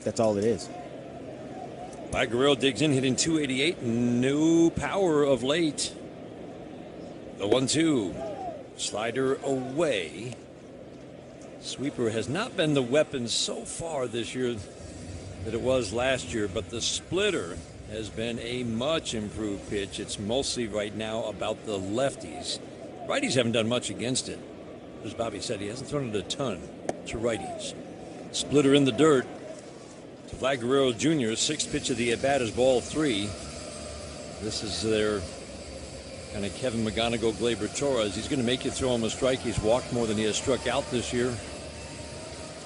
That's all it is. Guerrero digs in, hitting 288. No power of late. The 1-2. Slider away. Sweeper has not been the weapon so far this year that it was last year, but the splitter has been a much improved pitch. It's mostly right now about the lefties. Righties haven't done much against it. As Bobby said, he hasn't thrown it a ton to righties. Splitter in the dirt to Vlad Guerrero Jr. Sixth pitch of the at-bat is ball 3. This is their kind of Kevin McGonigal, Gleyber Torres. He's going to make you throw him a strike. He's walked more than he has struck out this year.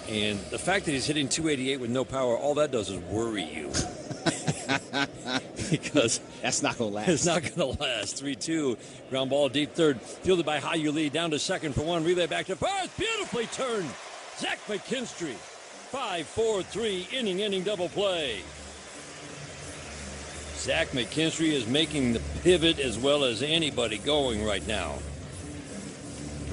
And the fact that he's hitting 288 with no power, all that does is worry you. Because that's not going to last. It's not going to last. 3-2. Ground ball deep third. Fielded by Hayuli. Down to second for one. Relay back to first. Beautifully turned. Zach McKinstry. 5-4-3 inning double play. Zach McKinstry is making the pivot as well as anybody going right now.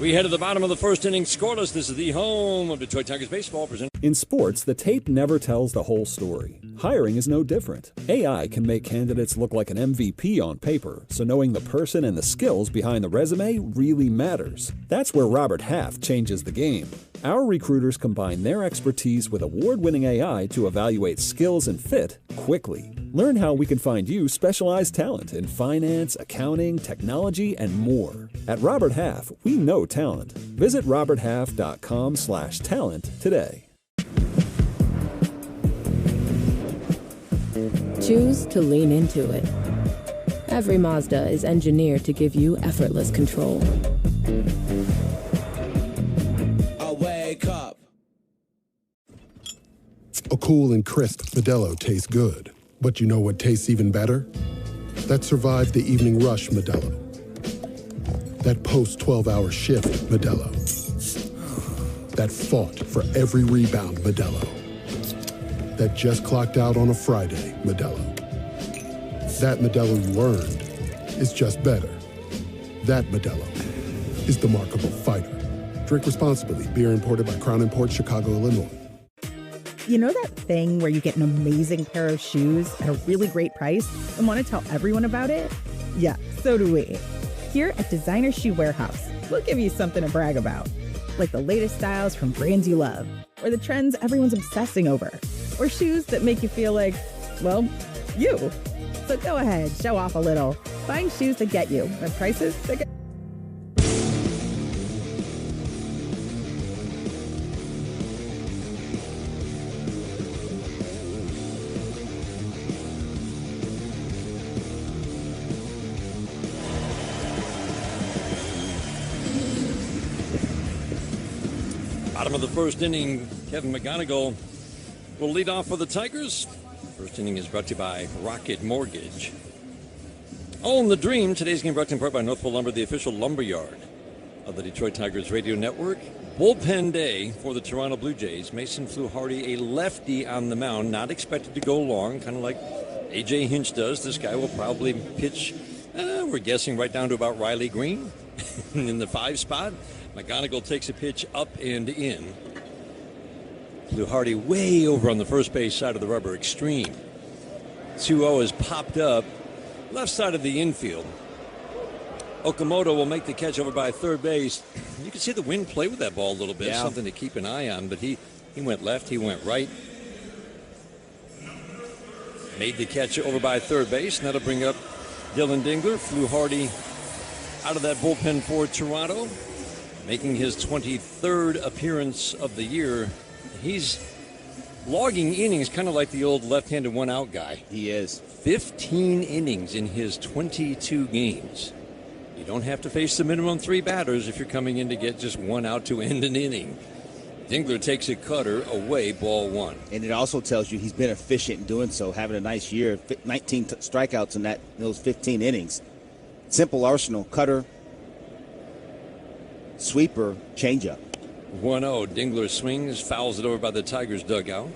We head to the bottom of the first inning scoreless. This is the home of Detroit Tigers baseball. In sports, the tape never tells the whole story. Hiring is no different. AI can make candidates look like an MVP on paper, so knowing the person and the skills behind the resume really matters. That's where Robert Half changes the game. Our recruiters combine their expertise with award-winning AI to evaluate skills and fit quickly. Learn how we can find you specialized talent in finance, accounting, technology, and more. At Robert Half, we know talent. Visit roberthalf.com/talent today. Choose to lean into it. Every Mazda is engineered to give you effortless control. Wake up. A cool and crisp Modelo tastes good. But you know what tastes even better? That survived the evening rush Modelo. That post-12-hour shift Modelo. That fought for every rebound Modelo. That just clocked out on a Friday Modelo. That Modelo you earned is just better. That Modelo is the markable fighter. Drink responsibly. Beer imported by Crown Imports, Chicago, Illinois. You know that thing where you get an amazing pair of shoes at a really great price and want to tell everyone about it? Yeah, so do we. Here at Designer Shoe Warehouse, we'll give you something to brag about. Like the latest styles from brands you love, or the trends everyone's obsessing over, or shoes that make you feel like, well, you. So go ahead, show off a little. Find shoes that get you at prices that get... Bottom of the first inning, Kevin McGonigal will lead off for the Tigers. First inning is brought to you by Rocket Mortgage. Own the dream. Today's game brought to you in part by Northville Lumber, the official lumber yard of the Detroit Tigers radio network. Bullpen day for the Toronto Blue Jays. Mason Fluharty, a lefty on the mound, not expected to go long, kind of like A.J. Hinch does. This guy will probably pitch, we're guessing, right down to about Riley Green in the 5 spot. McGonigal takes a pitch up and in. Fluharty way over on the first base side of the rubber, extreme. 2-0 is popped up left side of the infield. Okamoto will make the catch over by third base. You can see the wind play with that ball a little bit, something to keep an eye on, but he went left, he went right. Made the catch over by third base, and that'll bring up Dylan Dingler. Fluharty out of that bullpen for Toronto, making his 23rd appearance of the year. He's logging innings kind of like the old left-handed one-out guy. He is. 15 innings in his 22 games. You don't have to face the minimum 3 batters if you're coming in to get just 1 out to end an inning. Dingler takes a cutter away, ball 1. And it also tells you he's been efficient in doing so, having a nice year. 19 strikeouts in those 15 innings. Simple arsenal: cutter, sweeper, changeup. 1-0. Dingler swings, fouls it over by the Tigers dugout.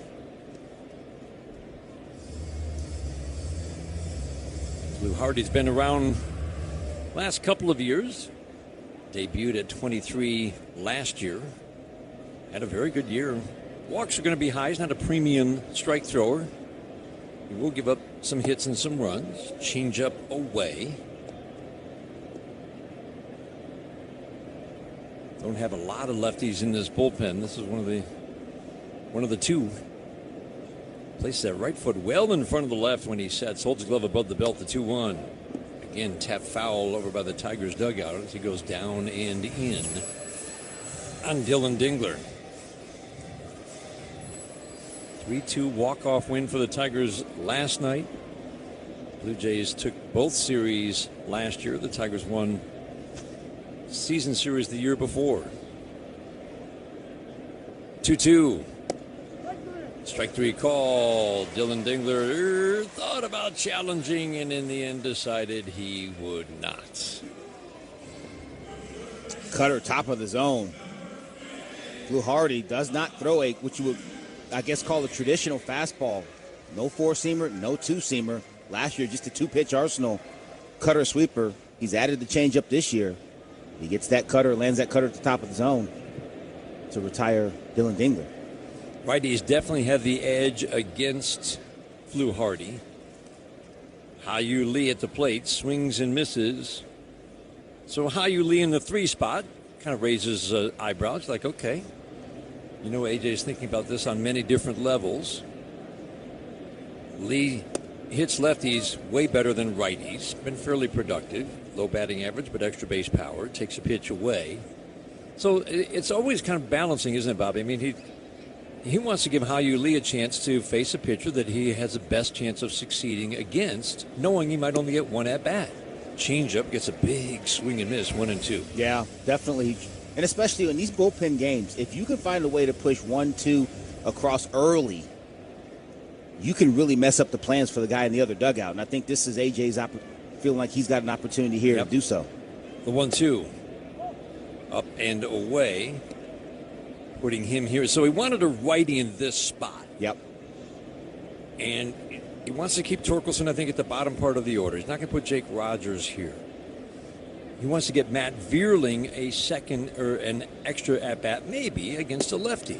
Fluharty's been around last couple of years. Debuted at 23 last year. Had a very good year Walks are going to be high. He's not a premium strike thrower. He will give up some hits and some runs. Change up away. Don't have a lot of lefties in this bullpen. This is one of the two. Places that right foot well in front of the left when he sets. Holds his glove above the belt, the 2-1. Again, tap foul over by the Tigers dugout as he goes down and in on Dylan Dingler. 3-2 walk-off win for the Tigers last night. Blue Jays took both series last year. The Tigers won season series the year before. 2-2. Strike three call. Dylan Dingler thought about challenging and in the end decided he would not. Cutter top of the zone. Fluharty does not throw what you would, I guess, call a traditional fastball. No four-seamer, no two-seamer. Last year, just a two-pitch arsenal. Cutter sweeper. He's added the changeup this year. He gets that cutter, lands that cutter at the top of the zone to retire Dylan Dingler. Righties definitely have the edge against Fluharty. Hao-Yu Lee at the plate, swings and misses. So Hao-Yu Lee in the 3 spot kind of raises eyebrows, like, okay. You know, AJ's thinking about this on many different levels. Lee hits lefties way better than righties. Been fairly productive. Low batting average, but extra base power. Takes a pitch away. So it's always kind of balancing, isn't it, Bobby? I mean, he wants to give Hao-Yu Lee a chance to face a pitcher that he has the best chance of succeeding against, knowing he might only get one at-bat. Changeup gets a big swing and miss, 1-2. Yeah, definitely. And especially in these bullpen games, if you can find a way to push 1-2 across early, you can really mess up the plans for the guy in the other dugout. And I think this is AJ's feeling like he's got an opportunity here to do so. The 1-2. Up and away. Putting him here. So he wanted a righty in this spot. Yep. And he wants to keep Torkelson, I think, at the bottom part of the order. He's not going to put Jake Rogers here. He wants to get Matt Vierling a second or an extra at-bat, maybe, against a lefty.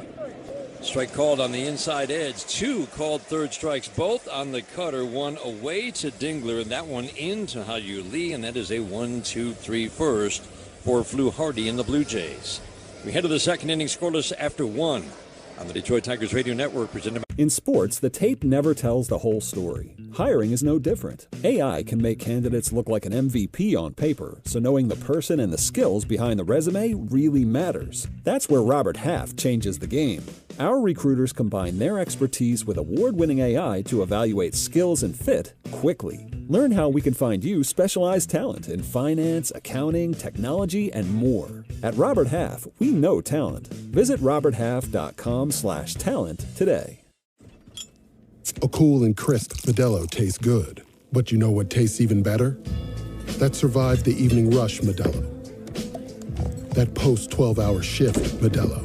Strike called on the inside edge. 2 called third strikes, both on the cutter. 1 away to Dingler, and that one into Hao-Yu Lee, and that is a 1-2-3 first for Fluharty and the Blue Jays. We head to the second inning, scoreless after 1 on the Detroit Tigers Radio Network, presented by... In sports, the tape never tells the whole story. Hiring is no different. AI can make candidates look like an MVP on paper, so knowing the person and the skills behind the resume really matters. That's where Robert Half changes the game. Our recruiters combine their expertise with award-winning AI to evaluate skills and fit quickly. Learn how we can find you specialized talent in finance, accounting, technology, and more. At Robert Half, we know talent. Visit roberthalf.com/talent today. A cool and crisp Modelo tastes good. But you know what tastes even better? That survived the evening rush Modelo. That post-12-hour shift Modelo.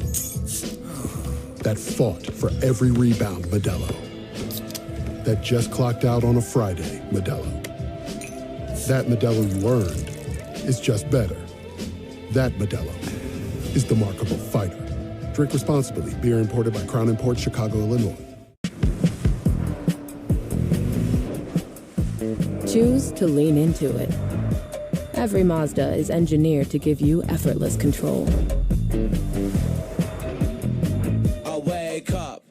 That fought for every rebound Modelo. That just clocked out on a Friday Modelo. That Modelo you earned is just better. That Modelo is the markable fighter. Drink responsibly. Beer imported by Crown Imports, Chicago, Illinois. Choose to lean into it. Every Mazda is engineered to give you effortless control. I wake up.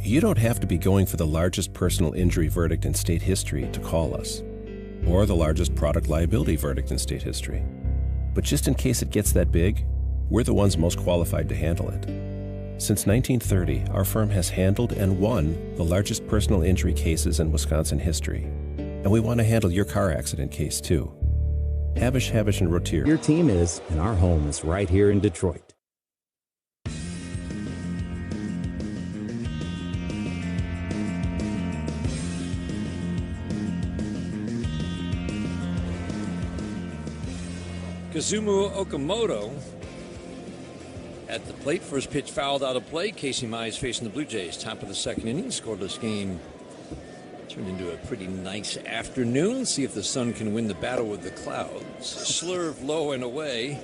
You don't have to be going for the largest personal injury verdict in state history to call us, or the largest product liability verdict in state history. But just in case it gets that big, we're the ones most qualified to handle it. Since 1930, our firm has handled and won the largest personal injury cases in Wisconsin history. And we want to handle your car accident case, too. Habish, Habish, and Rotier. Your team is, and our home is right here in Detroit. Kazumu Okamoto at the plate. First pitch fouled out of play. Casey Mize facing the Blue Jays. Top of the second inning. Scoreless game. Turned into a pretty nice afternoon. See if the sun can win the battle with the clouds. Slurve low and away.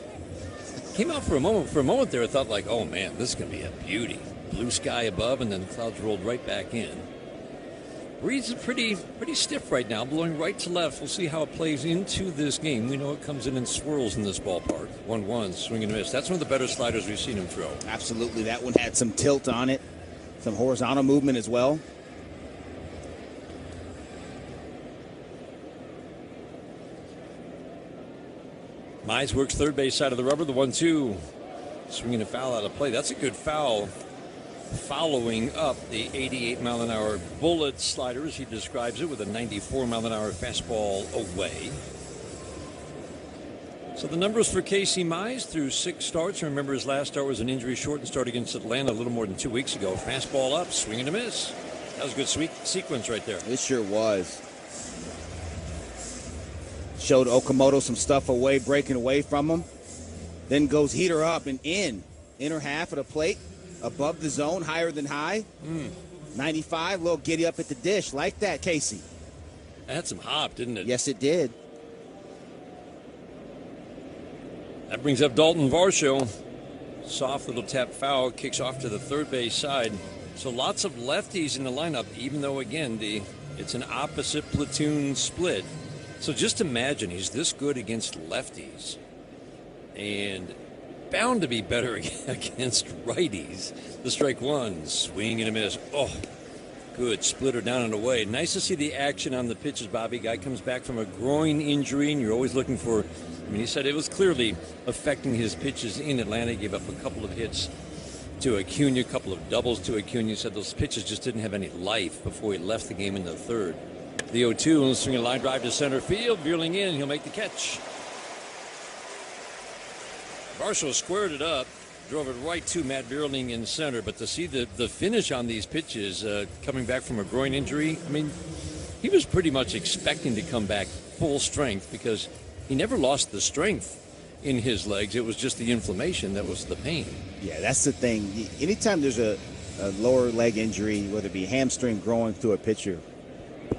came out for a moment. For a moment there, I thought like, oh man, this is going to be a beauty. Blue sky above, and then the clouds rolled right back in. Breeze is pretty stiff right now, blowing right to left. We'll see how it plays into this game. We know it comes in swirls in this ballpark. 1-1, swing and miss. That's one of the better sliders we've seen him throw. Absolutely. That one had some tilt on it, some horizontal movement as well. Mize works third base side of the rubber, the 1-2. Swinging a foul out of play. That's a good foul. Following up the 88-mile-an-hour bullet slider, as he describes it, with a 94-mile-an-hour fastball away. So the numbers for Casey Mize through 6 starts. Remember, his last start was an injury-shortened start against Atlanta a little more than 2 weeks ago. Fastball up, swing and a miss. That was a good sequence right there. It sure was. Showed Okamoto some stuff away, breaking away from him. Then goes heater up and inner half of the plate. Above the zone, higher than high. 95, little giddy up at the dish. Like that, Casey. That had some hop, didn't it? Yes, it did. That brings up Dalton Varsho. Soft little tap foul, kicks off to the third base side. So lots of lefties in the lineup, even though, again, it's an opposite platoon split. So just imagine he's this good against lefties. And bound to be better against righties. The strike one, swing and a miss. Oh, good splitter down and away. Nice to see the action on the pitches, Bobby. Guy comes back from a groin injury, and you're always looking for, he said it was clearly affecting his pitches in Atlanta. He gave up a couple of hits to Acuna, a couple of doubles to Acuna. He said those pitches just didn't have any life before he left the game in the third. The 0-2, and swing a line drive to center field. Veerling in, he'll make the catch. Varsho squared it up, drove it right to Matt Vierling in center. But to see the finish on these pitches, coming back from a groin injury, he was pretty much expecting to come back full strength because he never lost the strength in his legs. It was just the inflammation that was the pain. Yeah, that's the thing. Anytime there's a lower leg injury, whether it be hamstring growing through a pitcher,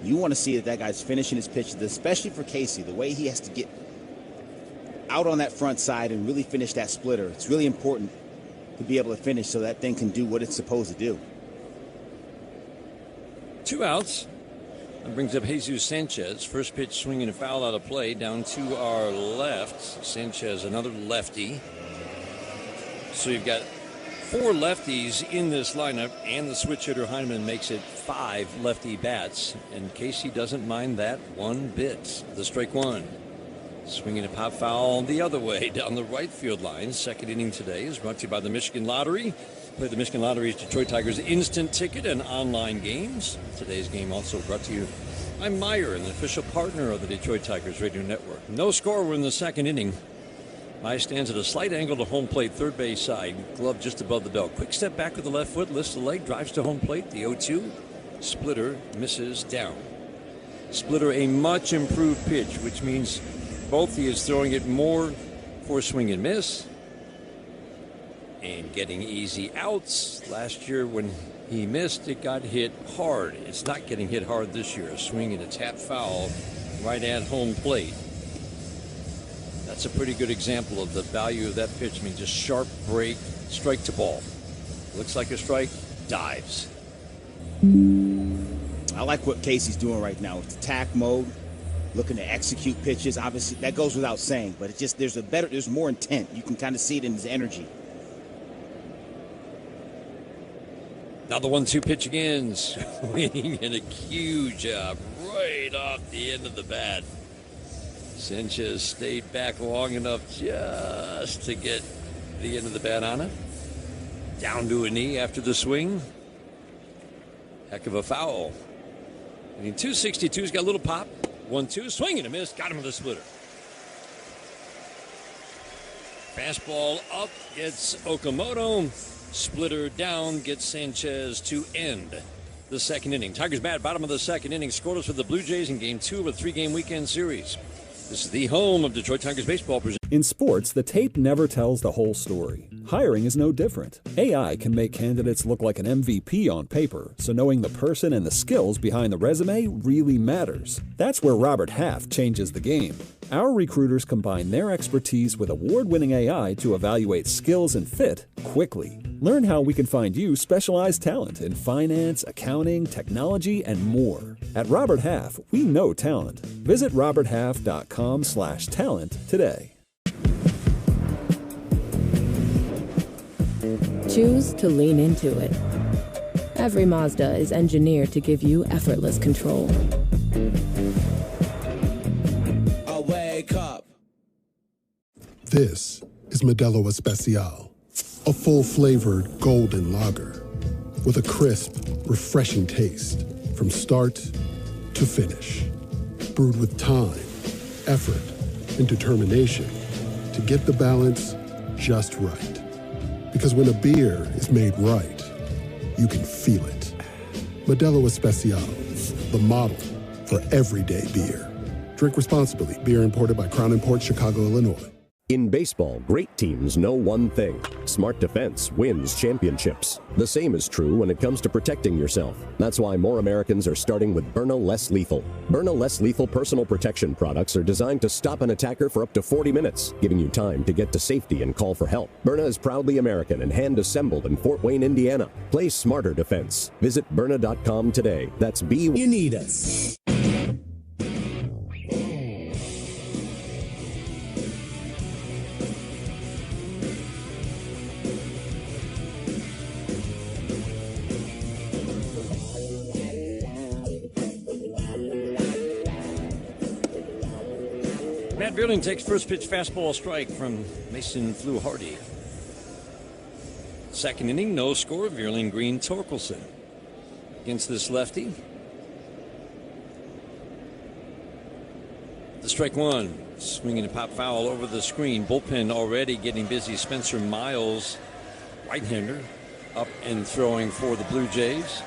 you want to see that guy's finishing his pitches, especially for Casey, the way he has to get out on that front side and really finish that splitter. It's really important to be able to finish so that thing can do what it's supposed to do. 2 outs. That brings up Jesus Sanchez. First pitch swinging a foul out of play down to our left. Sanchez, another lefty. So you've got 4 lefties in this lineup, and the switch hitter Heineman makes it 5 lefty bats. And Casey doesn't mind that one bit. The strike one. Swinging a pop foul the other way down the right field line. Second inning today is brought to you by the Michigan Lottery. Play the Michigan Lottery's Detroit Tigers instant ticket and online games. Today's game also brought to you by Meyer, an official partner of the Detroit Tigers radio network. No score. We're in the second inning. Mize stands at a slight angle to home plate, third base side. Glove just above the belt. Quick step back with the left foot, lifts the leg, drives to home plate. The 0-2. Splitter misses down. Splitter, a much improved pitch, which means both he is throwing it more for swing and miss and getting easy outs. Last year when he missed, it got hit hard. It's not getting hit hard this year. Swinging a tap foul right at home plate. That's a pretty good example of the value of that pitch. Just sharp break, strike to ball. Looks like a strike, dives. I like what Casey's doing right now. It's attack mode. Looking to execute pitches. Obviously, that goes without saying, but it's just there's more intent. You can kind of see it in his energy. Now the 1-2 pitch again. Swinging in a cue job right off the end of the bat. Sanchez stayed back long enough just to get the end of the bat on it. Down to a knee after the swing. Heck of a foul. 262's got a little pop. 1-2, swing and a miss. Got him with a splitter. Fastball up, gets Okamoto. Splitter down, gets Sanchez to end the second inning. Tigers bat, bottom of the second inning. Scoreless for the Blue Jays in Game 2 of a 3-game weekend series. This is the home of Detroit Tigers baseball. In sports, the tape never tells the whole story. Hiring is no different. AI can make candidates look like an MVP on paper, so knowing the person and the skills behind the resume really matters. That's where Robert Half changes the game. Our recruiters combine their expertise with award-winning AI to evaluate skills and fit quickly. Learn how we can find you specialized talent in finance, accounting, technology, and more. At Robert Half, we know talent. Visit roberthalf.com/talent today. Choose to lean into it. Every Mazda is engineered to give you effortless control. I wake up. This is Modelo Especial, a full-flavored golden lager with a crisp, refreshing taste from start to finish. Brewed with time, effort, and determination to get the balance just right. Because when a beer is made right, you can feel it. Modelo Especial, the model for everyday beer. Drink responsibly. Beer imported by Crown Imports, Chicago, Illinois. In baseball, great teams know one thing. Smart defense wins championships. The same is true when it comes to protecting yourself. That's why more Americans are starting with Byrna Less Lethal. Byrna Less Lethal personal protection products are designed to stop an attacker for up to 40 minutes, giving you time to get to safety and call for help. Byrna is proudly American and hand-assembled in Fort Wayne, Indiana. Play smarter defense. Visit Byrna.com today. That's B. You need us. Matt Vierling takes first pitch fastball strike from Mason Fluharty. Second inning, no score. Vierling, Green, Torkelson against this lefty. The strike one, swinging a pop foul over the screen. Bullpen already getting busy. Spencer Miles, right-hander, up and throwing for the Blue Jays.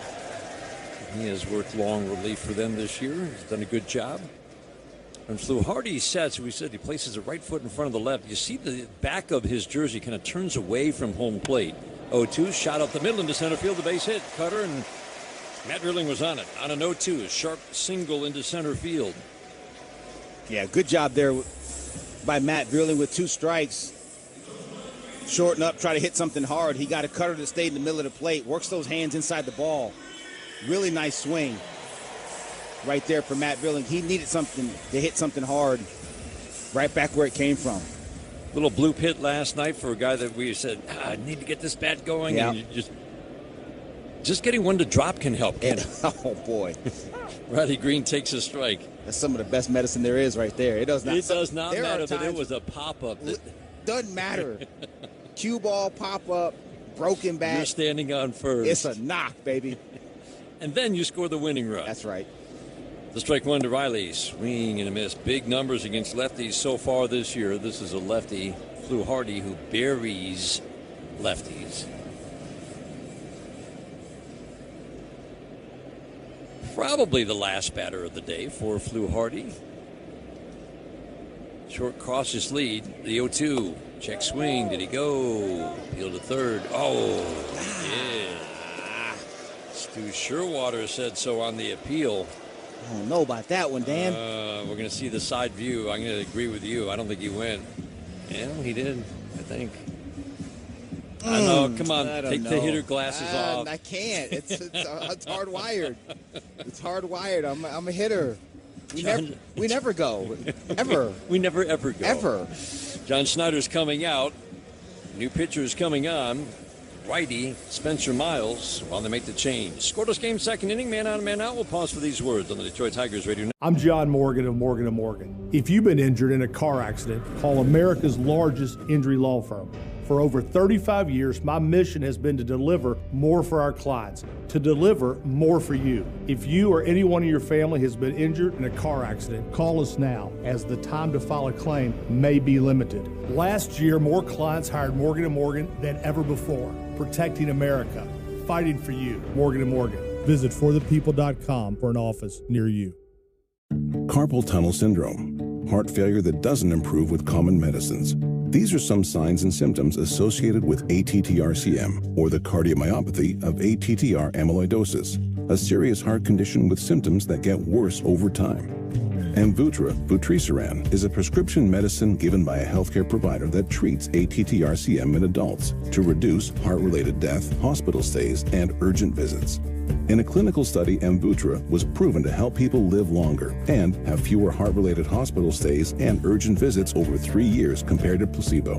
He has worked long relief for them this year. He's done a good job. And Fluharty sets, we said he places the right foot in front of the left. You see the back of his jersey kind of turns away from home plate. 0-2, shot up the middle into center field, the base hit. Cutter, and Matt Vierling was on it. On an 0-2, a sharp single into center field. Yeah, good job there by Matt Vierling with 2 strikes. Shorten up, try to hit something hard. He got a cutter that stayed in the middle of the plate, works those hands inside the ball. Really nice swing right there for Matt Vierling. He needed something to hit something hard right back where it came from. Little blue pit last night for a guy that we said, I need to get this bat going. Yeah. And just getting one to drop can help. Oh, boy. Riley Green takes a strike. That's some of the best medicine there is right there. It does not matter that it was a pop-up. Doesn't matter. Cue ball, pop-up, broken bat. You're standing on first. It's a knock, baby. And then you score the winning run. That's right. The strike one to Riley. Swing and a miss. Big numbers against lefties so far this year. This is a lefty, Fluharty, who buries lefties. Probably the last batter of the day for Fluharty. Short cautious lead. The 0-2. Check swing. Did he go? Appeal to third. Oh, yeah. Stu Sherwater said so on the appeal. I don't know about that one, Dan. We're going to see the side view. I'm going to agree with you. I don't think he went. Yeah, he did, I think. I know. Come on. Take the hitter glasses off. I can't. It's hardwired. It's hardwired. I'm a hitter. We never go. Ever. We never, ever go. Ever. John Schneider's coming out. New pitcher's coming on. Righty, Spencer Miles, while they make the change. Scoreless game, second inning, man on, man out. We'll pause for these words on the Detroit Tigers Radio. I'm John Morgan of Morgan & Morgan. If you've been injured in a car accident, call America's largest injury law firm. For over 35 years, my mission has been to deliver more for our clients, to deliver more for you. If you or anyone in your family has been injured in a car accident, call us now, as the time to file a claim may be limited. Last year, more clients hired Morgan & Morgan than ever before, protecting America, fighting for you. Morgan & Morgan. Visit forthepeople.com for an office near you. Carpal tunnel syndrome, heart failure that doesn't improve with common medicines. These are some signs and symptoms associated with ATTR-CM, or the cardiomyopathy of ATTR amyloidosis, a serious heart condition with symptoms that get worse over time. Amvuttra, vutrisiran, is a prescription medicine given by a healthcare provider that treats ATTR-CM in adults to reduce heart-related death, hospital stays, and urgent visits. In a clinical study, Amvuttra was proven to help people live longer and have fewer heart-related hospital stays and urgent visits over 3 years compared to placebo.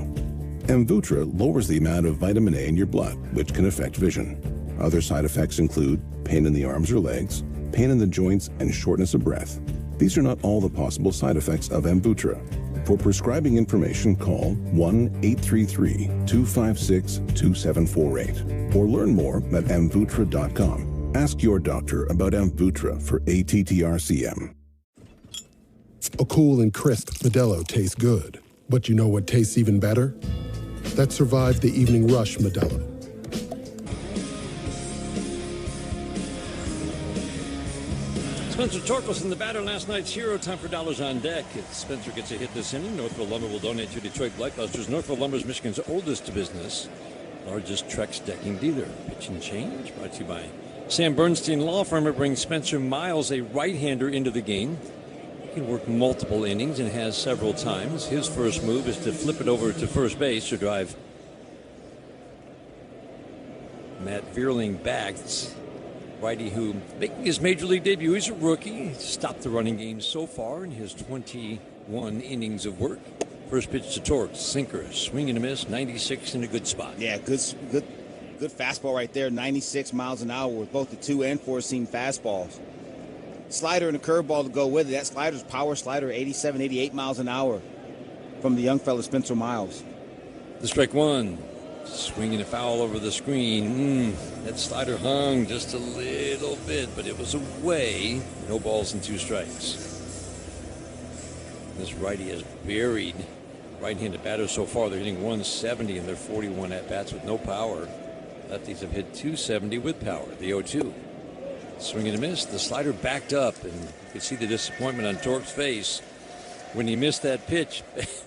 Amvuttra lowers the amount of vitamin A in your blood, which can affect vision. Other side effects include pain in the arms or legs, pain in the joints, and shortness of breath. These are not all the possible side effects of Amvuttra. For prescribing information, call 1-833-256-2748 or learn more at amvuttra.com. Ask your doctor about Amvuttra for ATTR-CM. A cool and crisp Modelo tastes good, but you know what tastes even better? That survived the evening rush Modelo. Spencer Torkelson, in the batter, last night's hero. Time for dollars on deck. If Spencer gets a hit this inning, Northville Lumber will donate to Detroit Blightbusters. Northville Lumber is Michigan's oldest business, largest Trex decking dealer. Pitch and change brought to you by Sam Bernstein Law Firm. It brings Spencer Miles, a right-hander, into the game. He can work multiple innings and has several times. His first move is to flip it over to first base to drive Matt Vierling back. Righty who making his major league debut. He's a rookie. He's stopped the running game so far in his 21 innings of work. First pitch to Torques, sinker, swing and a miss, 96 in a good spot. Yeah, good fastball right there, 96 miles an hour with both the 2 and 4-seam fastballs. Slider and a curveball to go with it. That slider's power slider, 87, 88 miles an hour from the young fella Spencer Miles. The strike one. Swinging a foul over the screen. That slider hung just a little bit, but it was away. No balls and 2 strikes. This righty has buried right-handed batters so far. They're hitting 170 in their 41 at-bats with no power. Lefties have hit 270 with power. The 0-2. Swing and a miss. The slider backed up, and you could see the disappointment on Torque's face when he missed that pitch.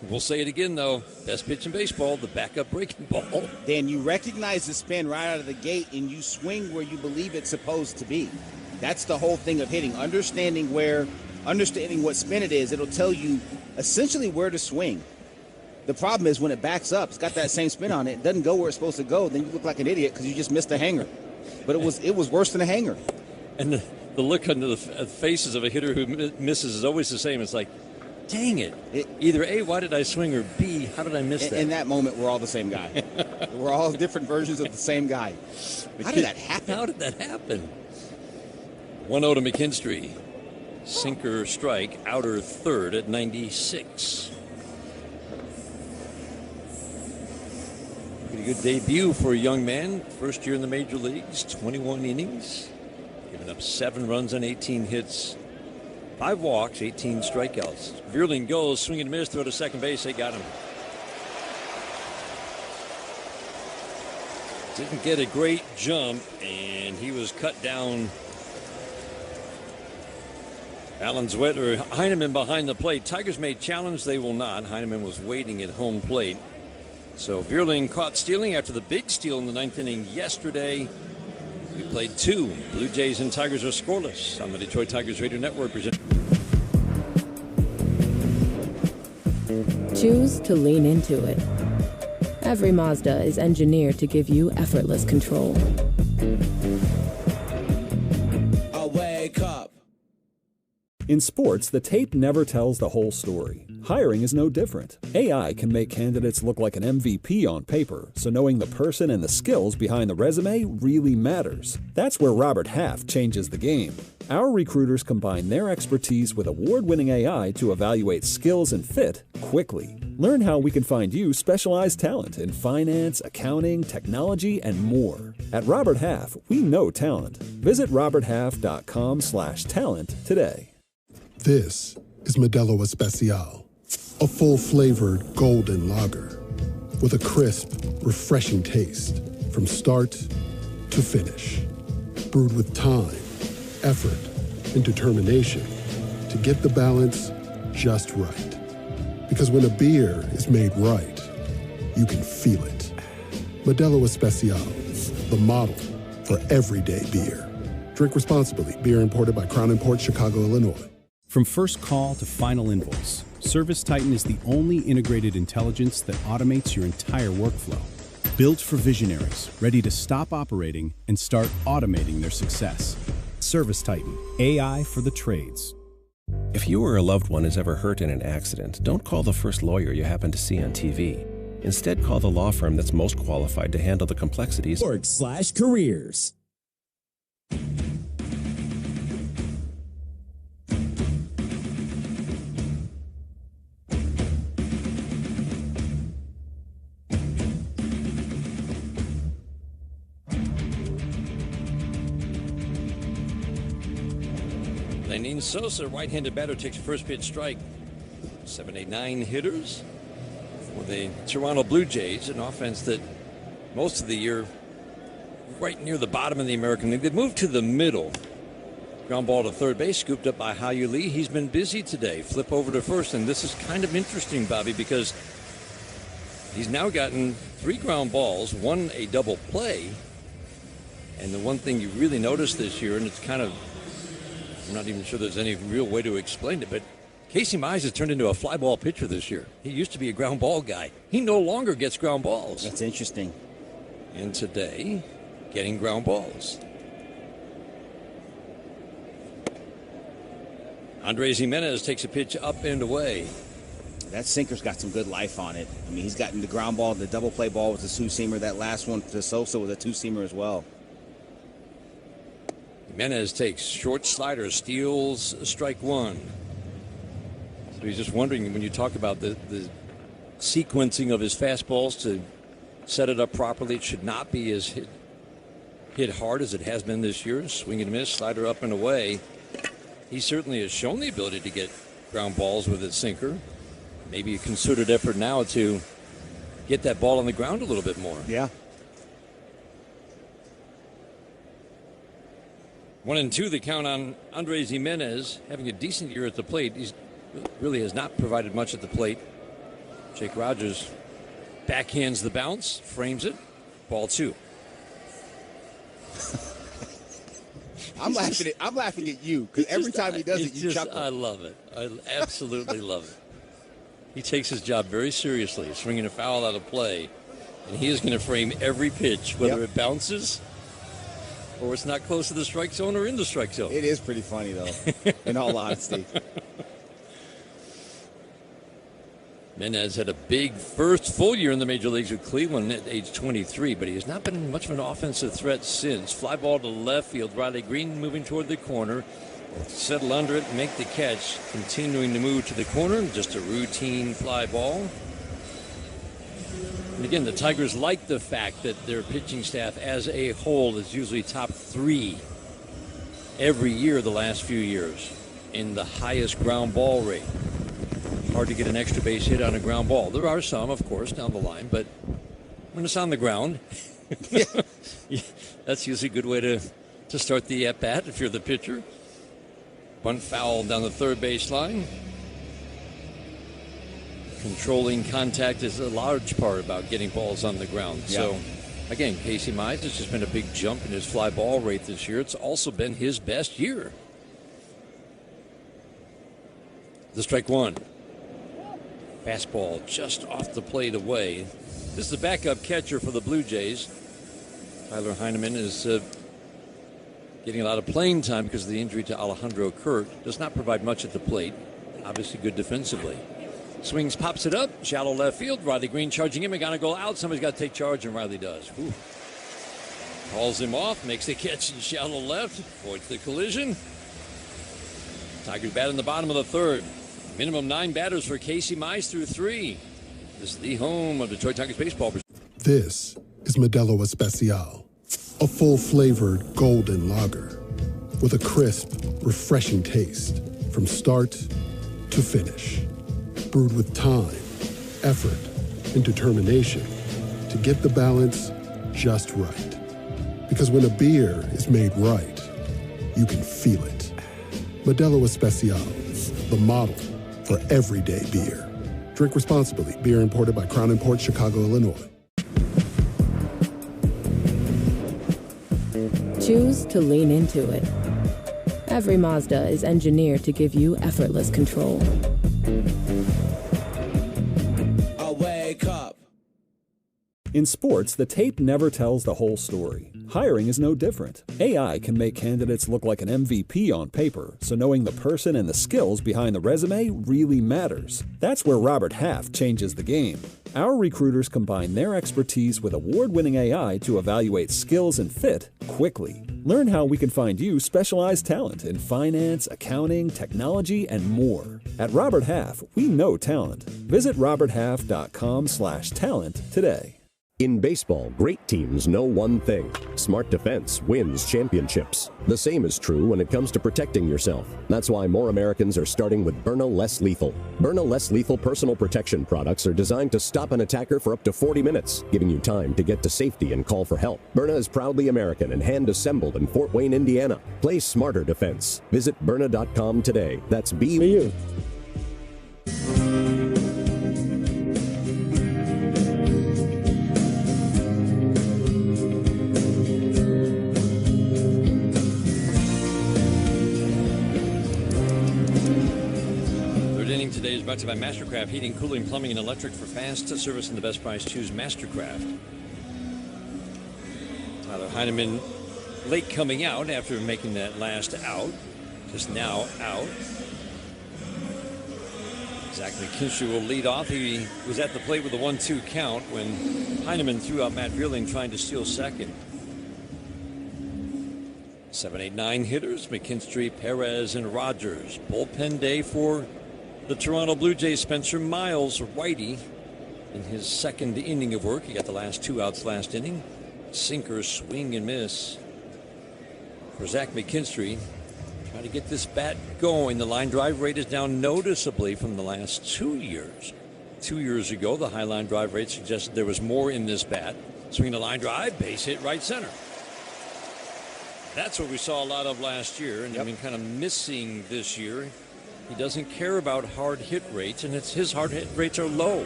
We'll say it again, though. Best pitch in baseball, the backup breaking ball. Dan, you recognize the spin right out of the gate, and you swing where you believe it's supposed to be. That's the whole thing of hitting. Understanding what spin it is, it'll tell you essentially where to swing. The problem is when it backs up, it's got that same spin on it, it doesn't go where it's supposed to go, then you look like an idiot because you just missed a hanger. But it was worse than a hanger. And the look on the faces of a hitter who misses is always the same. It's like, dang it. Either A, why did I swing, or B, how did I miss that? In that moment, we're all the same guy. We're all different versions of the same guy. How did that happen? How did that happen? 1-0 to McKinstry. Sinker strike, outer third at 96. Pretty good debut for a young man. First year in the major leagues, 21 innings. Giving up 7 runs on 18 hits. 5 walks, 18 strikeouts. Vierling goes, swing and miss, throw to second base. They got him. Didn't get a great jump, and he was cut down. Heineman behind the plate. Tigers may challenge, they will not. Heineman was waiting at home plate. So Vierling caught stealing after the big steal in the 9th inning yesterday. We played 2. Blue Jays and Tigers are scoreless on the Detroit Tigers Radio Network. Choose to lean into it. Every Mazda is engineered to give you effortless control. I wake up. In sports, the tape never tells the whole story. Hiring is no different. AI can make candidates look like an MVP on paper, so knowing the person and the skills behind the resume really matters. That's where Robert Half changes the game. Our recruiters combine their expertise with award-winning AI to evaluate skills and fit quickly. Learn how we can find you specialized talent in finance, accounting, technology, and more. At Robert Half, we know talent. Visit roberthalf.com/talent today. This is Modelo Especial, a full-flavored golden lager with a crisp, refreshing taste from start to finish. Brewed with time, effort, and determination to get the balance just right. Because when a beer is made right, you can feel it. Modelo Especial, the model for everyday beer. Drink responsibly. Beer imported by Crown Imports, Chicago, Illinois. From first call to final invoice, ServiceTitan is the only integrated intelligence that automates your entire workflow. Built for visionaries, ready to stop operating and start automating their success. ServiceTitan, AI for the trades. If you or a loved one is ever hurt in an accident, don't call the first lawyer you happen to see on TV. Instead, call the law firm that's most qualified to handle the complexities. /careers. Lenin Sosa, right-handed batter, takes a first pitch strike. 7-8-9 hitters for the Toronto Blue Jays, an offense that most of the year right near the bottom of the American League. They moved to the middle. Ground ball to third base, scooped up by Hao-Yu Lee. He's been busy today. Flip over to first, and this is kind of interesting, Bobby, because he's now gotten 3 ground balls, 1 a double play. And the one thing you really notice this year, and it's kind of, I'm not even sure there's any real way to explain it, but Casey Mize has turned into a fly ball pitcher this year. He used to be a ground ball guy. He no longer gets ground balls. That's interesting. And today, getting ground balls. Andres Jimenez takes a pitch up and away. That sinker's got some good life on it. I mean, he's gotten the ground ball, the double play ball with the two-seamer. That last one to Sosa with a two-seamer as well. Jimenez takes short slider, steals strike one. So he's just wondering, when you talk about the sequencing of his fastballs to set it up properly, it should not be as hit hard as it has been this year. Swing and miss, slider up and away. He certainly has shown the ability to get ground balls with his sinker. Maybe a concerted effort now to get that ball on the ground a little bit more. Yeah. 1-2 the count on Andres Jimenez, having a decent year at the plate. He really has not provided much at the plate. Jake Rogers backhands the bounce, frames it, ball 2. I'm laughing at you because every time he does it, you chuckle. I love it. I absolutely love it. He takes his job very seriously, swinging a foul out of play, and he is going to frame every pitch, whether it bounces or it's not close to the strike zone or in the strike zone. It is pretty funny, though, in all honesty. Menez had a big first full year in the major leagues with Cleveland at age 23, but he has not been much of an offensive threat since. Fly ball to left field. Riley Green moving toward the corner. Settle under it, make the catch. Continuing to move to the corner. Just a routine fly ball. And again, the Tigers like the fact that their pitching staff as a whole is usually top 3 every year the last few years in the highest ground ball rate. Hard to get an extra base hit on a ground ball. There are some, of course, down the line, but when it's on the ground, that's usually a good way to start the at-bat if you're the pitcher. Bunt foul down the third baseline. Controlling contact is a large part about getting balls on the ground. Yeah. So, again, Casey Mize has just been a big jump in his fly ball rate this year. It's also been his best year. The strike one. Fastball just off the plate away. This is the backup catcher for the Blue Jays. Tyler Heineman is getting a lot of playing time because of the injury to Alejandro Kirk. Does not provide much at the plate. Obviously good defensively. Swings, pops it up. Shallow left field. Riley Green charging him. Got to go out. Somebody's got to take charge, and Riley does. Whew. Calls him off. Makes the catch in shallow left. Avoids the collision. Tigers bat in the bottom of the third. Minimum 9 batters for Casey Mize through 3. This is the home of Detroit Tigers baseball. This is Modelo Especial, a full-flavored golden lager with a crisp, refreshing taste from start to finish. Brewed with time, effort, and determination to get the balance just right. Because when a beer is made right, you can feel it. Modelo Especial, the model for everyday beer. Drink responsibly. Beer imported by Crown Imports, Chicago, Illinois. Choose to lean into it. Every Mazda is engineered to give you effortless control. I wake up. In sports, the tape never tells the whole story. Hiring is no different. AI can make candidates look like an MVP on paper, so knowing the person and the skills behind the resume really matters. That's where Robert Half changes the game. Our recruiters combine their expertise with award-winning AI to evaluate skills and fit quickly. Learn how we can find you specialized talent in finance, accounting, technology, and more. At Robert Half, we know talent. Visit roberthalf.com/talent today. In baseball, great teams know one thing. Smart defense wins championships. The same is true when it comes to protecting yourself. That's why more Americans are starting with Byrna Less Lethal. Byrna Less Lethal personal protection products are designed to stop an attacker for up to 40 minutes, giving you time to get to safety and call for help. Byrna is proudly American and hand-assembled in Fort Wayne, Indiana. Play smarter defense. Visit Byrna.com today. That's B-U. Today is brought to you by Mastercraft Heating, Cooling, Plumbing, and Electric. For fast service and the best price, choose Mastercraft. Tyler Heineman late coming out after making that last out. Just now out. Zach McKinstry will lead off. He was at the plate with a 1-2 count when Heineman threw out Matt Vierling trying to steal second. 7, 8, 9 hitters, McKinstry, Perez, and Rogers. Bullpen day for the Toronto Blue Jays. Spencer Miles, righty, in his second inning of work. He got the last 2 outs last inning. Sinker, swing and miss for Zach McKinstry. Trying to get this bat going. The line drive rate is down noticeably from the last 2 years. 2 years ago, the high line drive rate suggested there was more in this bat. Swing the line drive, base hit right center. That's what we saw a lot of last year, and I've been kind of missing this year. He doesn't care about hard hit rates, and his hard hit rates are low.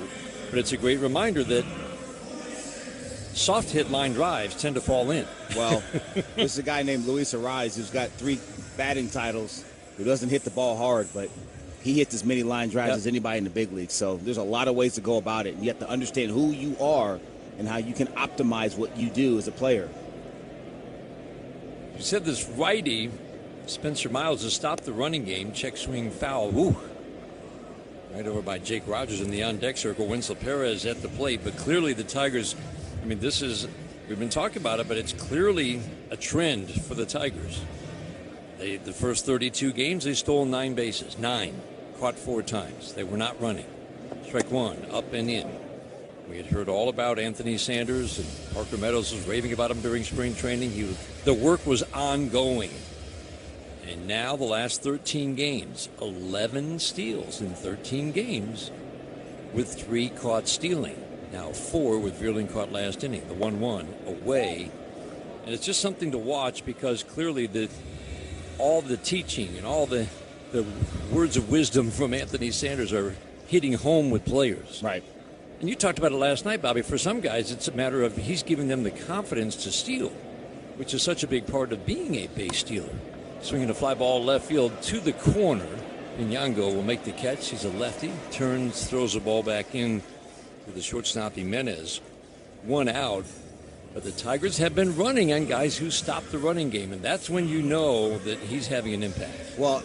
But it's a great reminder that soft hit line drives tend to fall in. Well, there's a guy named Luis Ariz who's got 3 batting titles, who doesn't hit the ball hard, but he hits as many line drives as anybody in the big league. So there's a lot of ways to go about it, and you have to understand who you are and how you can optimize what you do as a player. You said this righty, Spencer Miles, has stopped the running game. Check swing foul. Woo. Right over by Jake Rogers in the on-deck circle. Winslow Perez at the plate. But clearly the Tigers, I mean, this is, we've been talking about it, but it's clearly a trend for the Tigers. The first 32 games, they stole 9 bases. 9. Caught 4 times. They were not running. Strike 1, up and in. We had heard all about Anthony Sanders, and Parker Meadows was raving about him during spring training. The work was ongoing. And now the last 13 games, 11 steals in 13 games with 3 caught stealing. Now 4 with Vierling caught last inning, the 1-1 away. And it's just something to watch because clearly all the teaching and all the words of wisdom from Anthony Sanders are hitting home with players. Right. And you talked about it last night, Bobby. For some guys, it's a matter of he's giving them the confidence to steal, which is such a big part of being a base stealer. Swinging a fly ball left field to the corner. Pinyango will make the catch. He's a lefty. Turns, throws the ball back in to the shortstop Jimenez. 1 out. But the Tigers have been running on guys who stop the running game, and that's when you know that he's having an impact. Well,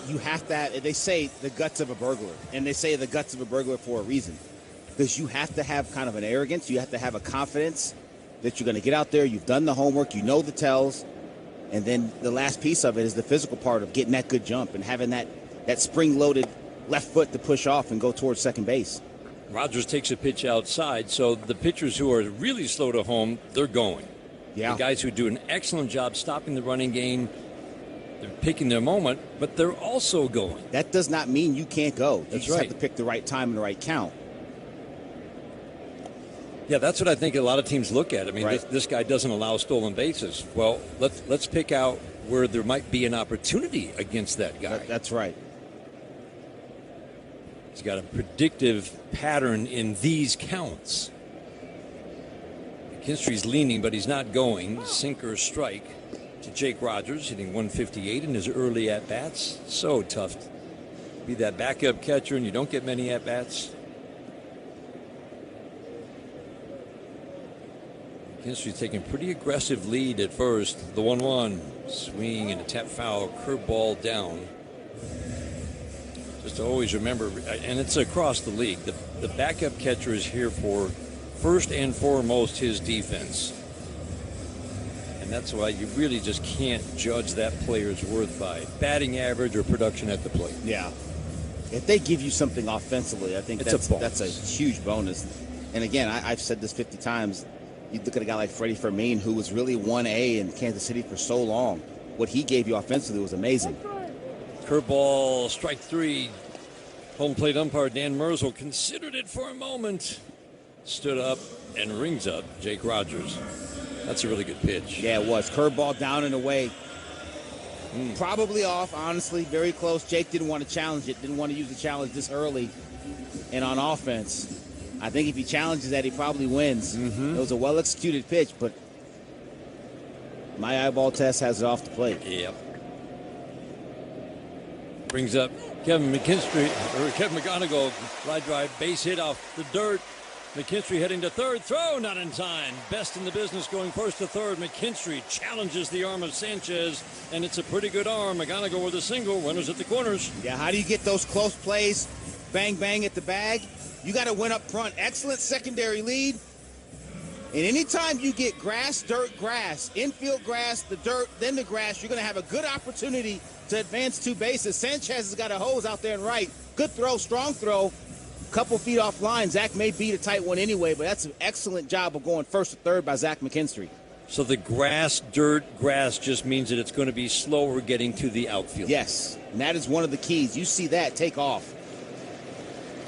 you have to, they say the guts of a burglar, and they say the guts of a burglar for a reason. Because you have to have kind of an arrogance. You have to have a confidence that you're going to get out there. You've done the homework. You know the tells. And then the last piece of it is the physical part of getting that good jump and having that spring-loaded left foot to push off and go towards second base. Rogers takes a pitch outside, so the pitchers who are really slow to home, they're going. Yeah. The guys who do an excellent job stopping the running game, they're picking their moment, but they're also going. That does not mean you can't go. You just right. have to pick the right time and the right count. Yeah, that's what I think a lot of teams look at. I mean, right. this guy doesn't allow stolen bases. Well, let's pick out where there might be an opportunity against that guy. That's right. He's got a predictive pattern in these counts. McKinstry's leaning, but he's not going. Sinker strike to Jake Rogers, hitting 158 in his early at-bats. So tough to be that backup catcher, and you don't get many at-bats. McKinstry's taking pretty aggressive lead at first. The 1-1. Swing and a tap foul, curveball down. Just to always remember, and it's across the league, the backup catcher is here for first and foremost his defense. And that's why you really just can't judge that player's worth by batting average or production at the plate. Yeah. If they give you something offensively, I think that's a huge bonus. And again, I've said this 50 times. You look at a guy like Freddie Fermin, who was really 1A in Kansas City for so long. What he gave you offensively was amazing. Curveball, strike 3. Home plate umpire Dan Merzel considered it for a moment. Stood up and rings up Jake Rogers. That's a really good pitch. Yeah, it was. Curveball down and away. Probably off, honestly. Very close. Jake didn't want to challenge it. Didn't want to use the challenge this early and on offense. I think if he challenges that, he probably wins. It was a well-executed pitch, but my eyeball test has it off the plate. Yep. Brings up Kevin McGonigal. Fly drive, base hit off the dirt. McKinstry heading to third. Throw not in time. Best in the business going first to third. McKinstry challenges the arm of Sanchez, and it's a pretty good arm. McGonigal with a single. Runners at the corners. Yeah, how do you get those close plays? Bang, bang at the bag. You got to win up front. Excellent secondary lead. And anytime you get grass, dirt, grass, infield grass, the dirt, then the grass, you're going to have a good opportunity to advance 2 bases. Sanchez has got a hose out there and right. Good throw, strong throw. Couple feet off line. Zach may beat a tight one anyway, but that's an excellent job of going first to third by Zach McKinstry. So the grass, dirt, grass just means that it's going to be slower getting to the outfield. Yes, and that is one of the keys. You see that, take off.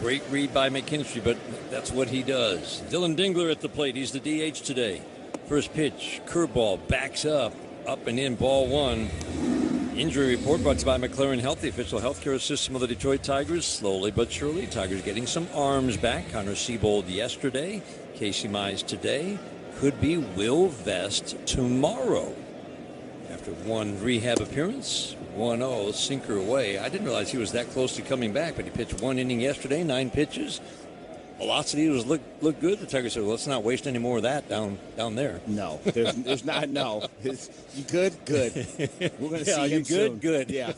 Great read by McKinstry, but that's what he does. Dylan Dingler at the plate. He's the DH today. First pitch, curveball, backs up and in, ball 1. Injury report brought to you by McLaren Health, the official healthcare system of the Detroit Tigers. Slowly but surely, Tigers getting some arms back. Connor Siebold yesterday, Casey Mize today. Could be Will Vest tomorrow. After one rehab appearance, 1-0, sinker away. I didn't realize he was that close to coming back, but he pitched 1 inning yesterday, 9 pitches. Velocity was looked good. The Tigers said, well, let's not waste any more of that down there. No, there's not. No, you good? Good. We're going to see him soon. Good. Yeah.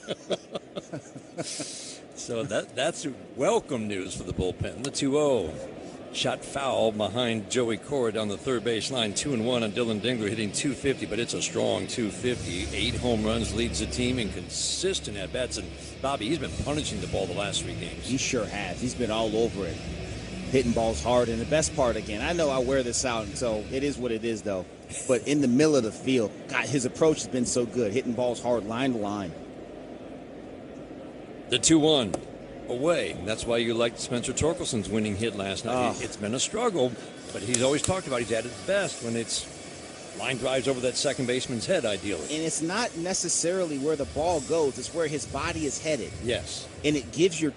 So that's welcome news for the bullpen. The 2-0 shot foul behind Joey Cora down the third base line. 2-1 on Dylan Dingler, hitting 250, but it's a strong 250. 8 home runs, leads the team in consistent at bats. And Bobby, he's been punishing the ball the last 3 games. He sure has. He's been all over it. Hitting balls hard. And the best part, again, I know I wear this out, so it is what it is, though. But in the middle of the field, God, his approach has been so good. Hitting balls hard, line to line. The 2-1 away. That's why you liked Spencer Torkelson's winning hit last night. It's been a struggle, but he's always talked about he's at his best when it's line drives over that second baseman's head, ideally. And it's not necessarily where the ball goes. It's where his body is headed. Yes. And it gives your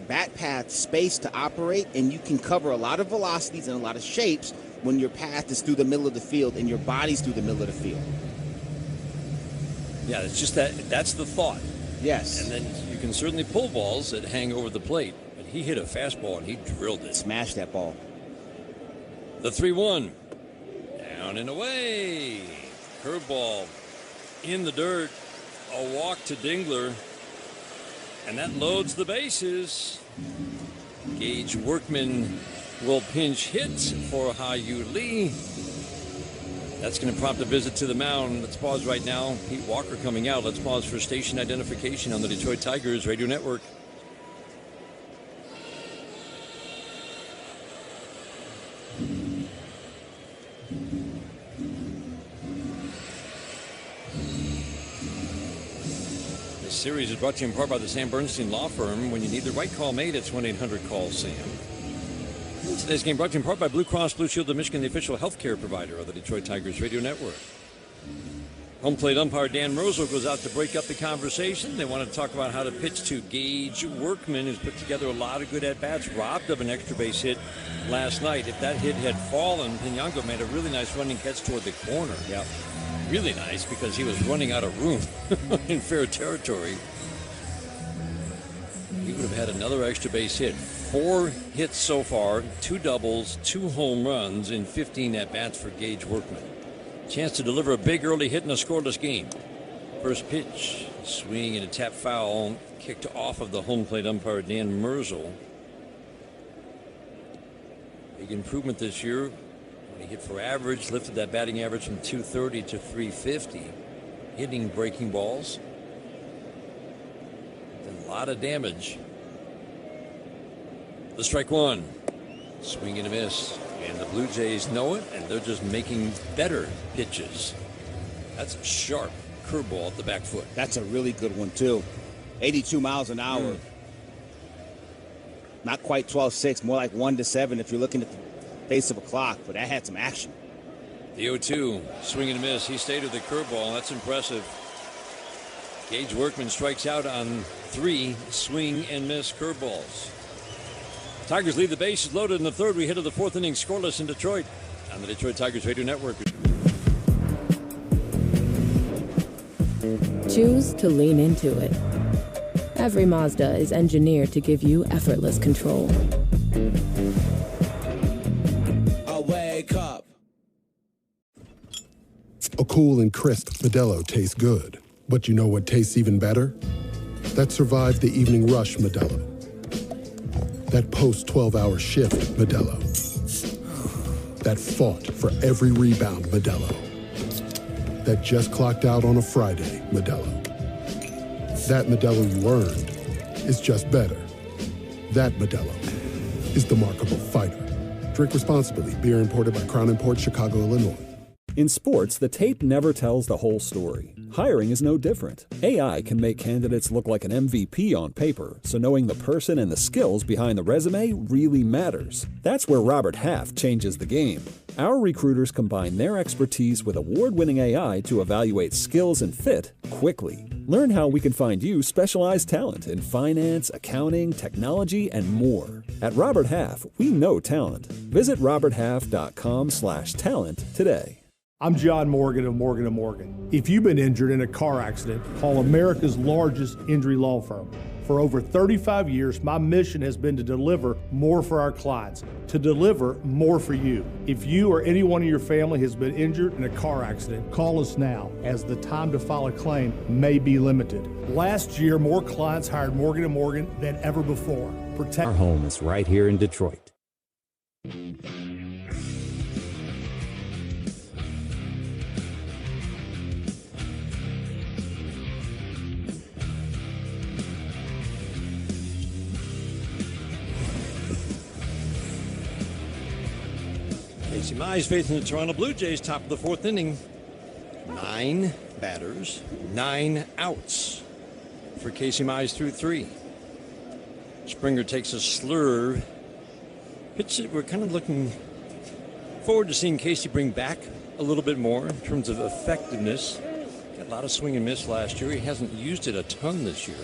bat path space to operate, and you can cover a lot of velocities and a lot of shapes when your path is through the middle of the field and your body's through the middle of the field. Yeah, it's just that's the thought. Yes. And then you can certainly pull balls that hang over the plate. But he hit a fastball and he drilled it. Smashed that ball. The 3-1. Down and away. Curveball in the dirt. A walk to Dingler. And that loads the bases. Gage Workman will pinch hit for Ha-Yu Lee. That's going to prompt a visit to the mound. Let's pause right now. Pete Walker coming out. Let's pause for station identification on the Detroit Tigers Radio Network. This series is brought to you in part by the Sam Bernstein Law Firm. When you need the right call made, it's 1-800-CALL-SAM. Today's game brought to you in part by Blue Cross Blue Shield of Michigan, the official healthcare provider of the Detroit Tigers Radio Network. Home plate umpire Dan Merzel goes out to break up the conversation. They want to talk about how to pitch to Gage Workman, who's put together a lot of good at-bats, robbed of an extra base hit last night. If that hit had fallen, Piñango made a really nice running catch toward the corner. Yeah, really nice because he was running out of room in fair territory. He would have had another extra base hit. 4 hits so far, 2 doubles, 2 home runs in 15 at-bats for Gage Workman. Chance to deliver a big early hit in a scoreless game. First pitch, swing and a tap foul, kicked off of the home plate umpire Dan Merzel. Big improvement this year. When he hit for average, lifted that batting average from 230 to 350. Hitting breaking balls. Did a lot of damage. The strike one. Swing and a miss. And the Blue Jays know it, and they're just making better pitches. That's a sharp curveball at the back foot. That's a really good one, too. 82 miles an hour. Not quite 12.6, more like 1-7 if you're looking at the face of a clock, but that had some action. The 0-2, swing and a miss. He stayed with the curveball. That's impressive. Gage Workman strikes out on 3 swing and miss curveballs. Tigers leave the bases loaded in the third. We head to the 4th inning scoreless in Detroit on the Detroit Tigers Radio Network. Choose to lean into it. Every Mazda is engineered to give you effortless control. I wake up. A cool and crisp Modelo tastes good. But you know what tastes even better? That survived the evening rush Modelo. That post-12-hour shift Modelo. That fought for every rebound Modelo. That just clocked out on a Friday Modelo. That Modelo you earned is just better. That Modelo is the markable fighter. Drink responsibly. Beer imported by Crown Imports, Chicago, Illinois. In sports, the tape never tells the whole story. Hiring is no different. AI can make candidates look like an MVP on paper, so knowing the person and the skills behind the resume really matters. That's where Robert Half changes the game. Our recruiters combine their expertise with award-winning AI to evaluate skills and fit quickly. Learn how we can find you specialized talent in finance, accounting, technology, and more. At Robert Half, we know talent. Visit roberthalf.com/talent today. I'm John Morgan of Morgan & Morgan. If you've been injured in a car accident, call America's largest injury law firm. For over 35 years, my mission has been to deliver more for our clients, to deliver more for you. If you or anyone in your family has been injured in a car accident, call us now, as the time to file a claim may be limited. Last year, more clients hired Morgan & Morgan than ever before. Our home is right here in Detroit. Casey Mize facing the Toronto Blue Jays, top of the 4th inning. 9 batters, 9 outs for Casey Mize through 3. Springer takes a slurve. Pitch that we're kind of looking forward to seeing Casey bring back a little bit more in terms of effectiveness. Got a lot of swing and miss last year. He hasn't used it a ton this year.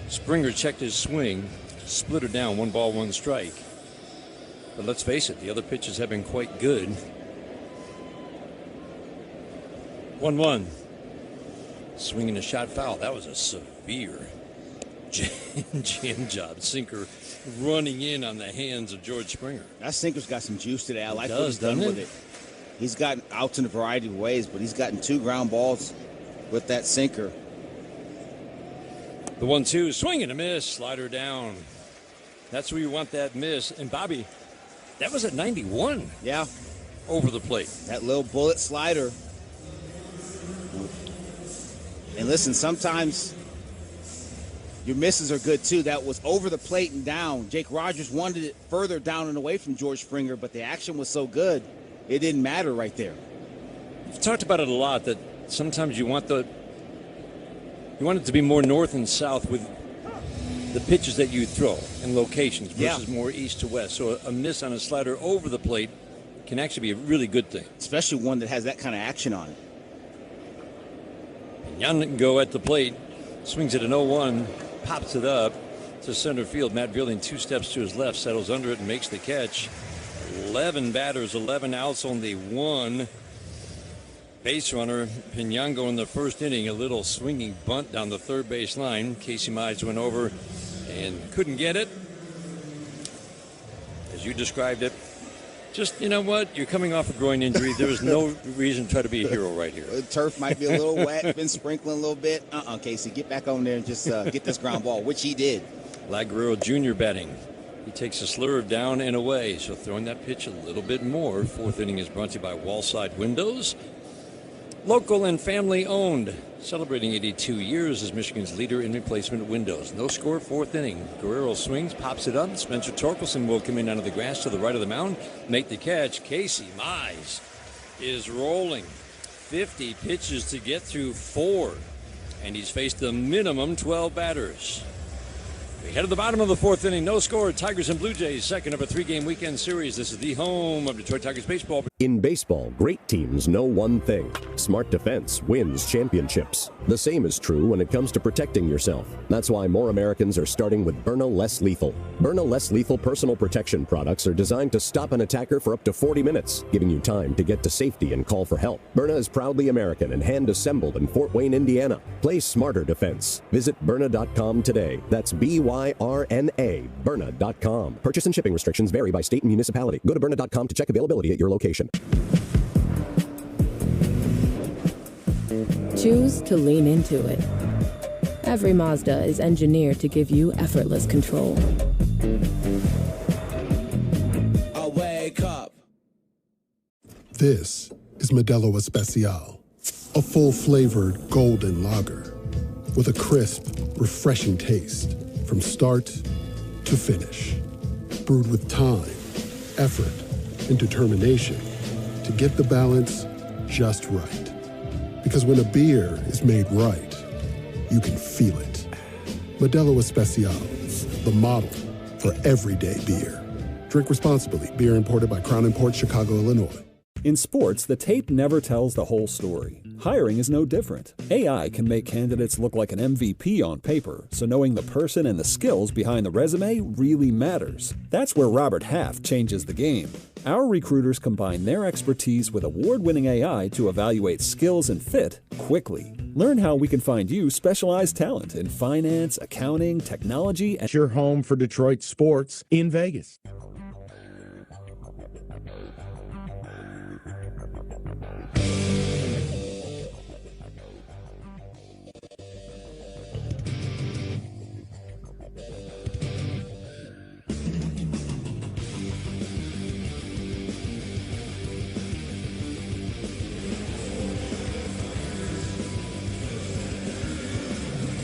Springer checked his swing, split it down, 1 ball, 1 strike. But let's face it, the other pitches have been quite good. 1-1. Swinging a shot foul. That was a severe jam job. Sinker running in on the hands of George Springer. That sinker's got some juice today. I like what he's done with it. He's gotten outs in a variety of ways, but he's gotten 2 ground balls with that sinker. The 1-2, swing and a miss, slider down. That's where you want that miss. And Bobby, that was at 91. Yeah. Over the plate. That little bullet slider. And listen, sometimes your misses are good too. That was over the plate and down. Jake Rogers wanted it further down and away from George Springer, but the action was so good, it didn't matter right there. You've talked about it a lot, that sometimes you want it to be more north and south with the pitches that you throw and locations versus more east to west. So a miss on a slider over the plate can actually be a really good thing. Especially one that has that kind of action on it. Pinyango at the plate. Swings it an 0-1. Pops it up to center field. Matt Vierling 2 steps to his left. Settles under it and makes the catch. 11 batters, 11 outs, only 1 base runner. Pinyango in the first inning. A little swinging bunt down the third base line. Casey Mize went over and couldn't get it. As you described it, just, you know what? You're coming off a groin injury. There's no reason to try to be a hero right here. The turf might be a little wet, been sprinkling a little bit. Casey, get back on there and just get this ground ball, which he did. Vlad Guerrero Jr. batting. He takes a slur down and away, so throwing that pitch a little bit more. Fourth inning is brought to you by Wallside Windows. Local and family owned. Celebrating 82 years as Michigan's leader in replacement windows. No score, fourth inning. Guerrero swings, pops it up. Spencer Torkelson will come in out of the grass to the right of the mound, make the catch. Casey Mize is rolling. 50 pitches to get through 4. And he's faced a minimum 12 batters. We head to the bottom of the fourth inning. No score. Tigers and Blue Jays, second of a 3-game weekend series. This is the home of Detroit Tigers baseball. In baseball, great teams know one thing. Smart defense wins championships. The same is true when it comes to protecting yourself. That's why more Americans are starting with Byrna Less Lethal. Byrna Less Lethal personal protection products are designed to stop an attacker for up to 40 minutes, giving you time to get to safety and call for help. Byrna is proudly American and hand-assembled in Fort Wayne, Indiana. Play smarter defense. Visit Byrna.com today. That's BYRNA, Byrna.com. Purchase and shipping restrictions vary by state and municipality. Go to Byrna.com to check availability at your location. Choose to lean into it. Every Mazda is engineered to give you effortless control. I wake up. This is Modelo Especial, a full-flavored golden lager with a crisp, refreshing taste from start to finish. Brewed with time, effort, and determination to get the balance just right. Because when a beer is made right, you can feel it. Modelo Especial, the model for everyday beer. Drink responsibly. Beer imported by Crown Imports, Chicago, Illinois. In sports, the tape never tells the whole story. Hiring is no different. AI can make candidates look like an MVP on paper, so knowing the person and the skills behind the resume really matters. That's where Robert Half changes the game. Our recruiters combine their expertise with award-winning AI to evaluate skills and fit quickly. Learn how we can find you specialized talent in finance, accounting, technology, and your home for Detroit sports in Vegas.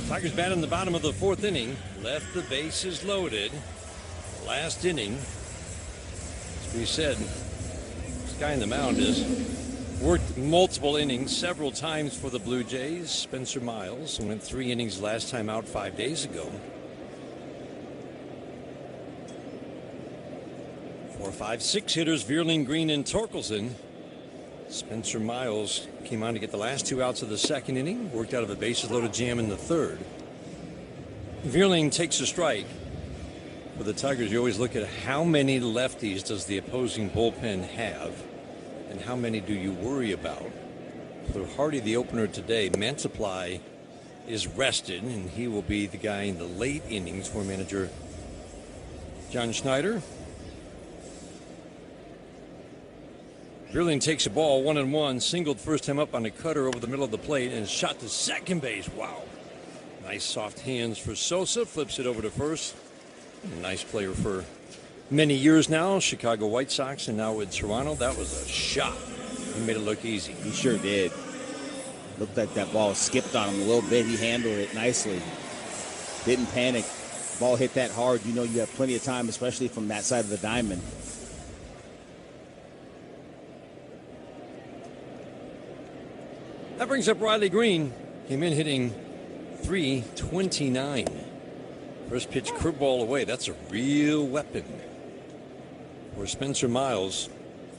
Tigers bat in the bottom of the fourth inning. Left the bases loaded. Last inning. As we said, this guy on the mound has worked multiple innings several times for the Blue Jays. Spencer Miles went 3 innings last time out 5 days ago. 4, 5, 6 hitters, Vierling, Green, and Torkelson. Spencer Miles came on to get the last 2 outs of the second inning. Worked out of a bases loaded jam in the third. Vierling takes a strike. For the Tigers, you always look at how many lefties does the opposing bullpen have, and how many do you worry about. For Hardy, the opener today, Mantiply is rested, and he will be the guy in the late innings for manager John Schneider. Vierling takes a ball 1-1, singled first time up on a cutter over the middle of the plate and shot to second base. Wow. Nice soft hands for Sosa. Flips it over to first. A nice player for many years now. Chicago White Sox and now with Toronto. That was a shot. He made it look easy. He sure did. Looked like that ball skipped on him a little bit. He handled it nicely. Didn't panic. Ball hit that hard. You know you have plenty of time, especially from that side of the diamond. That brings up Riley Green. Came in hitting .329. First pitch curveball away. That's a real weapon for Spencer Miles.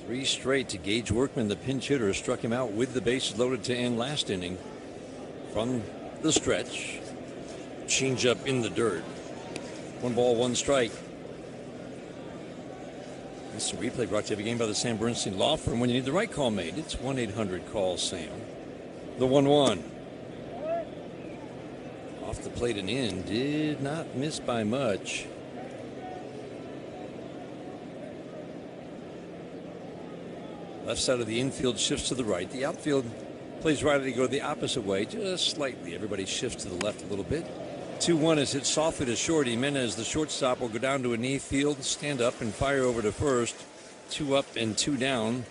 3 straight to Gage Workman, the pinch hitter, struck him out with the bases loaded to end last inning. from the stretch. Change up in the dirt. 1 ball, 1 strike. This is a replay brought to you every game by the Sam Bernstein Law Firm. When you need the right call made, it's 1-800-CALL-SAM. The 1-1. Off the plate and in. Did not miss by much. Left side of the infield shifts to the right. The outfield plays right to go the opposite way, just slightly. Everybody shifts to the left a little bit. 2-1 is hit softly to short. Jimenez, the shortstop, will go down to a knee field, stand up and fire over to first. 2 up and 2 down.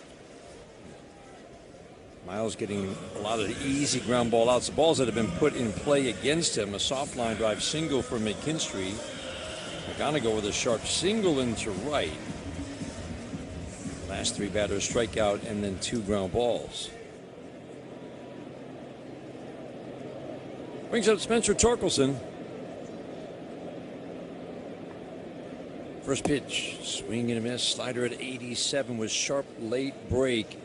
Miles getting a lot of the easy ground ball outs. The balls that have been put in play against him. A soft line drive single for McKinstry. McGonigal with a sharp single into right. Last 3 batters strike out and then 2 ground balls. Brings up Spencer Torkelson. First pitch, swing and a miss. Slider at 87 with sharp late break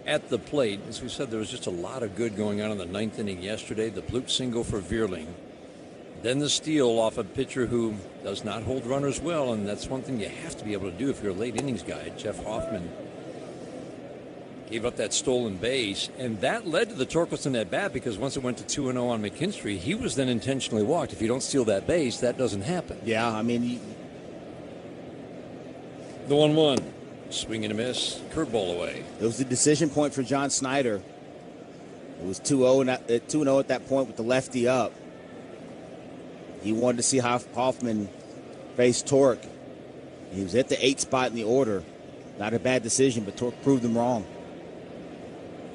at the plate. As we said, there was just a lot of good going on in the 9th inning yesterday. The bloop single for Vierling. Then the steal off a pitcher who does not hold runners well, and that's one thing you have to be able to do if you're a late innings guy. Jeff Hoffman gave up that stolen base, and that led to the Torkelson at bat because once it went to 2-0 on McKinstry, he was then intentionally walked. If you don't steal that base, that doesn't happen. Yeah, I mean, the 1-1, swing and a miss, curveball away. It was the decision point for John Snyder. It was 2-0 at that point with the lefty up. He wanted to see how Hoffman faced Torque. He was at the 8th spot in the order. Not a bad decision, but Torque proved him wrong.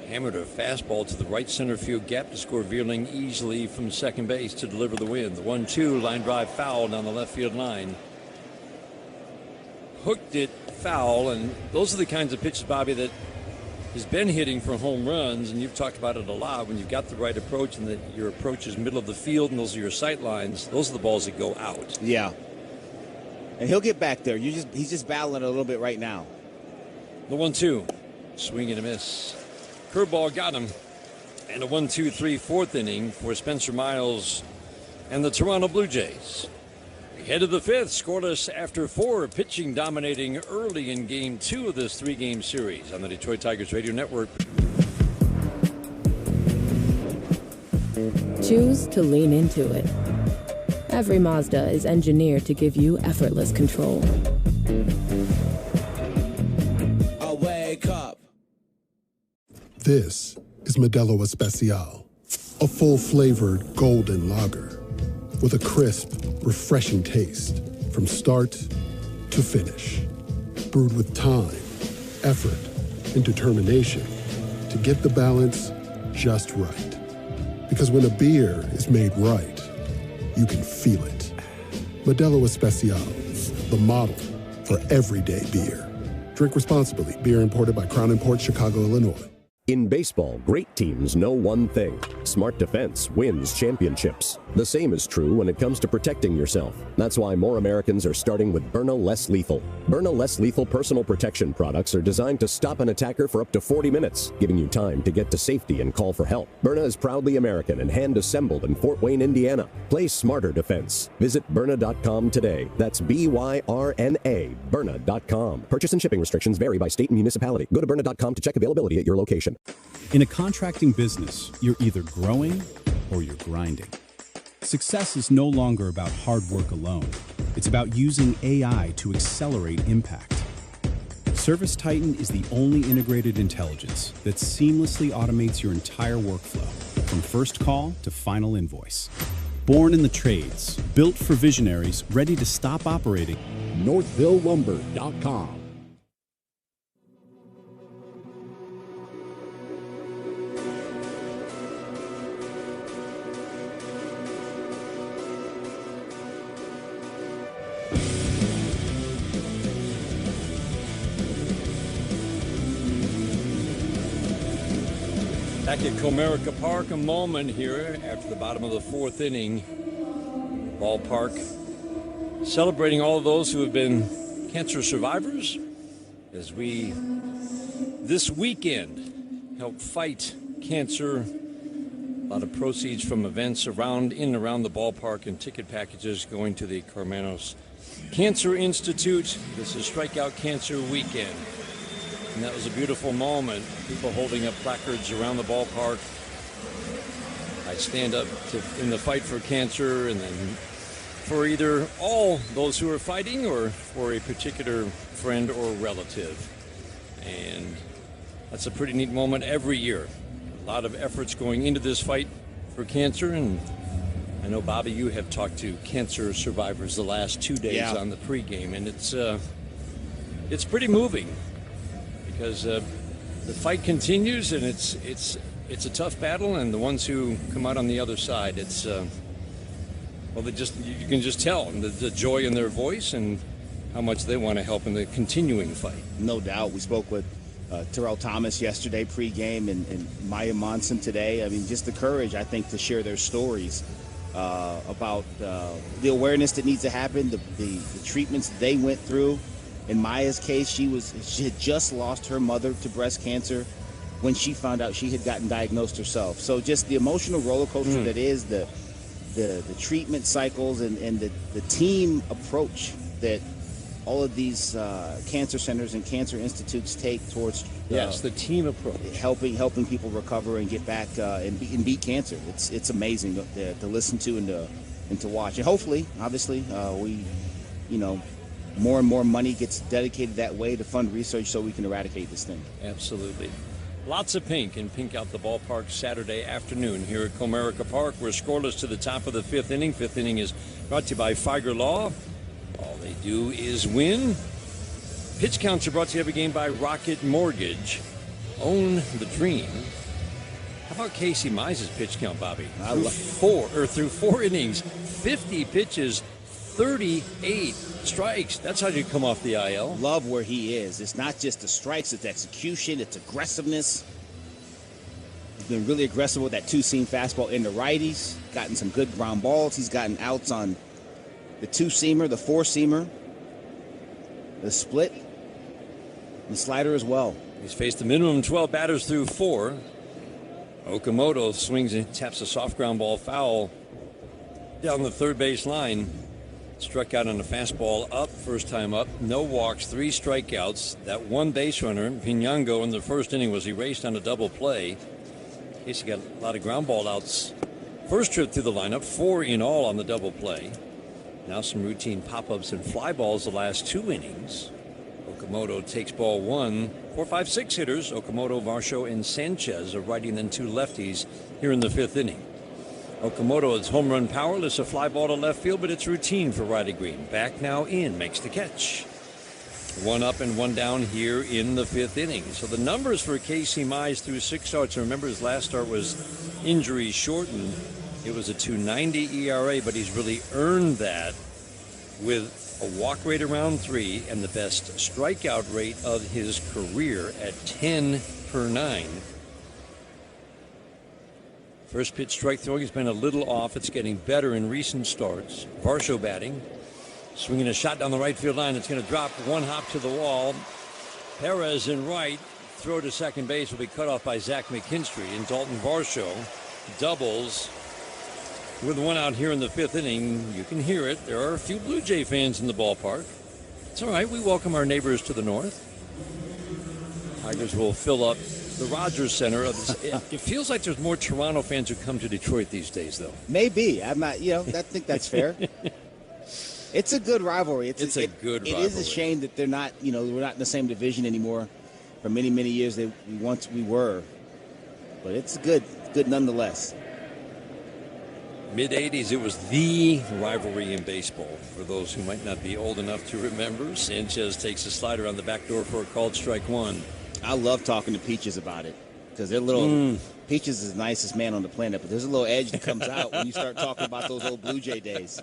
Hammered a fastball to the right center field gap to score Vierling easily from second base to deliver the win. The 1-2 line drive foul down the left field line. Hooked it foul, and those are the kinds of pitches, Bobby, that he's been hitting for home runs, and you've talked about it a lot. When you've got the right approach and that your approach is middle of the field and those are your sight lines, those are the balls that go out. Yeah. And he'll get back there. He's just battling a little bit right now. The 1-2, swing and a miss. Curveball got him. And a 1-2-3 4th inning for Spencer Miles and the Toronto Blue Jays. Head of the 5th, scoreless after 4, pitching dominating early in Game 2 of this 3-game series on the Detroit Tigers Radio Network. Choose to lean into it. Every Mazda is engineered to give you effortless control. I wake up. This is Modelo Especial, a full-flavored golden lager with a crisp, refreshing taste from start to finish. Brewed with time, effort, and determination to get the balance just right. Because when a beer is made right, you can feel it. Modelo Especial, the model for everyday beer. Drink responsibly. Beer imported by Crown Imports, Chicago, Illinois. In baseball, great teams know one thing. Smart defense wins championships. The same is true when it comes to protecting yourself. That's why more Americans are starting with Byrna Less Lethal. Byrna Less Lethal personal protection products are designed to stop an attacker for up to 40 minutes, giving you time to get to safety and call for help. Byrna is proudly American and hand-assembled in Fort Wayne, Indiana. Play smarter defense. Visit Byrna.com today. That's B-Y-R-N-A, Byrna.com. Purchase and shipping restrictions vary by state and municipality. Go to Byrna.com to check availability at your location. In a contracting business, you're either growing or you're grinding. Success is no longer about hard work alone. It's about using AI to accelerate impact. ServiceTitan is the only integrated intelligence that seamlessly automates your entire workflow, from first call to final invoice. Born in the trades, built for visionaries ready to stop operating. NorthvilleLumber.com. Back at Comerica Park, a moment here after the bottom of the 4th inning. Ballpark celebrating all of those who have been cancer survivors as we, this weekend, help fight cancer A lot of proceeds from events in and around the ballpark and ticket packages going to the Carmanos Cancer Institute. This is Strikeout Cancer Weekend. And that was a beautiful moment. People holding up placards around the ballpark. I stand up in the fight for cancer, and then for either all those who are fighting or for a particular friend or relative. And that's a pretty neat moment every year. A lot of efforts going into this fight for cancer, and I know, Bobby, you have talked to cancer survivors the last 2 days on the pregame, and it's pretty moving because the fight continues, and it's a tough battle, and the ones who come out on the other side, it's you can just tell the joy in their voice and how much they want to help in the continuing fight. No doubt. We spoke with Terrell Thomas yesterday pregame and Maya Monson today. I mean, just the courage, I think, to share their stories about the awareness that needs to happen, the treatments they went through. In Maya's case, she had just lost her mother to breast cancer when she found out she had gotten diagnosed herself. So just the emotional roller coaster that is the treatment cycles and the team approach that all of these cancer centers and cancer institutes take towards the team approach, helping people recover and get back and beat cancer. It's amazing to listen to and to watch. And hopefully, obviously, more and more money gets dedicated that way to fund research so we can eradicate this thing. Absolutely. Lots of pink out the ballpark Saturday afternoon here at Comerica Park. We're scoreless to the top of the fifth inning. Fifth inning is brought to you by Figer Law. All they do is win. Pitch counts are brought to you every game by Rocket Mortgage. Own the dream. How about Casey Mize's pitch count, Bobby? Through four innings, 50 pitches, 38 strikes. That's how you come off the IL. Love where he is. It's not just the strikes, it's execution, it's aggressiveness. He's been really aggressive with that two-seam fastball into righties. Gotten some good ground balls. He's gotten outs on the two-seamer, the four-seamer, the split, and the slider as well. He's faced a minimum 12 batters through 4. Okamoto swings and taps a soft ground ball foul down the third base line. Struck out on a fastball up, first time up. No walks, 3 strikeouts. That one base runner, Pinango, in the first inning was erased on a double play. Casey got a lot of ground ball outs. First trip through the lineup, 4 in all on the double play. Now some routine pop-ups and fly balls the last 2 innings. Okamoto takes ball 1. 4, 5, 6 hitters, Okamoto, Varsho, and Sanchez, a righty and then 2 lefties here in the 5th inning. Okamoto is home run powerless, a fly ball to left field, but it's routine for Riley Green. Back now in, makes the catch. 1 up and 1 down here in the 5th inning. So the numbers for Casey Mize through 6 starts. Remember, his last start was injury shortened. It was a 2.90 ERA, but he's really earned that with a walk rate around 3 and the best strikeout rate of his career at 10 per 9. First pitch strike throwing has been a little off. It's getting better in recent starts. Varsho batting. Swinging a shot down the right field line. It's going to drop 1 hop to the wall. Perez in right. Throw to second base will be cut off by Zach McKinstry. And Dalton Varsho doubles with 1 out here in the 5th inning. You can hear it. There are a few Blue Jay fans in the ballpark. It's all right. We welcome our neighbors to the north. Tigers will fill up the Rogers Center. It feels like there's more Toronto fans who come to Detroit these days, though. Maybe. I'm not, I think that's fair. It's a good rivalry. It's a good rivalry. It is a shame that they're not, we're not in the same division anymore. For many, many years, we were. But it's good nonetheless. Mid-'80s, it was the rivalry in baseball. For those who might not be old enough to remember, Sanchez takes a slider on the back door for a called strike 1. I love talking to Peaches about it because they're little. Peaches is the nicest man on the planet, but there's a little edge that comes out when you start talking about those old Blue Jay days.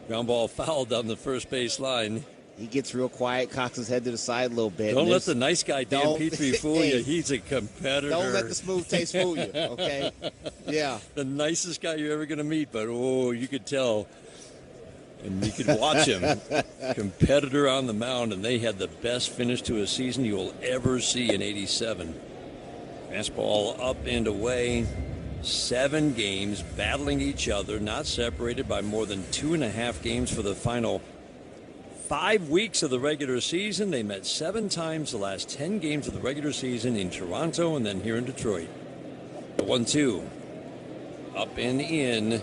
Ground ball fouled down the first base line. He gets real quiet, cocks his head to the side a little bit. Don't let the nice guy Dan Petrie fool you. He's a competitor. Don't let the smooth taste fool you, okay? Yeah. The nicest guy you're ever going to meet, but, you could tell. And you could watch him. Competitor on the mound, and they had the best finish to a season you'll ever see in '87. Fastball up and away. 7 games battling each other, not separated by more than 2.5 games for the final 5 weeks of the regular season. They met 7 times the last 10 games of the regular season in Toronto and then here in Detroit. The 1-2. Up and in.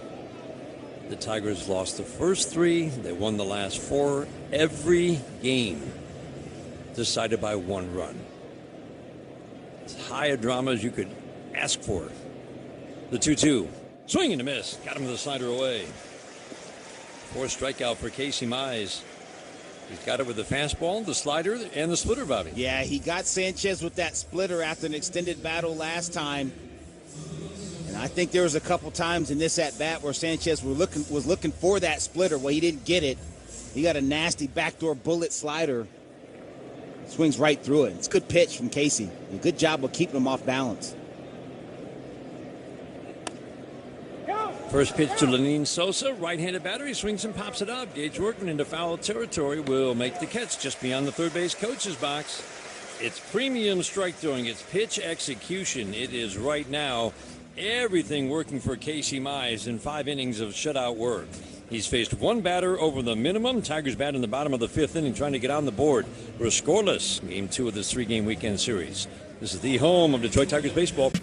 The Tigers lost the first 3. They won the last 4. Every game decided by 1 run. As high a drama as you could ask for. The 2-2. Swing and a miss. Got him with the slider away. 4th strikeout for Casey Mize. He's got it with the fastball, the slider, and the splitter, Bobby. Yeah, he got Sanchez with that splitter after an extended battle last time. And I think there was a couple times in this at-bat where Sanchez was looking for that splitter. Well, he didn't get it. He got a nasty backdoor bullet slider. Swings right through it. It's a good pitch from Casey. A good job of keeping him off balance. First pitch to Lenine Sosa, right-handed batter. He swings and pops it up. Gage Workman into foul territory will make the catch just beyond the third base coach's box. It's premium strike throwing. It's pitch execution. It is right now everything working for Casey Mize in 5 innings of shutout work. He's faced 1 batter over the minimum. Tigers bat in the bottom of the 5th inning trying to get on the board. We're scoreless. Game 2 of this 3-game weekend series. This is the home of Detroit Tigers baseball.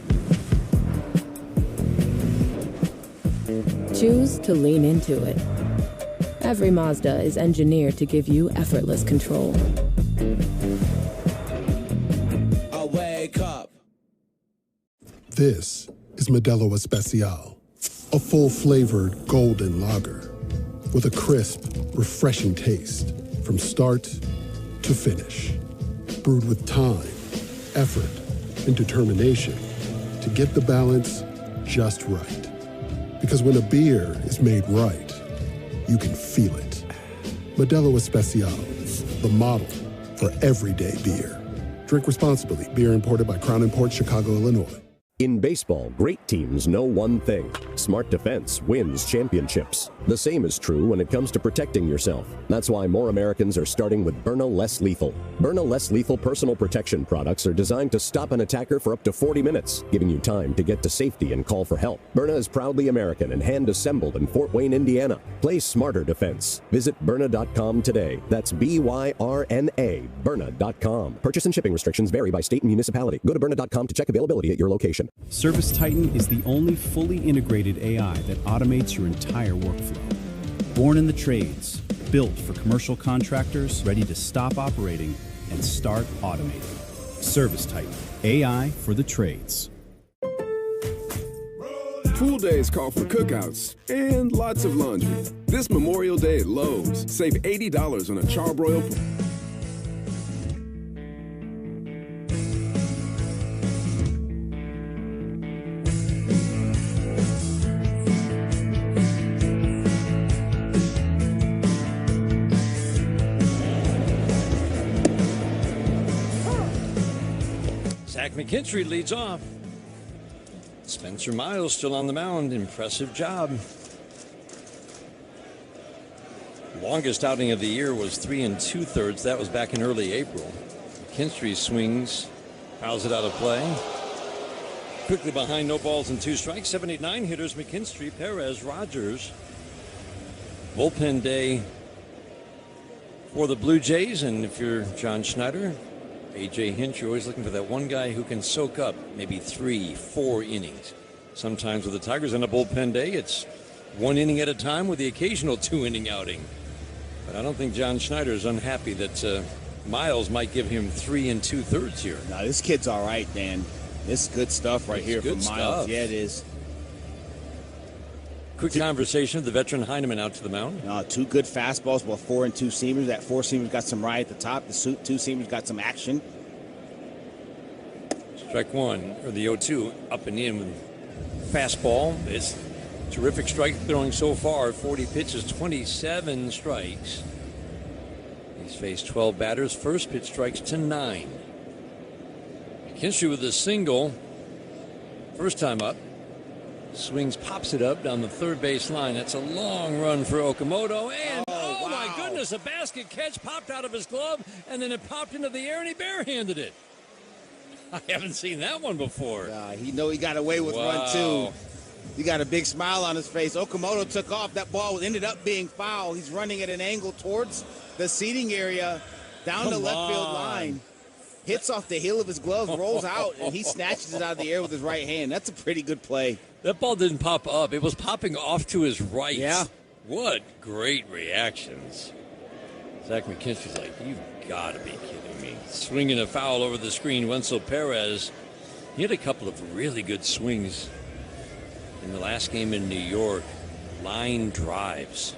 Choose to lean into it. Every Mazda is engineered to give you effortless control. I wake up. This is Modelo Especial, a full-flavored golden lager with a crisp, refreshing taste from start to finish. Brewed with time, effort, and determination to get the balance just right. Because when a beer is made right, you can feel it. Modelo Especial, the model for everyday beer. Drink responsibly. Beer imported by Crown Imports, Chicago, Illinois. In baseball, great teams know one thing. Smart defense wins championships. The same is true when it comes to protecting yourself. That's why more Americans are starting with Byrna Less Lethal. Byrna Less Lethal personal protection products are designed to stop an attacker for up to 40 minutes, giving you time to get to safety and call for help. Byrna is proudly American and hand-assembled in Fort Wayne, Indiana. Play smarter defense. Visit Byrna.com today. That's B-Y-R-N-A, Byrna.com. Purchase and shipping restrictions vary by state and municipality. Go to Byrna.com to check availability at your location. Service Titan is the only fully integrated AI that automates your entire workflow. Born in the trades, built for commercial contractors, ready to stop operating and start automating. Service Titan, AI for the trades. Pool days call for cookouts and lots of laundry. This Memorial Day at Lowe's, save $80 on a Charbroil pool. Zach McKinstry leads off. Spencer Miles still on the mound. Impressive job. Longest outing of the year was 3 2/3. That was back in early April. McKinstry swings, fouls it out of play. Quickly behind, no balls and 2 strikes. 7, 8, 9 hitters. McKinstry, Perez, Rogers. Bullpen day for the Blue Jays. And if you're John Schneider, A.J. Hinch, you're always looking for that one guy who can soak up maybe 3, 4 innings. Sometimes with the Tigers on a bullpen day, it's 1 inning at a time with the occasional 2-inning outing. But I don't think John Schneider is unhappy that Miles might give him 3 2/3 here. No, this kid's all right, Dan. This is good stuff right here from Miles. Yeah, it is. Quick conversation of the veteran Heineman out to the mound. 2 good fastballs, both 4 and 2 seamers. That 4 seamer's got some right at the top. The 2 seamer's got some action. Strike 1, or the 0-2, up and in with fastball. It's terrific strike throwing so far. 40 pitches, 27 strikes. He's faced 12 batters. First pitch strikes to 9. McKinstry with a single. First time up. Swings, pops it up down the third base line. That's a long run for Okamoto. And, oh my goodness, a basket catch popped out of his glove, and then it popped into the air, and he barehanded it. I haven't seen that one before. He got away with run 2. He got a big smile on his face. Okamoto took off. That ball ended up being foul. He's running at an angle towards the seating area, down the left field line. Hits off the heel of his glove, rolls out, and he snatches it out of the air with his right hand. That's a pretty good play. That ball didn't pop up. It was popping off to his right. Yeah. What great reactions. Zach McKinstry's like, you've got to be kidding me. Swinging a foul over the screen, Wenzel Perez. He had a couple of really good swings in the last game in New York. Line drives.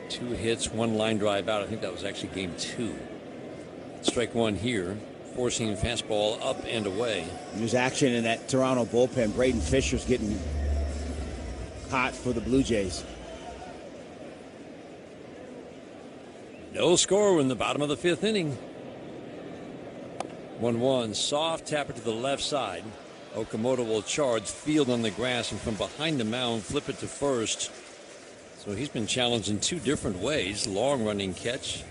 2 hits, 1 line drive out. I think that was actually game 2. Strike 1 here. Four-seam fastball up and away. There's action in that Toronto bullpen. Braden Fisher's getting hot for the Blue Jays. No score in the bottom of the 5th inning. 1-1. Soft tapper to the left side. Okamoto will charge, field on the grass, and from behind the mound, flip it to first. So he's been challenged in 2 different ways. Long-running catch.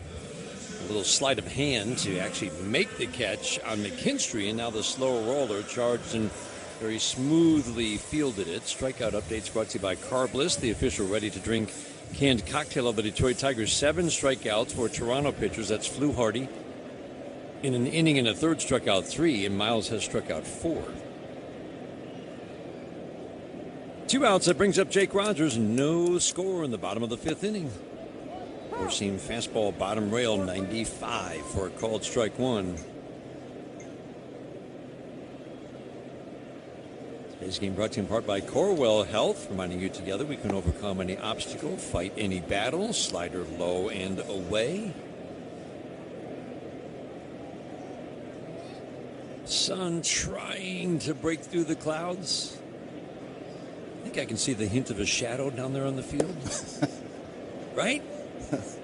A little sleight of hand to actually make the catch on McKinstry, and now the slow roller charged and very smoothly fielded it. Strikeout updates brought to you by Carbliss, the official ready-to-drink canned cocktail of the Detroit Tigers. 7 strikeouts for Toronto pitchers. That's Fluharty. In an inning and a third, struck out 3, and Miles has struck out 4. 2 outs. That brings up Jake Rogers. No score in the bottom of the 5th inning. Four-seam fastball, bottom rail, 95 for a called strike 1. Today's game brought to you in part by Corewell Health, reminding you together we can overcome any obstacle, fight any battle. Slider low and away. Sun trying to break through the clouds. I think I can see the hint of a shadow down there on the field. Right?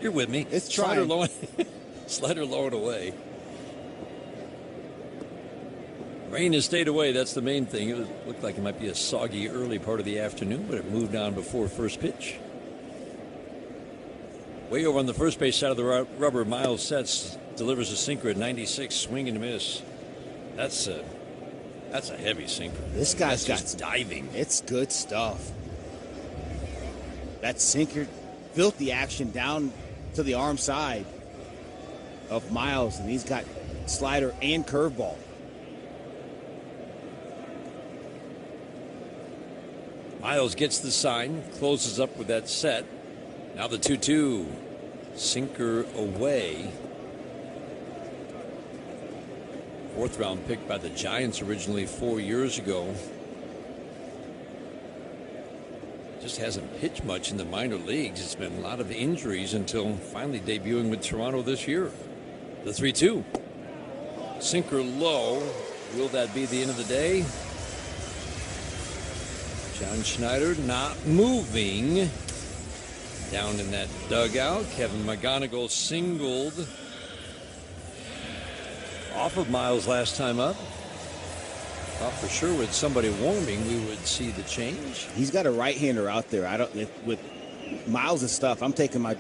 You're with me. It's Slider trying. Slider low and away. Rain has stayed away. That's the main thing. It looked like it might be a soggy early part of the afternoon, but it moved on before first pitch. Way over on the first base side of the rubber, Miles sets, delivers a sinker at 96, swing and a miss. That's a heavy sinker. This guy's just diving. It's good stuff. That sinker built the action down to the arm side of Miles, and he's got slider and curveball. Miles gets the sign, closes up with that set. Now the 2-2. Sinker away. 4th round pick by the Giants originally 4 years ago. Just hasn't pitched much in the minor leagues. It's been a lot of injuries until finally debuting with Toronto this year. The 3-2. Sinker low. Will that be the end of the day? John Schneider not moving. Down in that dugout. Kevin McGonigal singled off of Miles last time up. Thought for sure with somebody warming we would see the change. He's got a right-hander out there. With Miles' stuff, I'm taking my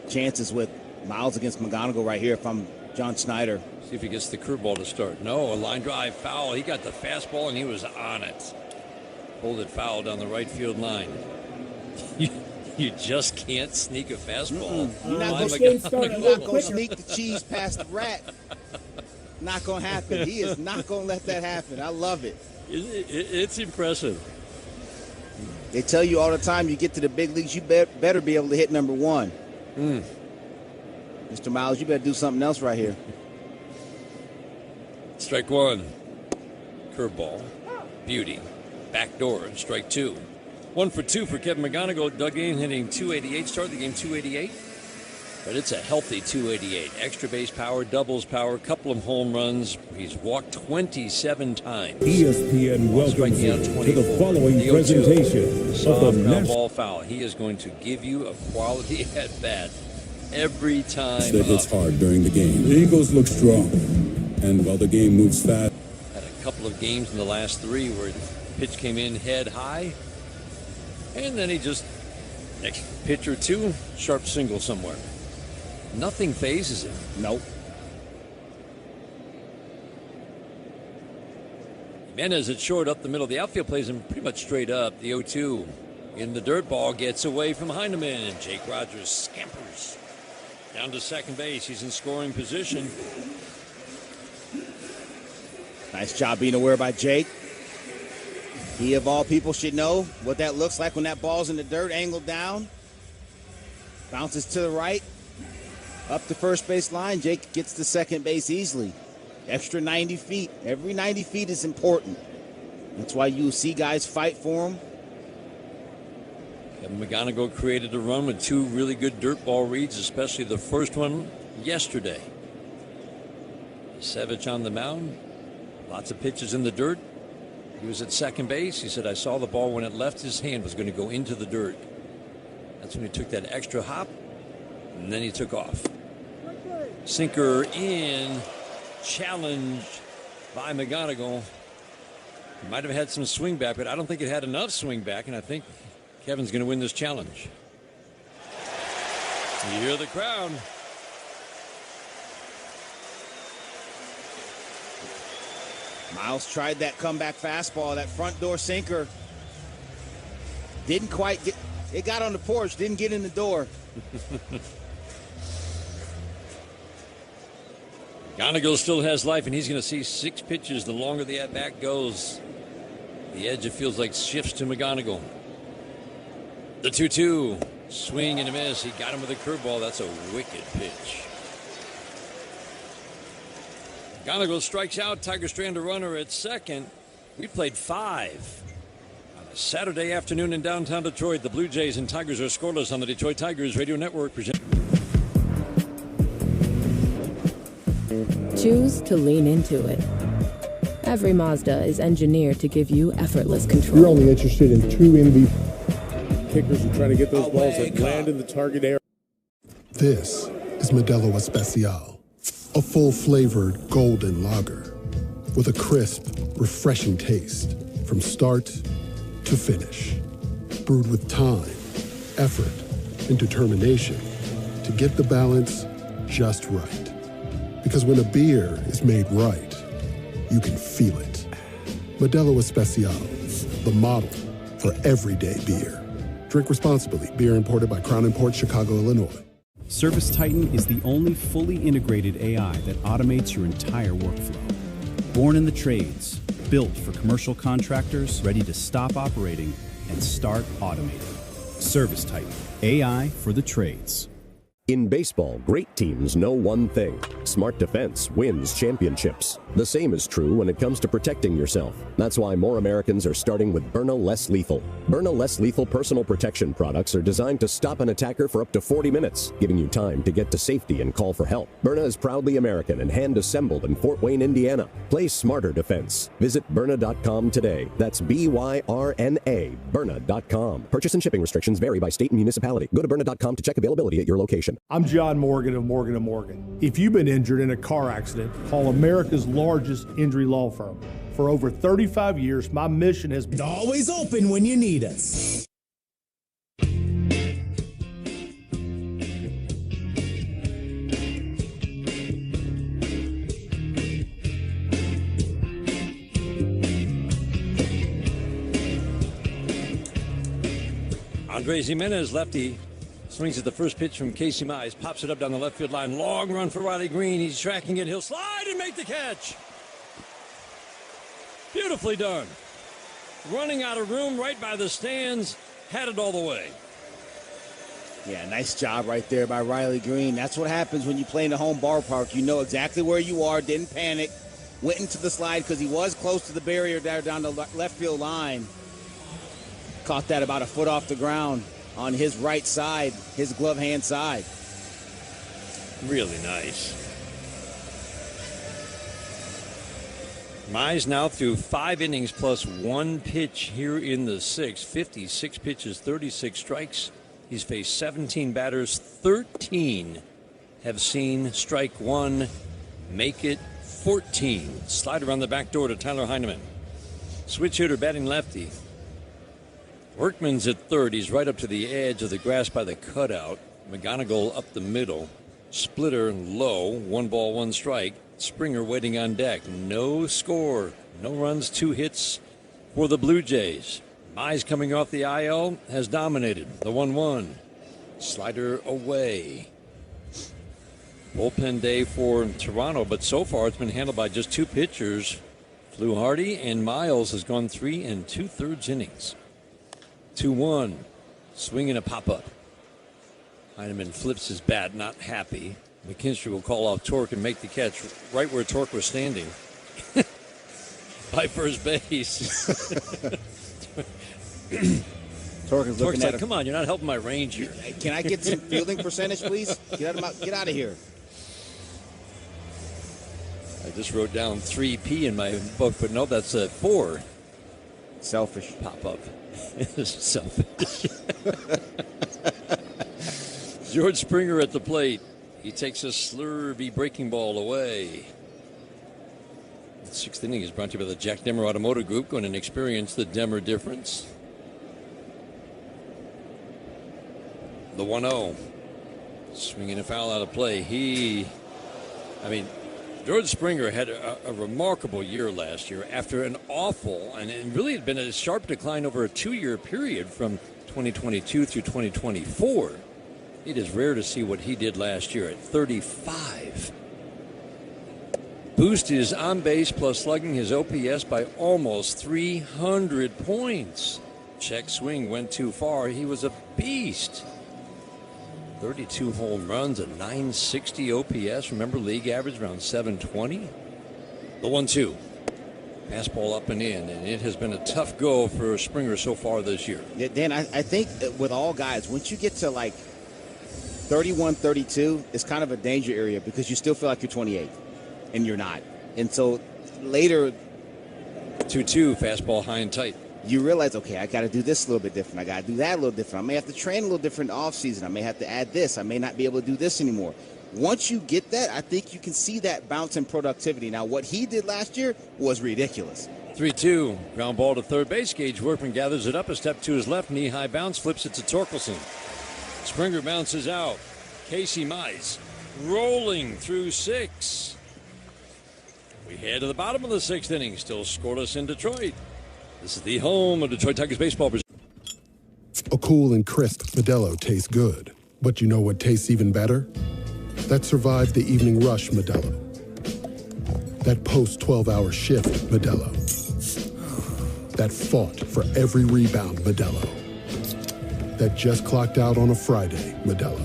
chances with Miles against McGonigal right here if I'm John Schneider. See if he gets the curveball to start. No, a line drive foul. He got the fastball and he was on it. Pulled it foul down the right field line. You just can't sneak a fastball. You're not going to sneak the cheese past the rat. Not going to happen. He is not going to let that happen. I love it. It's impressive. They tell you all the time you get to the big leagues, you better be able to hit number 1. Mr. Miles, you better do something else right here. Strike 1. Curveball. Beauty. Backdoor. Strike 2. 1 for 2 for Kevin McGonigal. Dug in, hitting .288. Started the game .288. But it's a healthy .288. Extra base power, doubles power, couple of home runs. He's walked 27 times. ESPN welcomes you to the following presentation of the ground ball foul. He is going to give you a quality at bat every time. That hits hard during the game. The Eagles look strong, and while the game moves fast. Had a couple of games in the last 3 where the pitch came in head high, and then he just next pitch or 2, sharp single somewhere. Nothing phases him. Nope. Jimenez at short up the middle. The outfield plays him pretty much straight up. The 0-2 in the dirt ball gets away from Heineman, and Jake Rogers scampers down to second base. He's in scoring position. Nice job being aware by Jake. He, of all people, should know what that looks like when that ball's in the dirt, angled down. Bounces to the right, up the first base line. Jake gets to second base easily. Extra 90 feet. Every 90 feet is important. That's why you see guys fight for him. Kevin McGonigal created a run with two really good dirt ball reads, especially the first one yesterday. Savage on the mound. Lots of pitches in the dirt. He was at second base. He said, I saw the ball when it left his hand was going to go into the dirt. That's when he took that extra hop, and then he took off. Sinker in, challenged by McGonigal. He might have had some swing back, but I don't think it had enough swing back, and I think Kevin's going to win this challenge. You hear the crowd. Miles tried that comeback fastball, that front door sinker. Didn't quite get, it got on the porch, didn't get in the door. McGonigal still has life, and he's going to see 6 pitches the longer the at-bat goes. The edge, it feels like, shifts to McGonigal. The 2-2, swing and a miss. He got him with a curveball. That's a wicked pitch. McGonigal strikes out. Tigers strand a runner at second. We played 5 on a Saturday afternoon in downtown Detroit. The Blue Jays and Tigers are scoreless on the Detroit Tigers Radio Network. Choose to lean into it. Every Mazda is engineered to give you effortless control. You're only interested in 2 MVP kickers who are trying to get those balls that land in the target area. This is Modelo Especial. A full-flavored golden lager with a crisp, refreshing taste from start to finish. Brewed with time, effort, and determination to get the balance just right. Because when a beer is made right, you can feel it. Modelo Especial, the model for everyday beer. Drink responsibly. Beer imported by Crown Imports, Chicago, Illinois. Service Titan is the only fully integrated AI that automates your entire workflow. Born in the trades, built for commercial contractors ready to stop operating and start automating. Service Titan, AI for the trades. In baseball, great teams know one thing. Smart defense wins championships. The same is true when it comes to protecting yourself. That's why more Americans are starting with Byrna Less Lethal. Byrna Less Lethal personal protection products are designed to stop an attacker for up to 40 minutes, giving you time to get to safety and call for help. Byrna is proudly American and hand-assembled in Fort Wayne, Indiana. Play smarter defense. Visit Byrna.com today. That's B-Y-R-N-A, Byrna.com. Purchase and shipping restrictions vary by state and municipality. Go to Byrna.com to check availability at your location. I'm John Morgan of Morgan & Morgan. If you've been injured in a car accident, call America's largest injury law firm. For over 35 years, my mission has been always open when you need us. Andres Jimenez, lefty, swings at the first pitch from Casey Mize, pops it up down the left field line. Long run for Riley Green. He's tracking it. He'll slide and make the catch. Beautifully done. Running out of room right by the stands. Had it all the way. Yeah, nice job right there by Riley Green. That's what happens when you play in the home ballpark. You know exactly where you are, didn't panic, went into the slide because he was close to the barrier there down the left field line. Caught that about a foot off the ground on his right side, his glove hand side. Really nice. Mize now through 5 innings plus 1 pitch here in the 6th. 56 pitches, 36 strikes. He's faced 17 batters. 13 have seen strike 1. Make it 14. Slide around the back door to Tyler Heineman. Switch hitter batting lefty. Workman's at third. He's right up to the edge of the grass by the cutout. McGonigal up the middle. Splitter low. 1 ball, 1 strike. Springer waiting on deck. No score. No runs, 2 hits for the Blue Jays. Mize coming off the IL has dominated. The 1-1. Slider away. Bullpen day for Toronto, but so far it's been handled by just 2 pitchers. Fluharty and Miles has gone 3 2/3 innings. 2-1. Swing and a pop-up. Heineman flips his bat, not happy. McKinstry will call off Torque and make the catch right where Torque was standing. By first base. Torque's looking at like, come on, you're not helping my range here. Can I get some fielding percentage, please? Get out of here. I just wrote down 3P in my book, but no, that's a 4. Selfish. Pop-up. Selfish. George Springer at the plate. He takes a slurvy breaking ball away. The 6th inning is brought to you by the Jack Demmer Automotive Group. Go and experience the Demmer difference. The 1-0. Swinging a foul out of play. George Springer had a remarkable year last year after an awful, and it really had been a sharp decline over a 2-year period from 2022 through 2024. It is rare to see what he did last year at 35. Boosted his on-base plus slugging his OPS by almost 300 points. Check swing went too far. He was a beast. 32 home runs, a 960 OPS. Remember, league average around 720. The 1-2. Fastball up and in, and it has been a tough go for Springer so far this year. Yeah, Dan, I think with all guys, once you get to like 31, 32, it's kind of a danger area because you still feel like you're 28, and you're not. And so later, 2-2, fastball high and tight. You realize, okay, I got to do this a little bit different. I got to do that a little different. I may have to train a little different off season. I may have to add this. I may not be able to do this anymore. Once you get that, I think you can see that bounce in productivity. Now, what he did last year was ridiculous. 3-2, ground ball to third base. Gage Workman gathers it up a step to his left. Knee-high bounce, flips it to Torkelson. Springer bounces out. Casey Mize rolling through 6. We head to the bottom of the 6th inning. Still scoreless in Detroit. This is the home of Detroit Tigers baseball. A cool and crisp Modelo tastes good. But you know what tastes even better? That survived the evening rush Modelo. That post-12-hour shift Modelo. That fought for every rebound Modelo. That just clocked out on a Friday Modelo.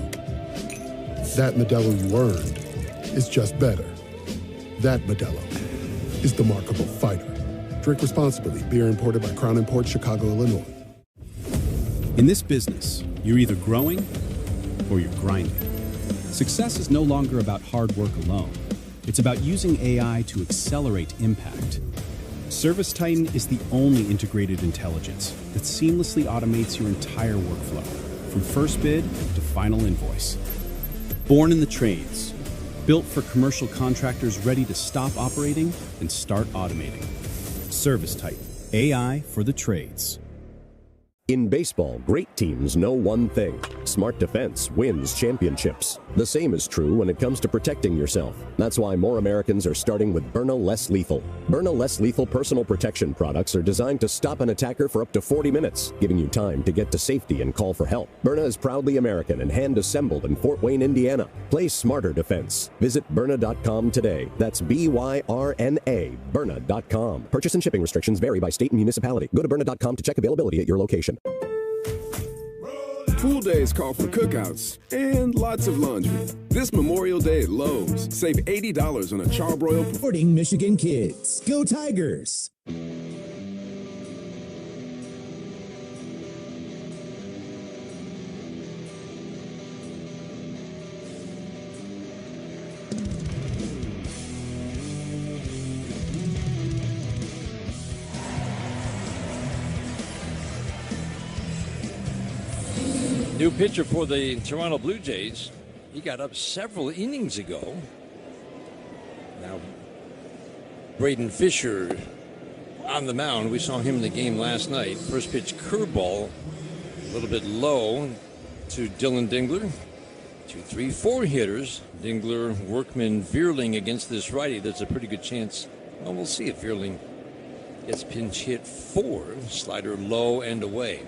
That Modelo you earned is just better. That Modelo is the markable fighter. Drink responsibly. Beer imported by Crown Imports, Chicago, Illinois. In this business, you're either growing or you're grinding. Success is no longer about hard work alone. It's about using AI to accelerate impact. ServiceTitan is the only integrated intelligence that seamlessly automates your entire workflow, from first bid to final invoice. Born in the trades, built for commercial contractors ready to stop operating and start automating. ServiceTitan, AI for the trades. In baseball, great teams know one thing: smart defense wins championships. The same is true when it comes to protecting yourself. That's why more Americans are starting with Byrna Less Lethal. Byrna Less Lethal personal protection products are designed to stop an attacker for up to 40 minutes, giving you time to get to safety and call for help. Byrna is proudly American and hand-assembled in Fort Wayne, Indiana. Play smarter defense. Visit Byrna.com today. That's BYRNA, Byrna.com. Purchase and shipping restrictions vary by state and municipality. Go to Byrna.com to check availability at your location. Pool days call for cookouts and lots of laundry. This Memorial Day at Lowe's, save $80 on a charbroil. Supporting Michigan kids. Go Tigers! New pitcher for the Toronto Blue Jays. He got up several innings ago. Now, Braden Fisher on the mound. We saw him in the game last night. First pitch curveball, a little bit low to Dylan Dingler. 2, 3, 4 hitters. Dingler, Workman, Vierling against this righty. There's a pretty good chance. Well, we'll see if Vierling gets pinch hit 4. Slider low and away.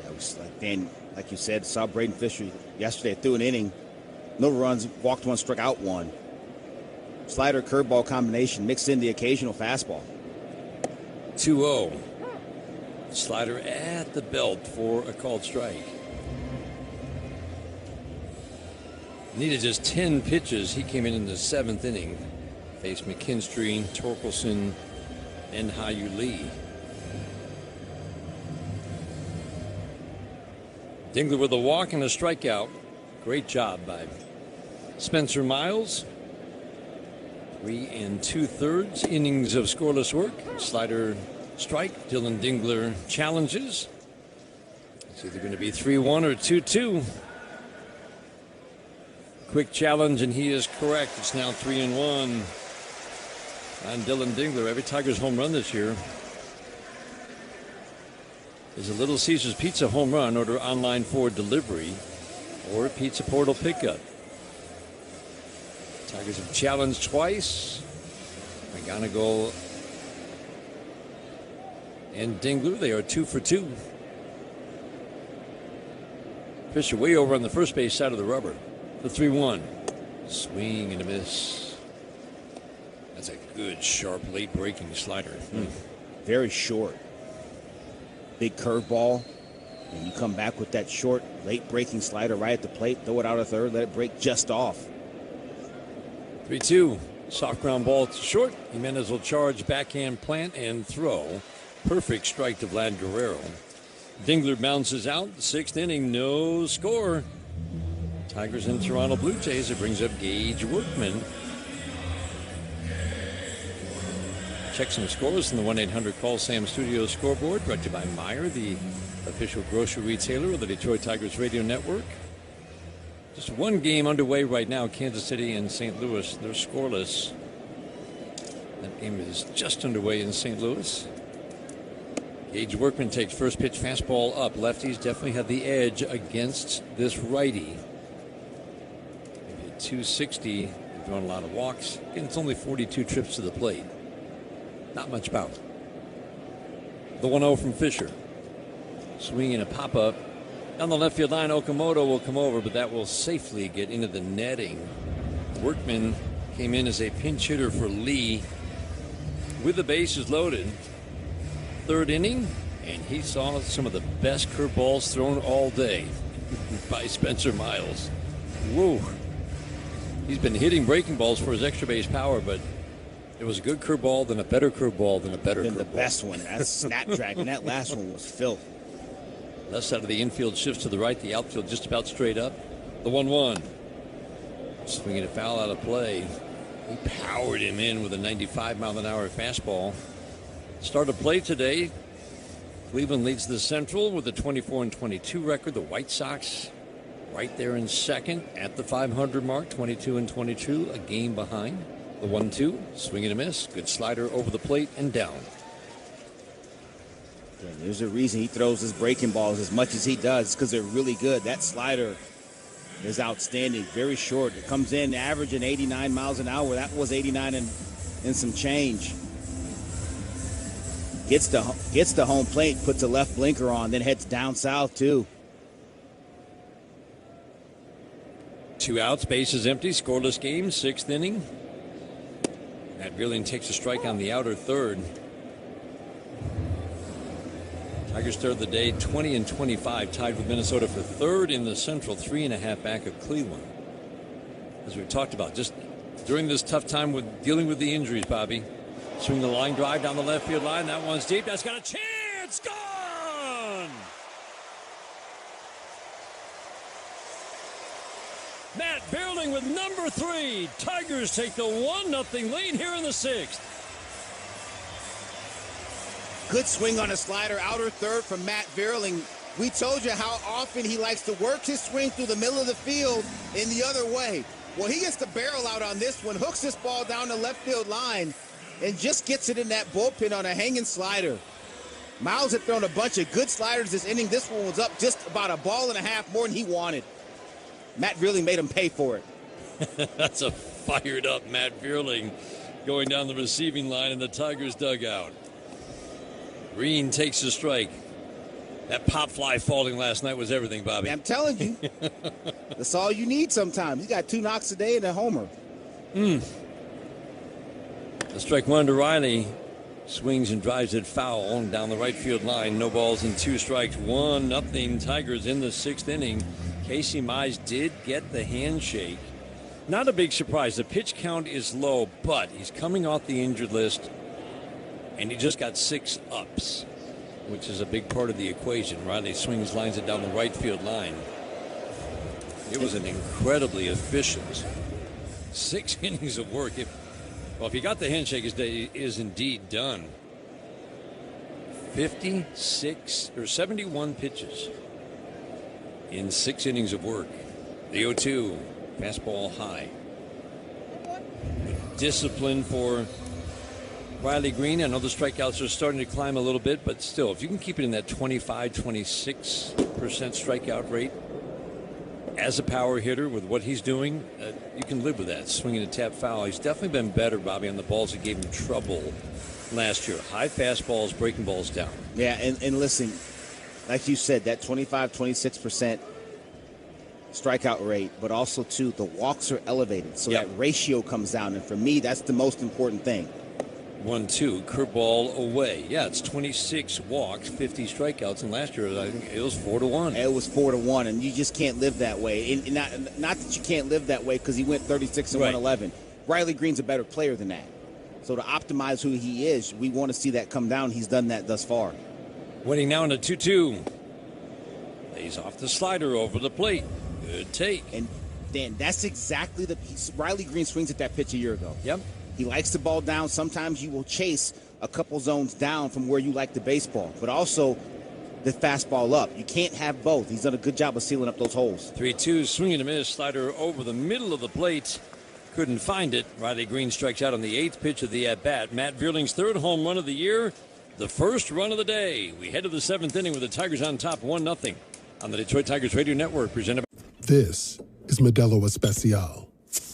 Yeah, it was like Dan, like you said, saw Braden Fisher yesterday threw an inning. No runs, walked 1, struck out 1. Slider curveball combination mixed in the occasional fastball. 2-0. Slider at the belt for a called strike. Needed just 10 pitches. He came in the 7th inning. Faced McKinstry, Torkelson, and Hayu Lee. Dingler with a walk and a strikeout. Great job by Spencer Miles. 3 2/3 innings of scoreless work. Slider strike. Dylan Dingler challenges. It's either going to be 3-1 or 2-2. Quick challenge, and he is correct. It's now 3-1 on Dylan Dingler. Every Tigers home run this year is a Little Caesars Pizza home run. Order online for delivery or Pizza Portal pickup. Tigers have challenged twice. McGonigal and Dingler, they are 2 for 2. Fisher way over on the first base side of the rubber. The 3-1. Swing and a miss. That's a good, sharp, late breaking slider. Very short. Big curveball. And you come back with that short, late breaking slider right at the plate. Throw it out a third. Let it break just off. 3-2. Soft ground ball to short. Jimenez will charge, backhand plant, and throw. Perfect strike to Vlad Guerrero. Dingler bounces out. 6th inning, no score. Tigers and Toronto Blue Jays. It brings up Gage Workman. Check some scores in the 1-800-CALL-SAM Studio scoreboard. Brought to you by Meijer, the official grocery retailer of the Detroit Tigers radio network. Just one game underway right now. Kansas City and St. Louis. They're scoreless. That game is just underway in St. Louis. Gage Workman takes first pitch fastball up. Lefties definitely have the edge against this righty. 260, throwing a lot of walks. And it's only 42 trips to the plate. Not much power. The 1-0 from Fisher. Swing and a pop-up. Down the left field line, Okamoto will come over, but that will safely get into the netting. Workman came in as a pinch hitter for Lee with the bases loaded. 3rd inning, and he saw some of the best curveballs thrown all day by Spencer Miles. Whoa. He's been hitting breaking balls for his extra base power, but it was a good curveball, then a better curveball, then a better curveball. The best one. That's Snapdragon. That last one was filth. Left side of the infield shifts to the right. The outfield just about straight up. The 1-1. Swinging a foul out of play. He powered him in with a 95-mile-an-hour fastball. Start of play today. Cleveland leads the Central with a 24-22 record. The White Sox right there in second at the 500 mark, 22-22, a game behind. The 1-2, swing and a miss. Good slider over the plate and down. Yeah, there's a reason he throws his breaking balls as much as he does, because they're really good. That slider is outstanding, very short. It comes in averaging 89 miles an hour. That was 89 and some change. Gets to home plate, puts a left blinker on, then heads down south too. 2 outs, bases empty, scoreless game, 6th inning. Matt Vierling takes a strike on the outer third. Tigers start the day 20-25, tied with Minnesota for 3rd in the Central, 3.5 back of Cleveland. As we've talked about, just during this tough time with dealing with the injuries, Bobby. Swing the line drive down the left field line. That one's deep. That's got a chance. Gone! Matt Vierling with number 3. Tigers take the 1-0 lead here in the 6th. Good swing on a slider, outer third from Matt Vierling. We told you how often he likes to work his swing through the middle of the field in the other way. Well, he gets the barrel out on this one, hooks this ball down the left field line, and just gets it in that bullpen on a hanging slider. Miles had thrown a bunch of good sliders this inning. This one was up just about a ball and a half more than he wanted. Matt really made him pay for it. That's a fired up Matt Vierling going down the receiving line in the Tigers dugout. Green takes the strike. That pop fly falling last night was everything, Bobby. I'm telling you. That's all you need sometimes. He's got 2 knocks a day and a homer. The strike one to Riley. Swings and drives it foul down the right field line. No balls and 2 strikes. 1-0 Tigers in the 6th inning. Casey Mize did get the handshake. Not a big surprise. The pitch count is low, but he's coming off the injured list, and he just got 6 ups, which is a big part of the equation. Riley swings, lines it down the right field line. It was an incredibly efficient 6 innings of work. If he got the handshake, his day is indeed done. 71 pitches in 6 innings of work. The 0-2, fastball high. Discipline for Riley Green. I know the strikeouts are starting to climb a little bit, but still, if you can keep it in that 25-26% strikeout rate as a power hitter with what he's doing, you can live with that. Swinging a tap foul. He's definitely been better, Bobby, on the balls that gave him trouble last year. High fastballs, breaking balls down. Yeah, and listen, like you said, that 25-26% strikeout rate, but also, too, the walks are elevated, so that ratio comes down. And for me, that's the most important thing. 1-2, curveball away. Yeah, it's 26 walks, 50 strikeouts, and last year I think it was 4-1. It was 4-1, and you just can't live that way. And not that you can't live that way because he went 36 and 111. Riley Green's a better player than that. So to optimize who he is, we want to see that come down. He's done that thus far. Waiting now in a 2-2. Lays off the slider over the plate. Good take. And Dan, that's exactly Riley Green swings at that pitch a year ago. Yep. He likes the ball down. Sometimes you will chase a couple zones down from where you like the baseball, but also the fastball up. You can't have both. He's done a good job of sealing up those holes. 3-2, swing and a miss. Slider over the middle of the plate. Couldn't find it. Riley Green strikes out on the 8th pitch of the at-bat. Matt Vierling's 3rd home run of the year, the 1st run of the day. We head to the 7th inning with the Tigers on top 1-0 on the Detroit Tigers Radio Network. Presented by... This is Modelo Especial,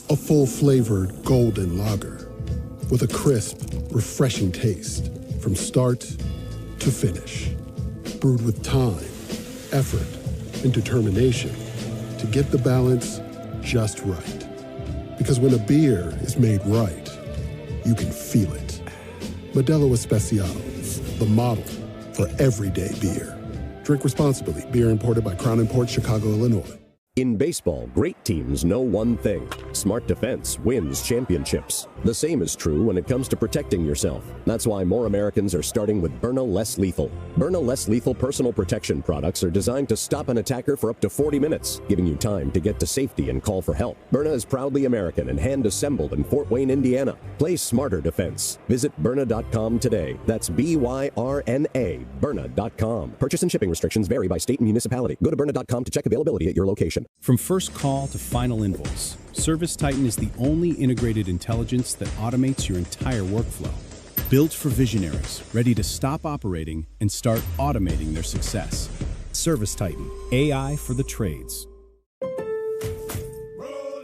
a full-flavored golden lager with a crisp, refreshing taste from start to finish. Brewed with time, effort, and determination to get the balance just right. Because when a beer is made right, you can feel it. Modelo Especial, the model for everyday beer. Drink responsibly. Beer imported by Crown Imports, Chicago, Illinois. In baseball, great teams know one thing. Smart defense wins championships. The same is true when it comes to protecting yourself. That's why more Americans are starting with Byrna Less Lethal. Byrna Less Lethal personal protection products are designed to stop an attacker for up to 40 minutes, giving you time to get to safety and call for help. Byrna is proudly American and hand-assembled in Fort Wayne, Indiana. Play smarter defense. Visit Byrna.com today. That's B-Y-R-N-A, Byrna.com. Purchase and shipping restrictions vary by state and municipality. Go to Byrna.com to check availability at your location. From first call to final invoice, Service Titan is the only integrated intelligence that automates your entire workflow. Built for visionaries, ready to stop operating and start automating their success. Service Titan, AI for the trades.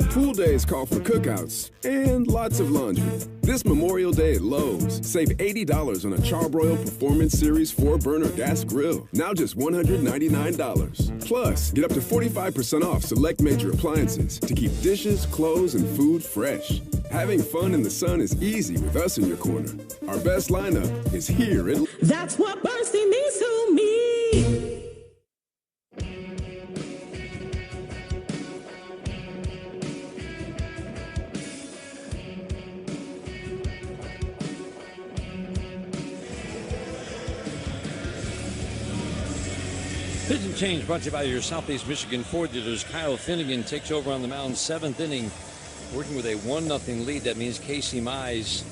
Pool days call for cookouts and lots of laundry. This Memorial Day at Lowe's, save $80 on a Charbroil Performance Series 4-burner gas grill. Now just $199. Plus, get up to 45% off select major appliances to keep dishes, clothes, and food fresh. Having fun in the sun is easy with us in your corner. Our best lineup is here at... That's what Bursty means to me. Pitch and change brought to you by your Southeast Michigan Ford dealers. Kyle Finnegan takes over on the mound, 7th inning, working with a 1-0 lead. That means Casey Mize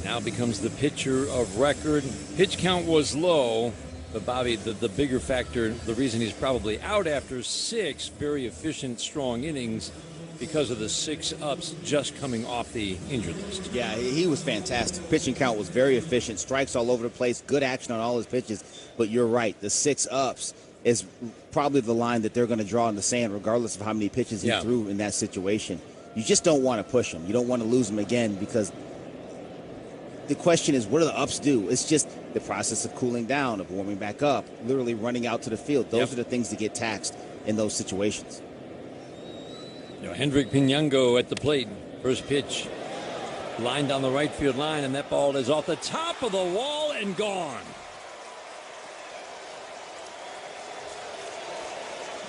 now becomes the pitcher of record. Pitch count was low, but Bobby, the bigger factor, the reason he's probably out after 6 very efficient, strong innings, because of the 6 ups just coming off the injured list. Yeah, he was fantastic. Pitching count was very efficient. Strikes all over the place. Good action on all his pitches. But you're right. The 6 ups is probably the line that they're going to draw in the sand, regardless of how many pitches he threw in that situation. You just don't want to push him. You don't want to lose him again, because the question is, what do the ups do? It's just the process of cooling down, of warming back up, literally running out to the field. Those are the things that get taxed in those situations. Hendrik Pinango at the plate. First pitch, line down the right field line, and that ball is off the top of the wall and gone.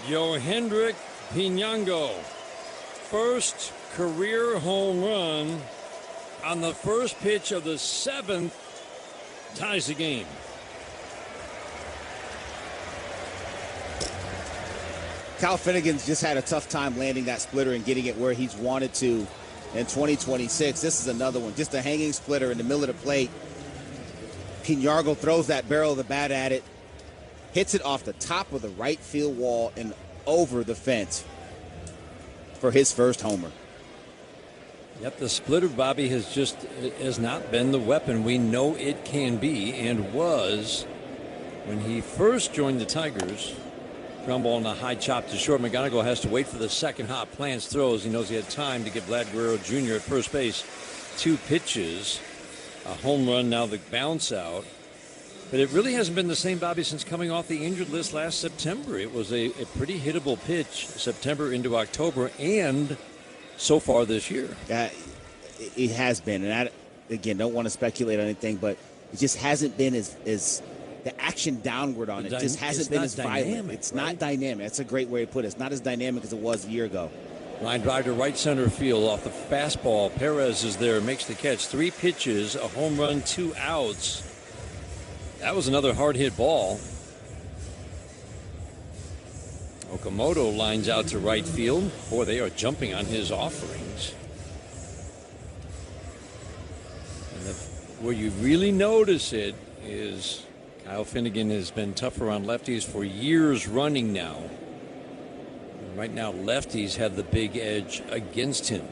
Hendrik Pinango, first career home run on the first pitch of the 7th, ties the game. Kyle Finnegan's just had a tough time landing that splitter and getting it where he's wanted to in 2026. This is another one, just a hanging splitter in the middle of the plate. Pinango throws that barrel of the bat at it, hits it off the top of the right field wall and over the fence for his first homer. Yep, the splitter, Bobby, has not been the weapon we know it can be, and was when he first joined the Tigers. Ground ball on a high chop to short. McGonigal has to wait for the second hop. Plants throws. He knows he had time to get Vlad Guerrero Jr. at first base. 2 pitches, a home run, now the bounce out. But it really hasn't been the same, Bobby, since coming off the injured list last September. It was a pretty hittable pitch September into October, and so far this year. It has been. And I, again, don't want to speculate on anything, but it just hasn't been as the action downward on it just hasn't been as violent. It's not dynamic. That's a great way to put it. It's not as dynamic as it was a year ago. Line drive to right center field off the fastball. Perez is there, makes the catch. 3 pitches, a home run, 2 outs. That was another hard hit ball. Okamoto lines out to right field. Boy, they are jumping on his offerings. And where you really notice it is Kyle Finnegan has been tough around lefties for years running now. And right now, lefties have the big edge against him.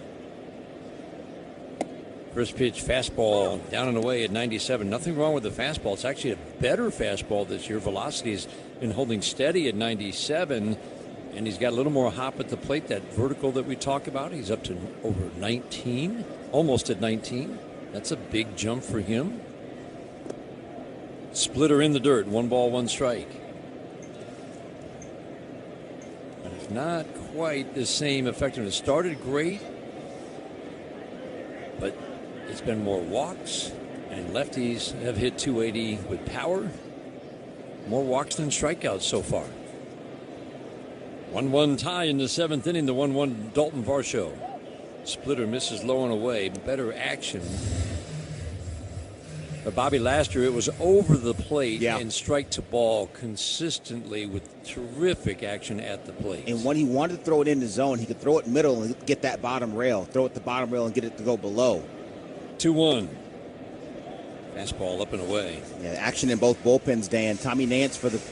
First pitch, fastball down and away at 97. Nothing wrong with the fastball. It's actually a better fastball this year. Velocity has been holding steady at 97, and he's got a little more hop at the plate. That vertical that we talk about, he's up to over 19, almost at 19. That's a big jump for him. Splitter in the dirt, 1 ball, 1 strike. But it's not quite the same effectiveness. Started great, but it's been more walks, and lefties have hit 280 with power. More walks than strikeouts so far. 1-1 tie in the 7th inning, the 1-1 Dalton Varsho. Splitter misses low and away. Better action. But Bobby, last year it was over the plate and strike to ball consistently with terrific action at the plate. And when he wanted to throw it in the zone, he could throw it middle and get that bottom rail. Throw it the bottom rail and get it to go below. 2-1. Fastball up and away. Yeah, action in both bullpens, Dan. Tommy Nance for the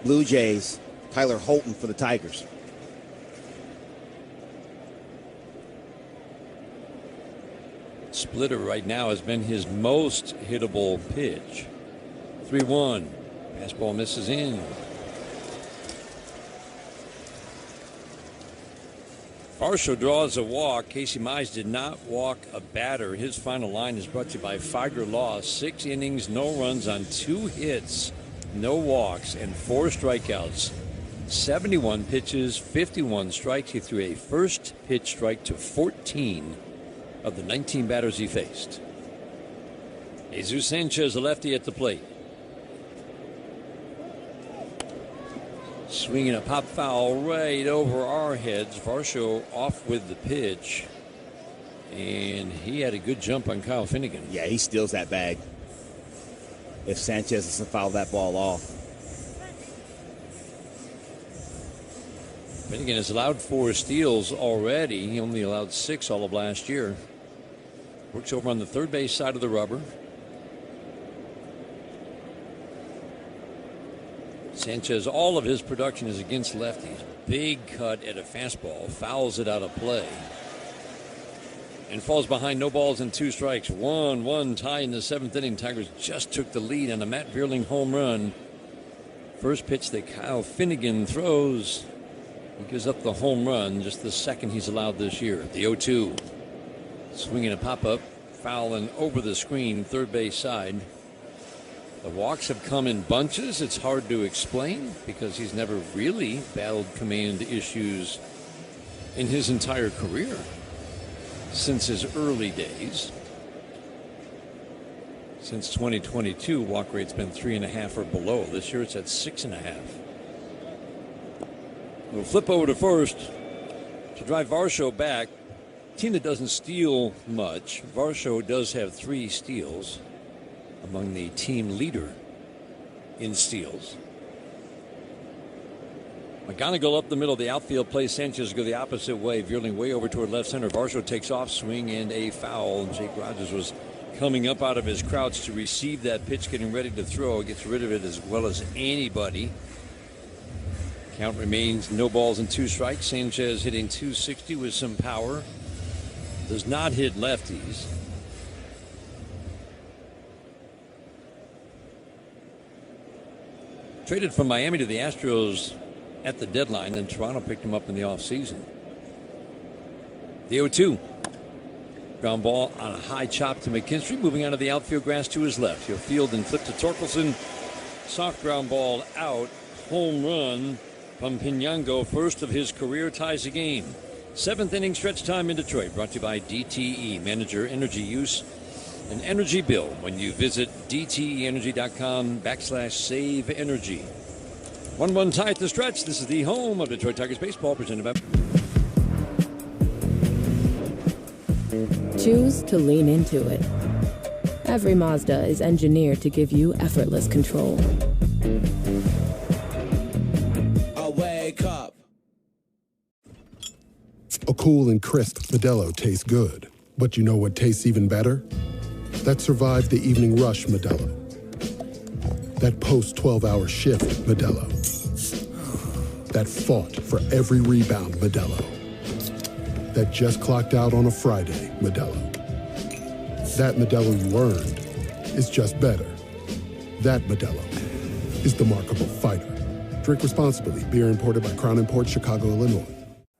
Blue Jays. Tyler Holton for the Tigers. Splitter right now has been his most hittable pitch. 3-1. Fastball misses in. Varsho draws a walk. Casey Mize did not walk a batter. His final line is brought to you by Figer Law. 6 innings, no runs on 2 hits, no walks, and 4 strikeouts. 71 pitches, 51 strikes. He threw a first pitch strike to 14 of the 19 batters he faced. Jesus Sanchez, a lefty at the plate. Swinging a pop foul right over our heads. Varsho off with the pitch. And he had a good jump on Kyle Finnegan. Yeah, he steals that bag if Sanchez doesn't foul that ball off. Finnegan has allowed 4 steals already. He only allowed 6 all of last year. Works over on the third base side of the rubber. Sanchez, all of his production is against lefties. Big cut at a fastball. Fouls it out of play. And falls behind, no balls and 2 strikes. 1-1 tie in the 7th inning. Tigers just took the lead on a Matt Vierling home run First pitch that Kyle Finnegan throws. He gives up the home run, just the second he's allowed this year. The 0-2. Swinging a pop-up, fouling over the screen, third base side. The walks have come in bunches. It's hard to explain because he's never really battled command issues in his entire career since his early days. Since 2022, walk rate's been 3.5 or below. This year it's at 6.5. We'll flip over to first to drive Varsho back. Team that doesn't steal much. Varsho does have 3 steals, among the team leader in steals. McGonigal up the middle of the outfield plays Sanchez go the opposite way. Veerling way over toward left center. Varsho takes off, swing and a foul. Jake Rogers was coming up out of his crouch to receive that pitch, getting ready to throw. Gets rid of it as well as anybody. Count remains no balls and 2 strikes. Sanchez hitting .260 with some power. Does not hit lefties. Traded from Miami to the Astros at the deadline, and Toronto picked him up in the offseason. The 0-2. Ground ball on a high chop to McKinstry, moving out of the outfield grass to his left. He'll field and flip to Torkelson. Soft ground ball out. Home run from Pinango, first of his career, ties the game. 7th inning stretch time in Detroit, brought to you by DTE. Manager energy use and energy bill when you visit DTEenergy.com/save energy. 1-1 tie at the stretch. This is the home of Detroit Tigers baseball, presented by... Choose to lean into it. Every Mazda is engineered to give you effortless control. I wake up. A cool and crisp Modelo tastes good. But you know what tastes even better? That survived the evening rush Modelo. That post-12-hour shift Modelo. That fought for every rebound Modelo. That just clocked out on a Friday Modelo. That Modelo you earned is just better. That Modelo is the markable fighter. Drink responsibly. Beer imported by Crown Imports, Chicago, Illinois.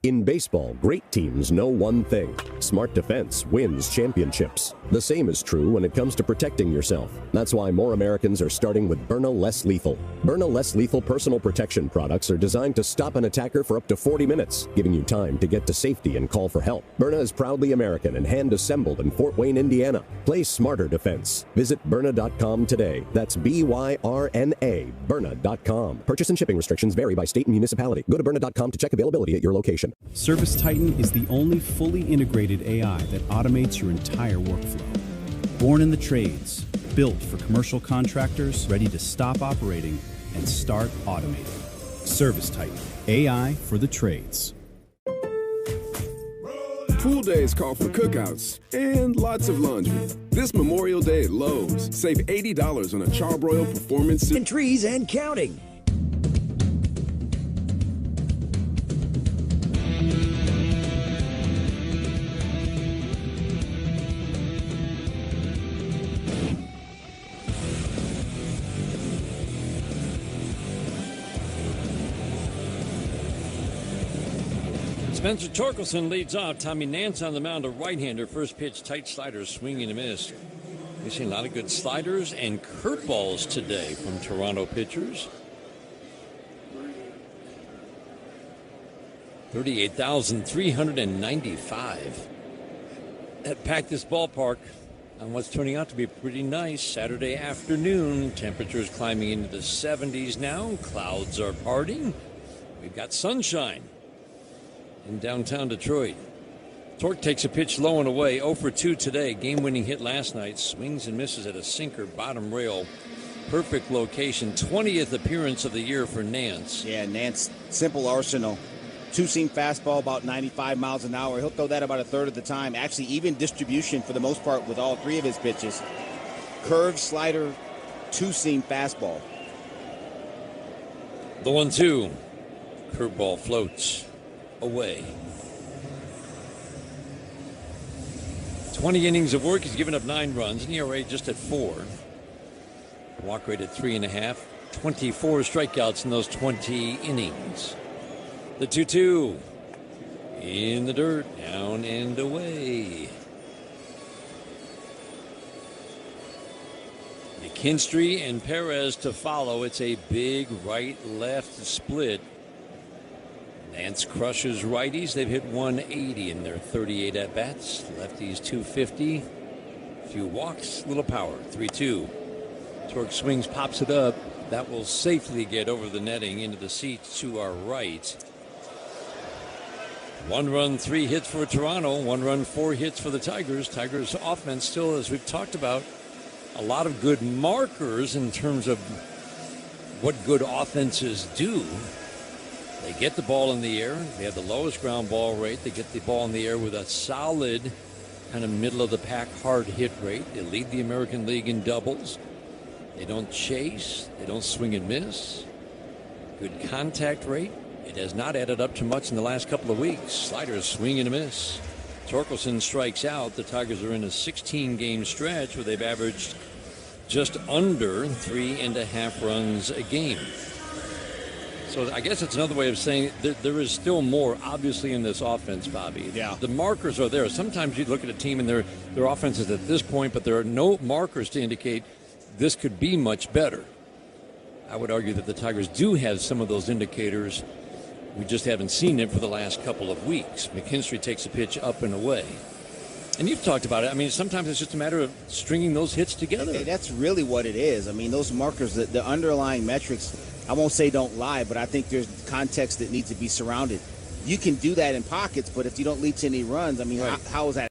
In baseball, great teams know one thing. Smart defense wins championships. The same is true when it comes to protecting yourself. That's why more Americans are starting with Byrna Less Lethal. Byrna Less Lethal personal protection products are designed to stop an attacker for up to 40 minutes, giving you time to get to safety and call for help. Byrna is proudly American and hand-assembled in Fort Wayne, Indiana. Play smarter defense. Visit Byrna.com today. That's B-Y-R-N-A, Byrna.com. Purchase and shipping restrictions vary by state and municipality. Go to Byrna.com to check availability at your location. Service Titan is the only fully integrated AI that automates your entire workflow. Born in the trades, built for commercial contractors, ready to stop operating and start automating. Service Titan, AI for the trades. Pool days call for cookouts and lots of laundry. This Memorial Day at Lowe's, save $80 on a Charbroil Performance and trees and counting. Spencer Torkelson leads off. Tommy Nance on the mound, a right-hander. First pitch, tight sliders, swing and a miss. We've seen a lot of good sliders and curveballs today from Toronto pitchers. 38,395 at Cactus Ballpark on what's turning out to be a pretty nice Saturday afternoon. Temperatures climbing into the 70s now. Clouds are parting. We've got sunshine in downtown Detroit. Torque takes a pitch low and away. 0 for 2 today. Game-winning hit last night. Swings and misses at a sinker, bottom rail. Perfect location. 20th appearance of the year for Nance. Yeah, Nance, simple arsenal. Two-seam fastball, about 95 miles an hour. He'll throw that about a third of the time. Actually, even distribution for the most part with all 3 of his pitches. Curve, slider, two-seam fastball. The 1-2. Curveball floats away. 20 innings of work. He's given up 9 runs. An ERA just at 4. Walk rate at 3.5. 24 strikeouts in those 20 innings. The 2-2 in the dirt, down and away. McKinstry and Perez to follow. It's a big right-left split. Nance crushes righties. They've hit 180 in their 38 at-bats. Lefties 250. A few walks, little power. 3-2. Torque swings, pops it up. That will safely get over the netting into the seats to our right. 1 run, 3 hits for Toronto. 1 run, 4 hits for the Tigers. Tigers offense still, as we've talked about, a lot of good markers in terms of what good offenses do. They get the ball in the air. They have the lowest ground ball rate. They get the ball in the air with a solid kind of middle of the pack hard hit rate. They lead the American League in doubles. They don't chase. They don't swing and miss. Good contact rate. It has not added up too much in the last couple of weeks. Sliders swing and a miss. Torkelson strikes out. The Tigers are in a 16-game stretch where they've averaged just under 3.5 runs a game. So I guess it's another way of saying there is still more, obviously, in this offense, Bobby. Yeah. The markers are there. Sometimes you look at a team and their offense is at this point, but there are no markers to indicate this could be much better. I would argue that the Tigers do have some of those indicators. We just haven't seen it for the last couple of weeks. McKinstry takes a pitch up and away. And you've talked about it. I mean, sometimes it's just a matter of stringing those hits together. Hey, that's really what it is. I mean, those markers, the underlying metrics, I won't say don't lie, but I think there's context that needs to be surrounded. You can do that in pockets, but if you don't lead to any runs, I mean, right. how is that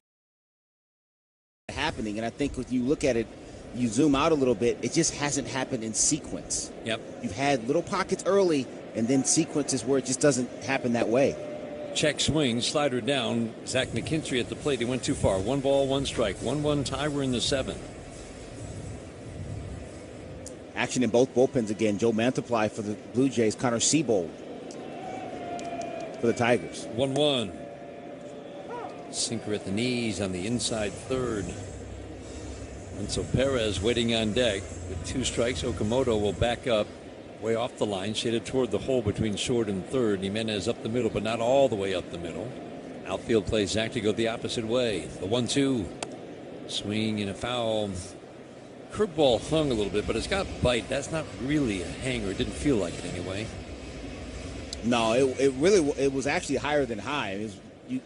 happening? And I think if you look at it, you zoom out a little bit, it just hasn't happened in sequence. Yep. You've had little pockets early, and then sequences where it just doesn't happen that way. Check swing, slider down. Zach McKinstry at the plate. He went too far. 1 ball, 1 strike. 1-1 tie. We're in the 7th. Action in both bullpens again. Joe Mantiply for the Blue Jays. Connor Siebold for the Tigers. 1-1. Sinker at the knees on the inside third. And so Perez waiting on deck with 2 strikes. Okamoto will back up way off the line, shaded toward the hole between short and third. Jimenez up the middle, but not all the way up the middle. Outfield plays Zach to go the opposite way. The 1-2. Swing and a foul. Curveball hung a little bit, but it's got bite. That's not really a hanger. It didn't feel like it anyway. No, it was actually higher than high. It was,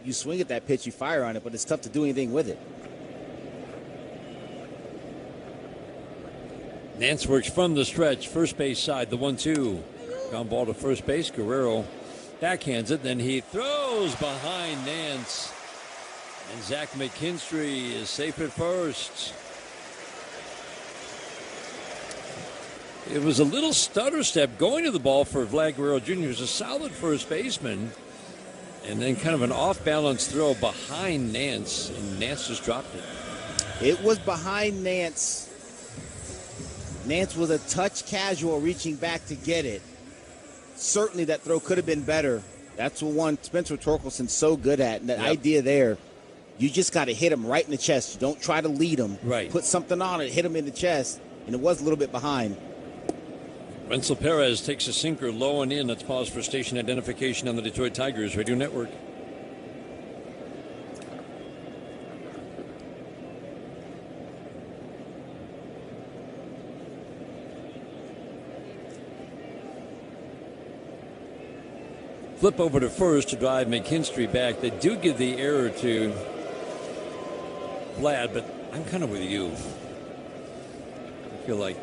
you swing at that pitch, you fire on it, but it's tough to do anything with it. Nance works from the stretch, first base side, the 1-2. Ground ball to first base. Guerrero backhands it, then he throws behind Nance. And Zach McKinstry is safe at first. It was a little stutter step going to the ball for Vlad Guerrero Jr., who's a solid first baseman. And then kind of an off-balance throw behind Nance, and Nance just dropped it. It was behind Nance. Nance was a touch casual reaching back to get it. Certainly that throw could have been better. That's what one Spencer Torkelson's so good at. And that idea there, you just got to hit him right in the chest. You don't try to lead him. Right. Put something on it, hit him in the chest. And it was a little bit behind. Renzel Perez takes a sinker low and in. Let's pause for station identification on the Detroit Tigers Radio Network. Flip over to first to drive McKinstry back. They do give the error to Vlad, but I'm kind of with you. I feel like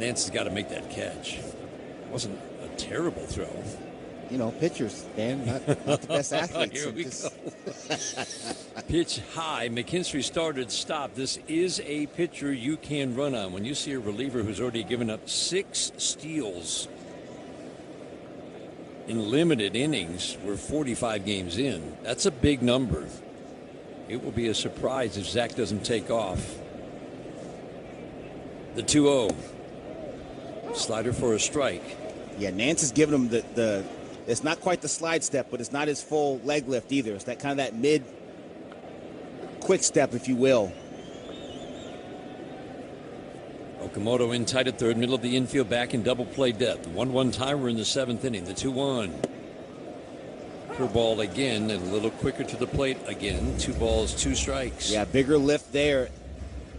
Nance has got to make that catch. It wasn't a terrible throw. You know, pitchers, Dan, not the best athletes. Here we go. Pitch high. McKinstry started, stopped. This is a pitcher you can run on. When you see a reliever who's already given up 6 steals in limited innings, we're 45 games in. That's a big number. It will be a surprise if Zach doesn't take off. The 2-0. Slider for a strike. Yeah, Nance is giving him the it's not quite the slide step, but it's not his full leg lift either. It's that kind of that mid quick step, if you will. Okamoto in tight at third, middle of the infield, back in double play depth. 1-1 timer in the 7th inning, the 2-1. Curveball again, and a little quicker to the plate again. 2 balls, 2 strikes. Yeah, bigger lift there.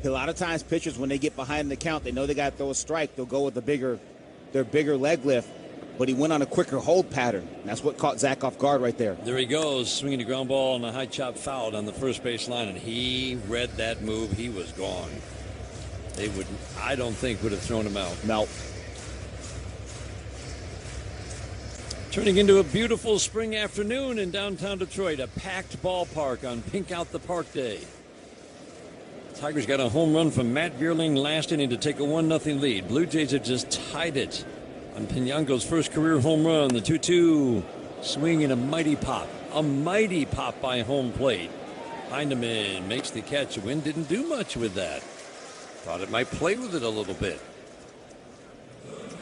A lot of times pitchers, when they get behind in the count, they know they got to throw a strike. They'll go with their bigger leg lift. But he went on a quicker hold pattern. That's what caught Zach off guard right there. There he goes, swinging a ground ball on a high chop foul on the first base line, and he read that move. He was gone. They would, I don't think, would have thrown him out. No. Turning into a beautiful spring afternoon in downtown Detroit, a packed ballpark on Pink Out the Park Day. Tigers got a home run from Matt Vierling last inning to take a 1-0 lead. Blue Jays have just tied it on Pinyango's first career home run. The 2-2 swing and a mighty pop by home plate. Heineman makes the catch. Wynn didn't do much with that. Thought it might play with it a little bit.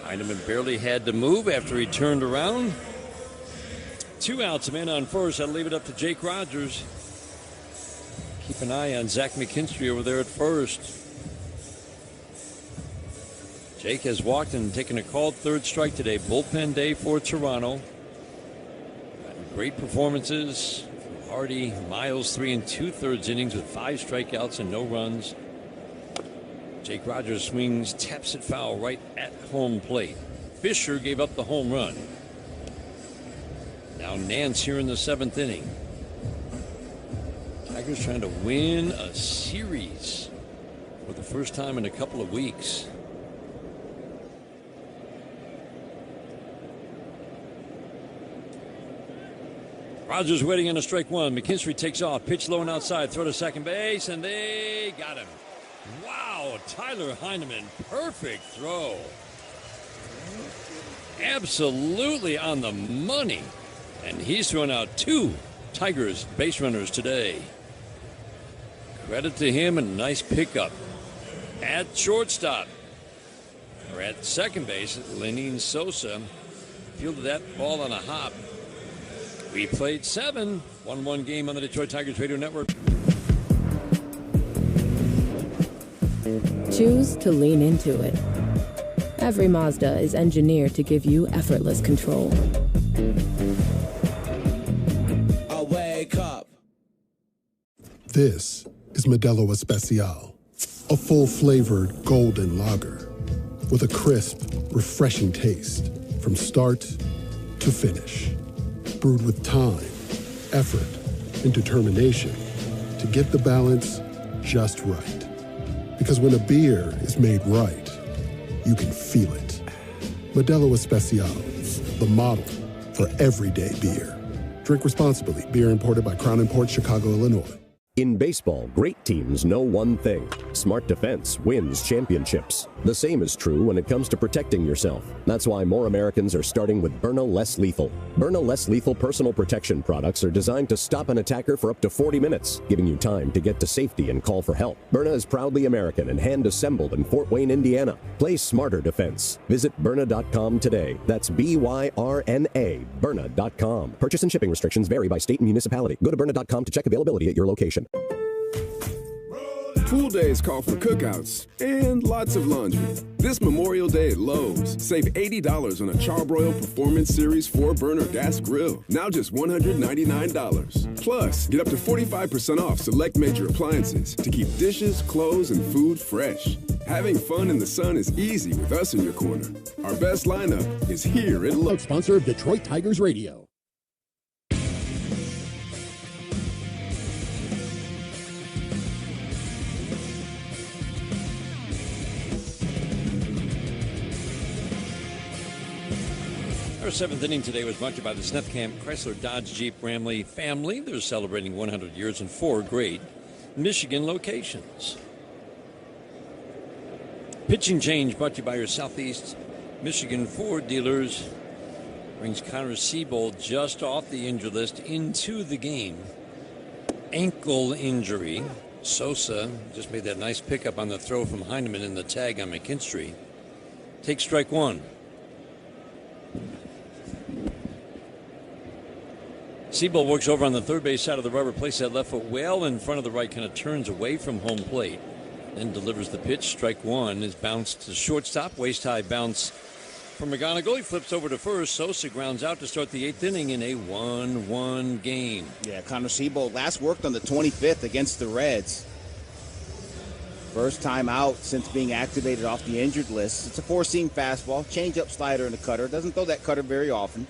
Heineman barely had to move after he turned around. 2 outs, a man on first. I'll leave it up to Jake Rogers. Keep an eye on Zach McKinstry over there at first. Jake has walked and taken a called third strike today. Bullpen day for Toronto. Great performances from Hardy, Miles, 3 2/3 innings with 5 strikeouts and no runs. Jake Rogers swings, taps it foul right at home plate. Fisher gave up the home run. Now Nance here in the 7th inning. Tigers trying to win a series for the first time in a couple of weeks. Rogers waiting on a strike 1. McKinstry takes off, pitch low and outside, throw to second base, and they got him. Wow, Tyler Heineman, perfect throw. Absolutely on the money. And he's thrown out 2 Tigers base runners today. Credit to him and a nice pickup. At shortstop, or at second base, Lenin Sosa fielded that ball on a hop. We played 7, 1-1 game on the Detroit Tigers Radio Network. Choose to lean into it. Every Mazda is engineered to give you effortless control. I wake up. This is Modelo Especial, a full-flavored golden lager with a crisp, refreshing taste from start to finish. Brewed with time, effort, and determination to get the balance just right. Because when a beer is made right, you can feel it. Modelo Especial, the model for everyday beer. Drink responsibly. Beer imported by Crown Imports, Chicago, Illinois. In baseball, great teams know one thing. Smart defense wins championships. The same is true when it comes to protecting yourself. That's why more Americans are starting with Byrna Less Lethal. Byrna Less Lethal personal protection products are designed to stop an attacker for up to 40 minutes, giving you time to get to safety and call for help. Byrna is proudly American and hand-assembled in Fort Wayne, Indiana. Play smarter defense. Visit Byrna.com today. That's B-Y-R-N-A, Byrna.com. Purchase and shipping restrictions vary by state and municipality. Go to Byrna.com to check availability at your location. Pool days call for cookouts and lots of laundry. This Memorial Day at Lowe's, save $80 on a Charbroil Performance Series 4-burner gas grill. Now just $199. Plus, get up to 45% off select major appliances to keep dishes, clothes, and food fresh. Having fun in the sun is easy with us in your corner. Our best lineup is here at Lowe's. Sponsor of Detroit Tigers Radio. Our 7th inning today was brought to you by the Snethkamp Chrysler Dodge Jeep Ramley family. They're celebrating 100 years in 4 great Michigan locations. Pitching change brought to you by your Southeast Michigan Ford dealers. Brings Connor Siebold just off the injured list into the game. Ankle injury. Sosa just made that nice pickup on the throw from Heineman in the tag on McKinstry. Take strike 1. Siebold works over on the third base side of the rubber, places that left foot well in front of the right, kind of turns away from home plate. then delivers the pitch. Strike one is bounced to shortstop. Waist-high bounce from McGonigal. He flips over to first. Sosa grounds out to start the 8th inning in a 1-1 game. Yeah, Connor Siebold last worked on the 25th against the Reds. First time out since being activated off the injured list. It's a four-seam fastball, changeup, slider, and a cutter. Doesn't throw that cutter very often.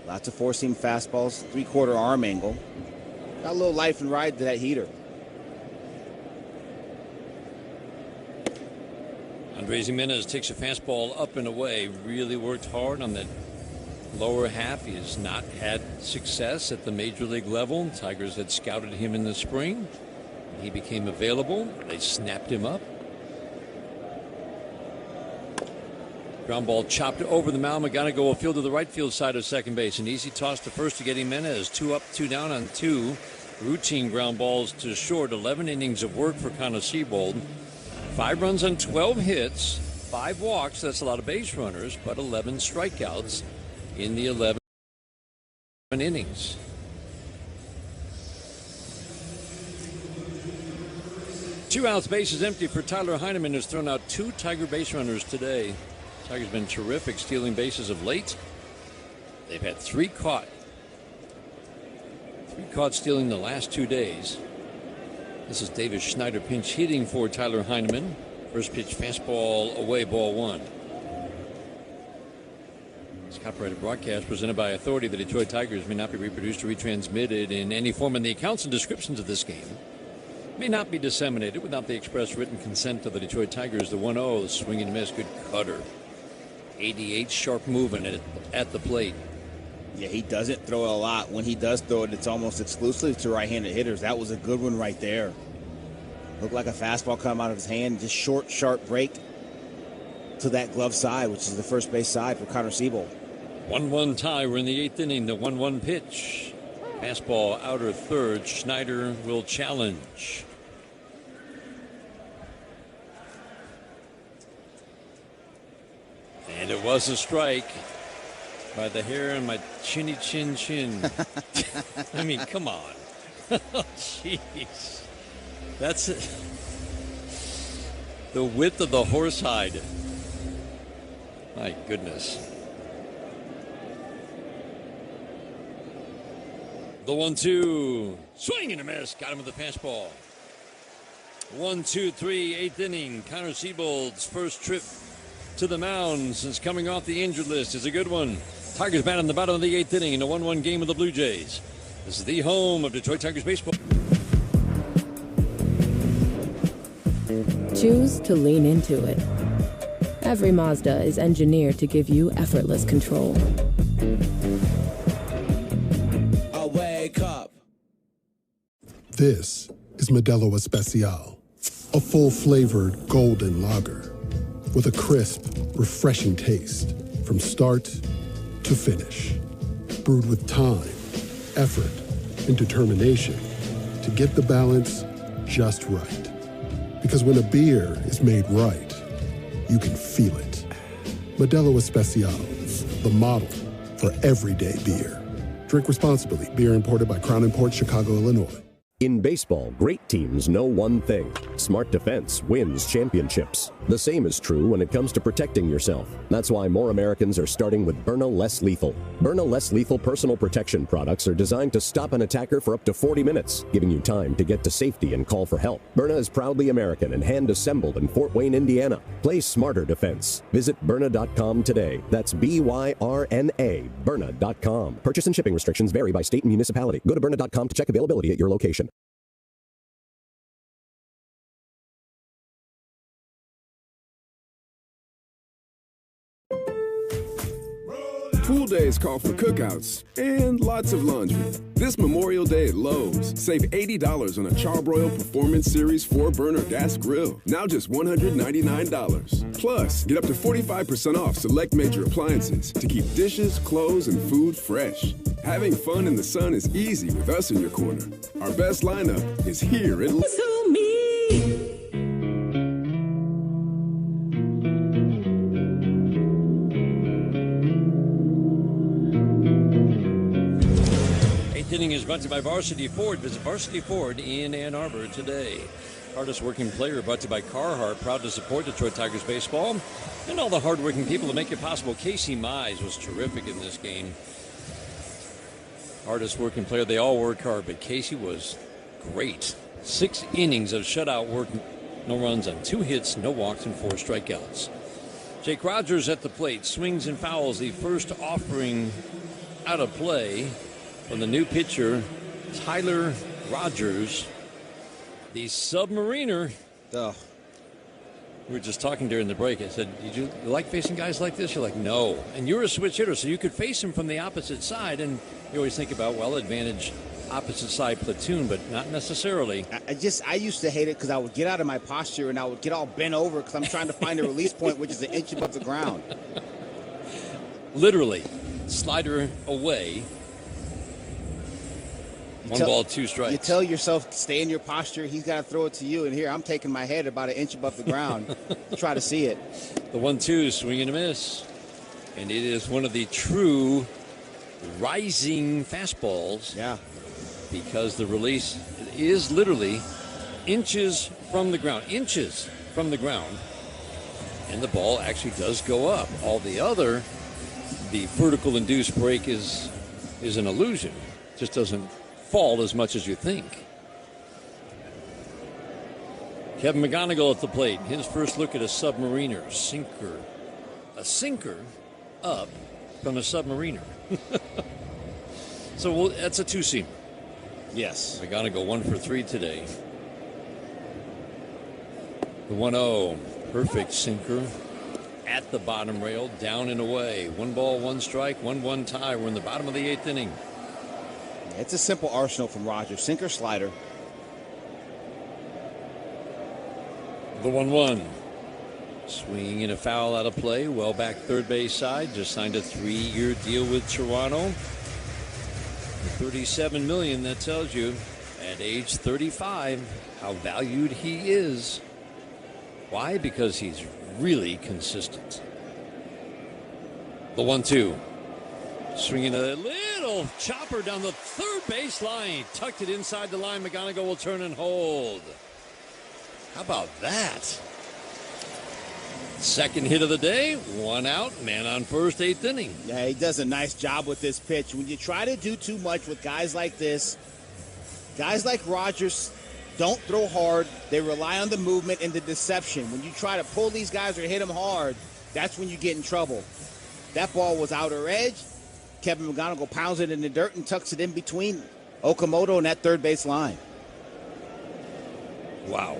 Lots of four-seam fastballs, three-quarter arm angle. Got a little life and ride to that heater. Andres Jimenez takes a fastball up and away. Really worked hard on that lower half. He has not had success at the major league level. Tigers had scouted him in the spring. He became available. They snapped him up. Ground ball chopped over the mound. McGonigal will field to the right field side of second base. An easy toss to first to get Jimenez. 2 up, 2 down on 2. Routine ground balls to short. 11 innings of work for Connor Siebold. 5 runs on 12 hits. 5 walks. That's a lot of base runners, but 11 strikeouts in the 11 innings. Two outs, bases empty for Tyler Heineman, who's thrown out 2 Tiger base runners today. Tiger's been terrific stealing bases of late. They've had 3 caught. 3 caught stealing the last 2 days. This is Davis Schneider pinch hitting for Tyler Heineman. First pitch fastball away, ball 1. This copyrighted broadcast presented by Authority. The Detroit Tigers may not be reproduced or retransmitted in any form, and the accounts and descriptions of this game may not be disseminated without the express written consent of the Detroit Tigers. The 1-0, the swing and miss, good cutter. 88, sharp movement at the plate. Yeah, he doesn't throw it a lot. When he does throw it, it's almost exclusively to right-handed hitters. That was a good one right there. Looked like a fastball come out of his hand. Just short, sharp break to that glove side, which is the first base side for Connor Siebold. 1-1 tie. We're in the 8th inning. The 1-1 pitch. Fastball outer third. Schneider will challenge. And it was a strike by the hair on my chinny chin chin. I mean, come on. Jeez. That's it. The width of the horsehide. My goodness. The 1-2. Swing and a miss. Got him with the fastball. 1-2-3, 8th inning. Connor Siebold's first trip to the mound since coming off the injured list is a good one. Tigers bat on the bottom of the 8th inning in a 1-1 game with the Blue Jays. This is the home of Detroit Tigers baseball. Choose to lean into it. Every Mazda is engineered to give you effortless control. I wake up. This is Modelo Especial, a full-flavored golden lager with a crisp, refreshing taste from start to finish. Brewed with time, effort, and determination to get the balance just right. Because when a beer is made right, you can feel it. Modelo Especial, the model for everyday beer. Drink responsibly. Beer imported by Crown Imports, Chicago, Illinois. In baseball, great teams know one thing. Smart defense wins championships. The same is true when it comes to protecting yourself. That's why more Americans are starting with Byrna Less Lethal. Byrna Less Lethal personal protection products are designed to stop an attacker for up to 40 minutes, giving you time to get to safety and call for help. Byrna is proudly American and hand-assembled in Fort Wayne, Indiana. Play smarter defense. Visit Byrna.com today. That's B-Y-R-N-A, Byrna.com. Purchase and shipping restrictions vary by state and municipality. Go to Byrna.com to check availability at your location. Pool days call for cookouts and lots of laundry. This Memorial Day at Lowe's, save $80 on a Charbroil Performance Series 4-burner gas grill. Now just $199. Plus, get up to 45% off select major appliances to keep dishes, clothes, and food fresh. Having fun in the sun is easy with us in your corner. Our best lineup is here at Lowe's. Inning is brought to you by Varsity Ford. Visit Varsity Ford in Ann Arbor today. Hardest working player, brought to you by Carhartt, proud to support Detroit Tigers baseball and all the hardworking people that make it possible. Casey Mize was terrific in this game. Hardest working player. They all work hard, but Casey was great. 6 innings of shutout work. No runs on 2 hits, no walks, and 4 strikeouts. Jake Rogers at the plate, swings and fouls. The first offering out of play from the new pitcher, Tyler Rogers, the Submariner. Oh. We were just talking during the break. I said, "Did you like facing guys like this?" You're like, "No." And you're a switch hitter, so you could face him from the opposite side. And you always think about, well, advantage opposite side platoon, but not necessarily. I used to hate it because I would get out of my posture and I would get all bent over because I'm trying to find a release point, which is an inch above the ground. Literally, slider away. 1 ball, 2 strikes. You tell yourself, stay in your posture. He's got to throw it to you. And here, I'm taking my head about an inch above the ground to try to see it. The 1-2, swing and a miss. And it is one of the true rising fastballs. Yeah. Because the release is literally inches from the ground. Inches from the ground. And the ball actually does go up. All the other, the vertical induced break is an illusion. Just doesn't fall as much as you think. Kevin McGonigal at the plate. His first look at a Submariner. Sinker. A sinker up from a Submariner. So that's a 2-seamer. Yes. McGonigal 1 for 3 today. The 1-0. Perfect sinker at the bottom rail. Down and away. 1 ball, 1 strike, 1-1 tie. We're in the bottom of the 8th inning. It's a simple arsenal from Rogers. Sinker, slider. The 1-1. Swing and a foul out of play. Well back third base side. Just signed a 3-year deal with Toronto. $37 million. That tells you at age 35 how valued he is. Why? Because he's really consistent. The 1-2. Swinging a little chopper down the third base line. Tucked it inside the line. McGonigal will turn and hold. How about that? Second hit of the day. 1 out. Man on first, 8th inning. Yeah, he does a nice job with this pitch. When you try to do too much with guys like this, guys like Rogers don't throw hard. They rely on the movement and the deception. When you try to pull these guys or hit them hard, that's when you get in trouble. That ball was outer edge. Kevin McGonigal pounds it in the dirt and tucks it in between Okamoto and that third base line. Wow.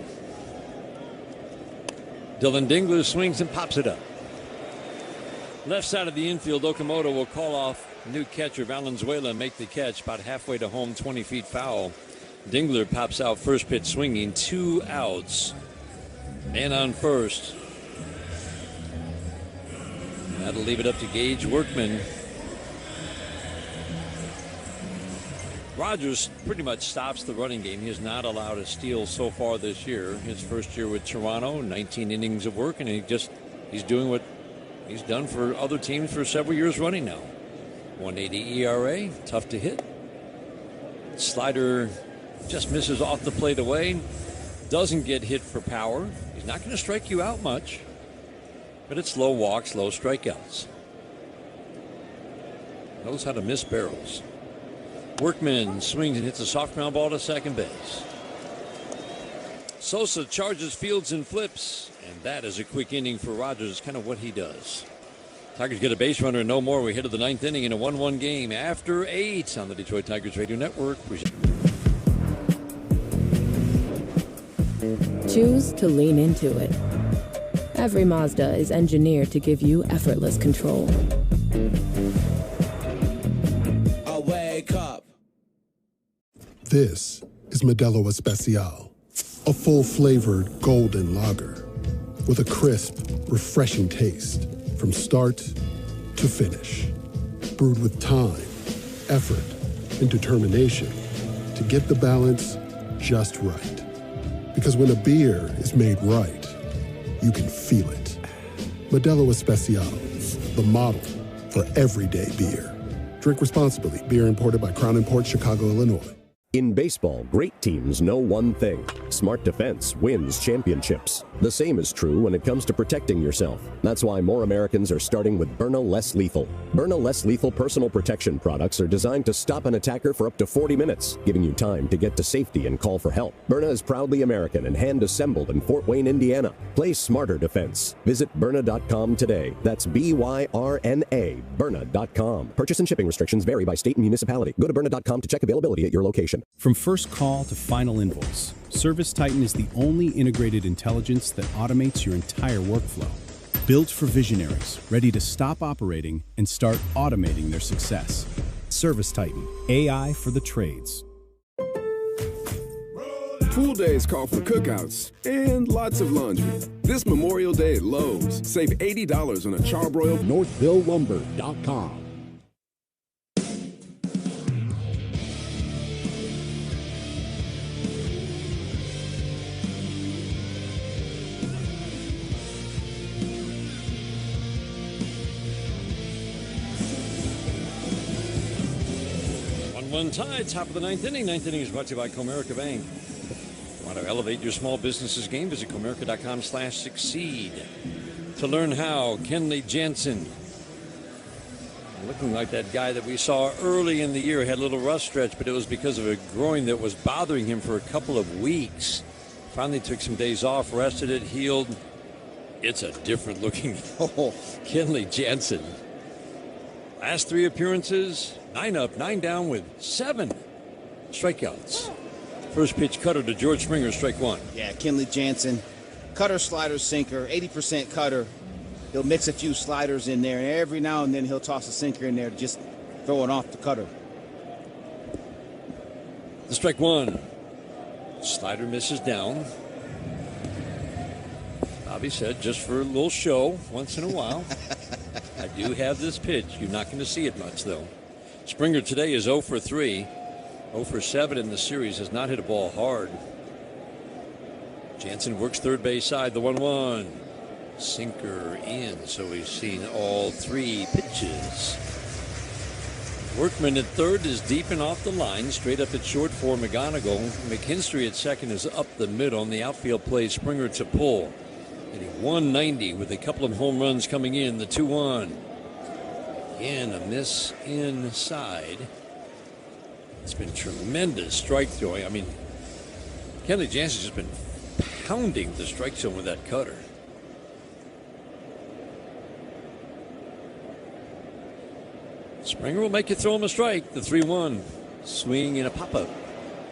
Dylan Dingler swings and pops it up. Left side of the infield, Okamoto will call off new catcher Valenzuela and make the catch about halfway to home, 20 feet foul. Dingler pops out first pitch swinging, 2 outs. Man on first. That'll leave it up to Gage Workman. Rogers pretty much stops the running game. He has not allowed a steal so far this year. His first year with Toronto, 19 innings of work, and he's doing what he's done for other teams for several years running now. 1.80 ERA, tough to hit. Slider just misses off the plate away. Doesn't get hit for power. He's not going to strike you out much, but it's low walks, low strikeouts. Knows how to miss barrels. Workman swings and hits a soft ground ball to second base. Sosa charges, fields, and flips, and that is a quick inning for Rogers. It's kind of what he does. Tigers get a base runner and no more. We hit to the 9th inning in a 1-1 game after 8 on the Detroit Tigers Radio Network. Choose to lean into it. Every Mazda is engineered to give you effortless control. Wake up. This is Modelo Especial, a full-flavored golden lager with a crisp, refreshing taste from start to finish. Brewed with time, effort, and determination to get the balance just right. Because when a beer is made right, you can feel it. Modelo Especial, the model for everyday beer. Drink responsibly. Beer imported by Crown Imports, Chicago, Illinois. In baseball, great teams know one thing. Smart defense wins championships. The same is true when it comes to protecting yourself. That's why more Americans are starting with Byrna Less Lethal. Byrna Less Lethal personal protection products are designed to stop an attacker for up to 40 minutes, giving you time to get to safety and call for help. Byrna is proudly American and hand-assembled in Fort Wayne, Indiana. Play smarter defense. Visit Byrna.com today. That's B-Y-R-N-A, Byrna.com. Purchase and shipping restrictions vary by state and municipality. Go to Byrna.com to check availability at your location. From first call to final invoice, ServiceTitan is the only integrated intelligence that automates your entire workflow. Built for visionaries, ready to stop operating and start automating their success. ServiceTitan, AI for the trades. Pool days call for cookouts and lots of laundry. This Memorial Day at Lowe's, save $80 on a charbroil. NorthvilleLumber.com. One tie, top of the ninth inning. Ninth inning is brought to you by Comerica Bank. Want to elevate your small business's game? Visit Comerica.com/succeed. To learn how, Kenley Jansen, looking like that guy that we saw early in the year, had a little rough stretch, but it was because of a groin that was bothering him for a couple of weeks. Finally took some days off, rested it, healed. It's a different looking Kenley Jansen. Last 3 appearances, 9 up, 9 down with 7 strikeouts. First pitch cutter to George Springer, strike 1. Yeah, Kenley Jansen, cutter, slider, sinker, 80% cutter. He'll mix a few sliders in there, and every now and then he'll toss a sinker in there to just throw it off the cutter. The strike 1. Slider misses down. Bobby said, just for a little show once in a while. I do have this pitch. You're not going to see it much, though. Springer today is 0 for 3. 0 for 7 in the series. Has not hit a ball hard. Jansen works third base side. The 1-1. Sinker in. So we've seen all 3 pitches. Workman at third is deep and off the line. Straight up at short for McGonigal. McKinstry at second is up the middle. On the outfield play, Springer to pull. Hitting 190 with a couple of home runs coming in. The 2-1. Again, a miss inside. It's been tremendous strike throwing. I mean, Kenley Jansen's just been pounding the strike zone with that cutter. Springer will make you throw him a strike. The 3-1. Swing and a pop-up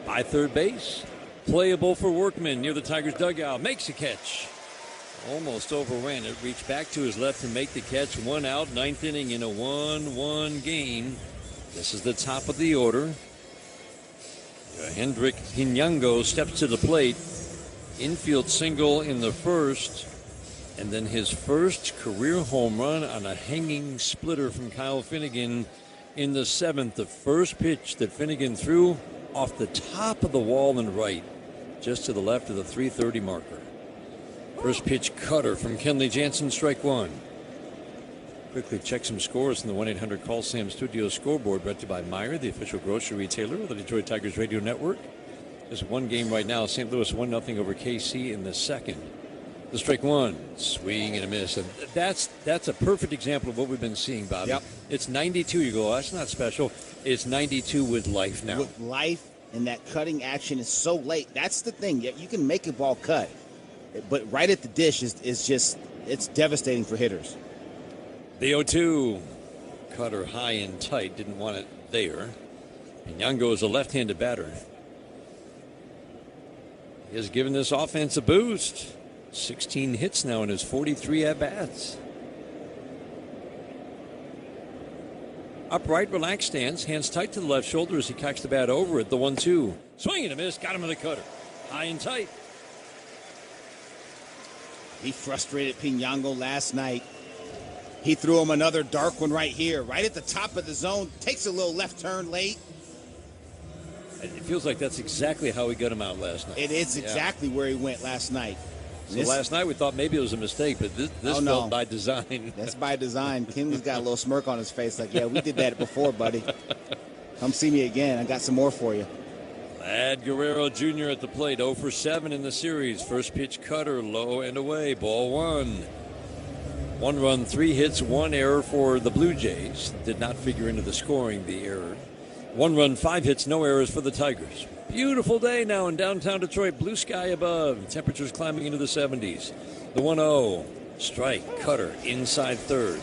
by third base. Playable for Workman near the Tigers dugout. Makes a catch. Almost overran it. Reached back to his left to make the catch. 1 out. Ninth inning in a 1-1 game. This is the top of the order. Hendrik Pinango steps to the plate. Infield single in the first. And then his first career home run on a hanging splitter from Kyle Finnegan in the 7th. The first pitch that Finnegan threw off the top of the wall and right, just to the left of the 330 marker. First pitch cutter from Kenley Jansen, strike 1. Quickly check some scores in the 1-800-CALL-SAM Studio Scoreboard, brought to you by Meijer, the official grocery retailer of the Detroit Tigers radio network. There's one game right now. St. Louis 1-0 over KC in the second. The strike 1, swing and a miss. And that's a perfect example of what we've been seeing, Bobby. Yep. It's 92. You go, that's not special. It's 92 with life now. With life, and that cutting action is so late. That's the thing. You can make a ball cut, but right at the dish is just, it's devastating for hitters. The 0-2. Cutter high and tight. Didn't want it there. Pinango is a left-handed batter. He has given this offense a boost. 16 hits now in his 43 at-bats. Upright, relaxed stance. Hands tight to the left shoulder as he cocks the bat over it. The 1-2. Swing and a miss. Got him with a cutter. High and tight. He frustrated Pinango last night. He threw him another dark one right here, right at the top of the zone. Takes a little left turn late. It feels like that's exactly how he got him out last night. It is exactly where he went last night. So last night we thought maybe it was a mistake, but this felt by design. That's by design. Kenley's got a little smirk on his face like, yeah, we did that before, buddy. Come see me again. I got some more for you. Vlad Guerrero Jr. at the plate, 0 for 7 in the series. First pitch cutter, low and away, ball 1. 1 run, 3 hits, 1 error for the Blue Jays. Did not figure into the scoring, the error. 1 run, 5 hits, no errors for the Tigers. Beautiful day now in downtown Detroit. Blue sky above. Temperatures climbing into the 70s. The 1-0. Strike, cutter, inside third.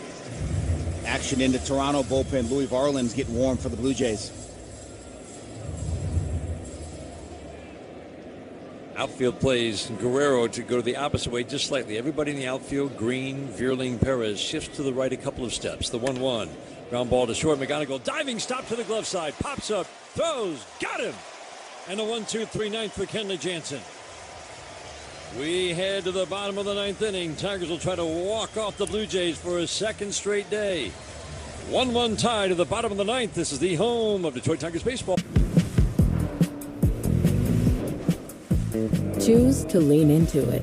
Action in the Toronto bullpen. Louis Varland's getting warm for the Blue Jays. Outfield plays Guerrero to go the opposite way just slightly. Everybody in the outfield, Green, Vierling, Perez, shifts to the right a couple of steps. The 1-1. Ground ball to short. McGonigal diving stop to the glove side. Pops up, throws, got him. And a 1-2-3 ninth for Kenley Jansen. We head to the bottom of the 9th inning. Tigers will try to walk off the Blue Jays for a second straight day. 1-1 tie to the bottom of the 9th. This is the home of Detroit Tigers baseball. Choose to lean into it.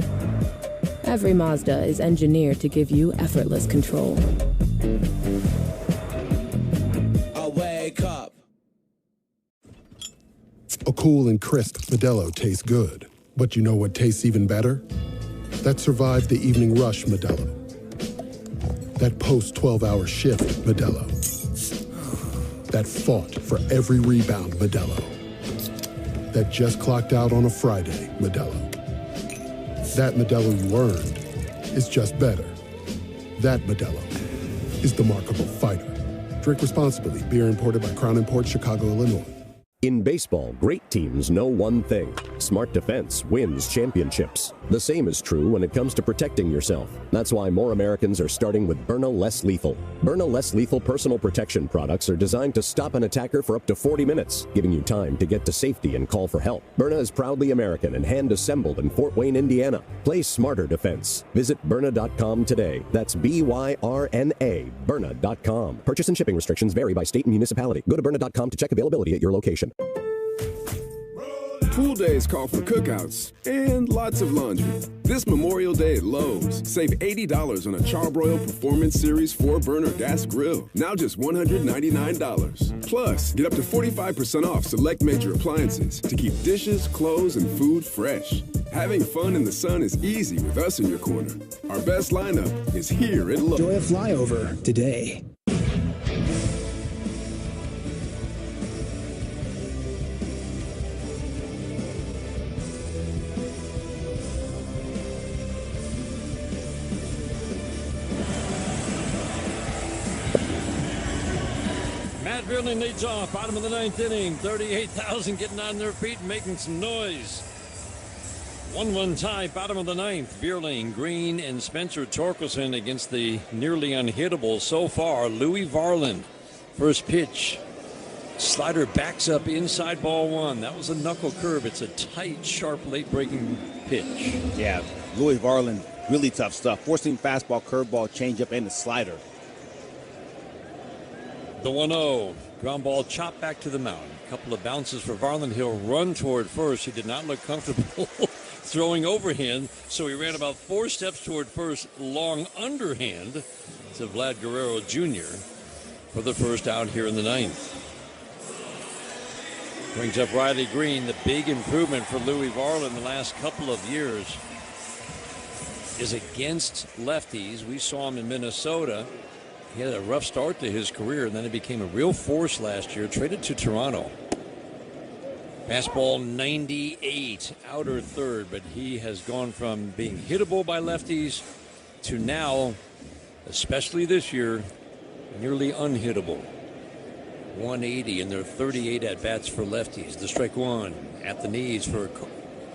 Every Mazda is engineered to give you effortless control. I wake up. A cool and crisp Modelo tastes good. But you know what tastes even better? That survived the evening rush Modelo. That post-12-hour shift Modelo. That fought for every rebound Modelo. That just clocked out on a Friday Modelo. That Modelo you earned is just better. That Modelo is the markable fighter. Drink responsibly. Beer imported by Crown Imports, Chicago, Illinois. In baseball, great teams know one thing. Smart defense wins championships. The same is true when it comes to protecting yourself. That's why more Americans are starting with Byrna Less Lethal. Byrna Less Lethal personal protection products are designed to stop an attacker for up to 40 minutes, giving you time to get to safety and call for help. Byrna is proudly American and hand-assembled in Fort Wayne, Indiana. Play smarter defense. Visit Byrna.com today. That's B-Y-R-N-A, Byrna.com. Purchase and shipping restrictions vary by state and municipality. Go to Byrna.com to check availability at your location. Pool days call for cookouts and lots of laundry. This Memorial Day at Lowe's, save $80 on a Charbroil Performance Series 4-burner gas grill. Now just $199. Plus, get up to 45% off select major appliances to keep dishes, clothes, and food fresh. Having fun in the sun is easy with us in your corner. Our best lineup is here at Lowe's. Enjoy a flyover today. Vierling leads off, bottom of the 9th inning. 38,000 getting on their feet and making some noise. 1-1 tie, bottom of the 9th. Vierling, Green, and Spencer Torkelson against the nearly unhittable so far, Louis Varland. First pitch. Slider backs up inside, ball 1. That was a knuckle curve. It's a tight, sharp, late-breaking pitch. Yeah, Louis Varland, really tough stuff. Forcing fastball, curveball, changeup, and the slider. The 1-0. Ground ball chopped back to the mound. A couple of bounces for Varland. He'll run toward first. He did not look comfortable throwing overhand, so he ran about 4 steps toward first, long underhand to Vlad Guerrero Jr. for the first out here in the 9th. Brings up Riley Green. The big improvement for Louis Varland the last couple of years is against lefties. We saw him in Minnesota. He had a rough start to his career, and then it became a real force last year. Traded to Toronto. Fastball 98, outer third, but he has gone from being hittable by lefties to now, especially this year, nearly unhittable. 180 in their 38 at-bats for lefties. The strike 1 at the knees for,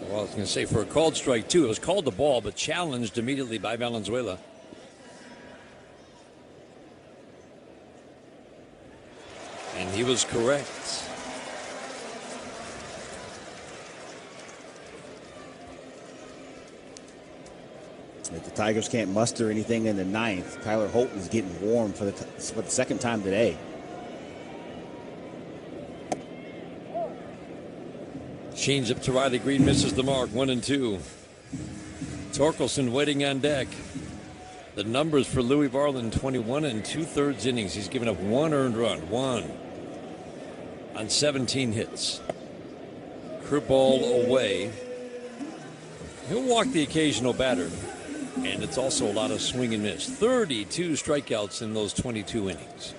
well, I was going to say for a called strike 2. It was called the ball, but challenged immediately by Valenzuela. And he was correct. If the Tigers can't muster anything in the 9th, Tyler Holton is getting warm for the second time today. Change up to Riley Green, misses the mark. 1-2. Torkelson waiting on deck. The numbers for Louis Varland, 21 2/3 innings. He's given up 1 earned run. 1 on 17 hits. Curveball away. He'll walk the occasional batter. And it's also a lot of swing and miss. 32 strikeouts in those 22 innings.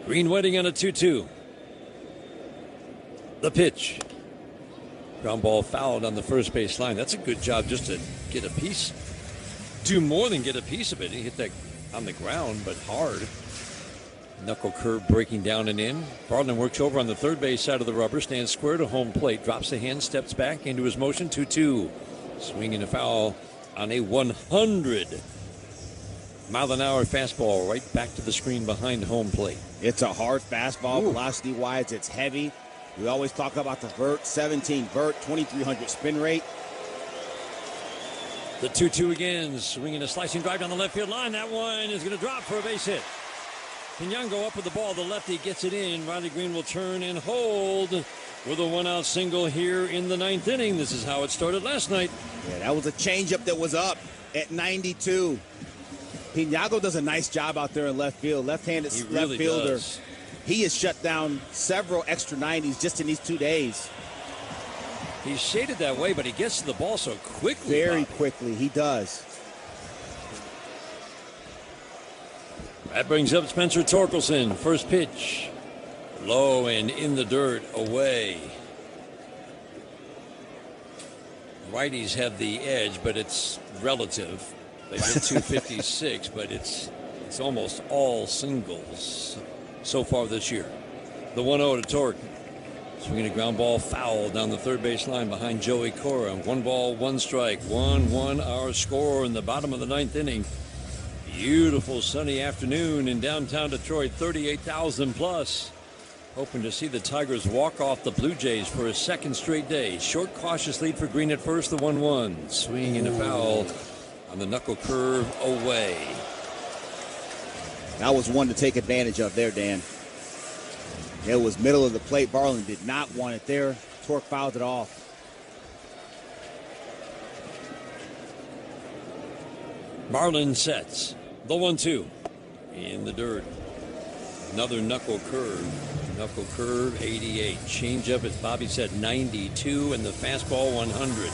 Green waiting on a 2-2. The pitch. Ground ball fouled on the first base line. That's a good job just to get a piece. Do more than get a piece of it. He hit that on the ground, but hard. Knuckle curve breaking down and in. Bartlett works over on the third base side of the rubber, stands square to home plate, drops the hand, steps back into his motion. 2-2. Swinging a foul on a 100-mile-an-hour fastball right back to the screen behind home plate. It's a hard fastball, velocity-wise. It's heavy. We always talk about the vert, 17 vert, 2,300 spin rate. The 2-2 again, swinging a slicing drive down the left field line. That one is going to drop for a base hit. Pinyango up with the ball. The lefty gets it in. Riley Green will turn and hold with a one-out single here in the ninth inning. This is how it started last night. Yeah, that was a changeup that was up at 92. Pinyango does a nice job out there in left field. Left-handed left fielder. Does. He has shut down several extra 90s just in these 2 days. He's shaded that way, but he gets to the ball so quickly. Very quickly, he does. That brings up Spencer Torkelson. First pitch. Low and in the dirt, away. Righties have the edge, but it's relative. They've hit 256, but it's almost all singles so far this year. The 1-0 to Torque. Swinging a ground ball foul down the third base line behind Joey Cora. 1 ball, 1 strike. 1-1 our score in the bottom of the ninth inning. Beautiful sunny afternoon in downtown Detroit, 38,000 plus. Hoping to see the Tigers walk off the Blue Jays for a second straight day. Short, cautious lead for Green at first, the 1-1. Swing and a foul on the knuckle curve away. That was one to take advantage of there, Dan. It was middle of the plate. Barlin did not want it there. Torque fouled it off. Marlin sets the 1-2 in the dirt. Another knuckle curve. Knuckle curve, 88. Changeup, as Bobby said, 92, and the fastball, 100.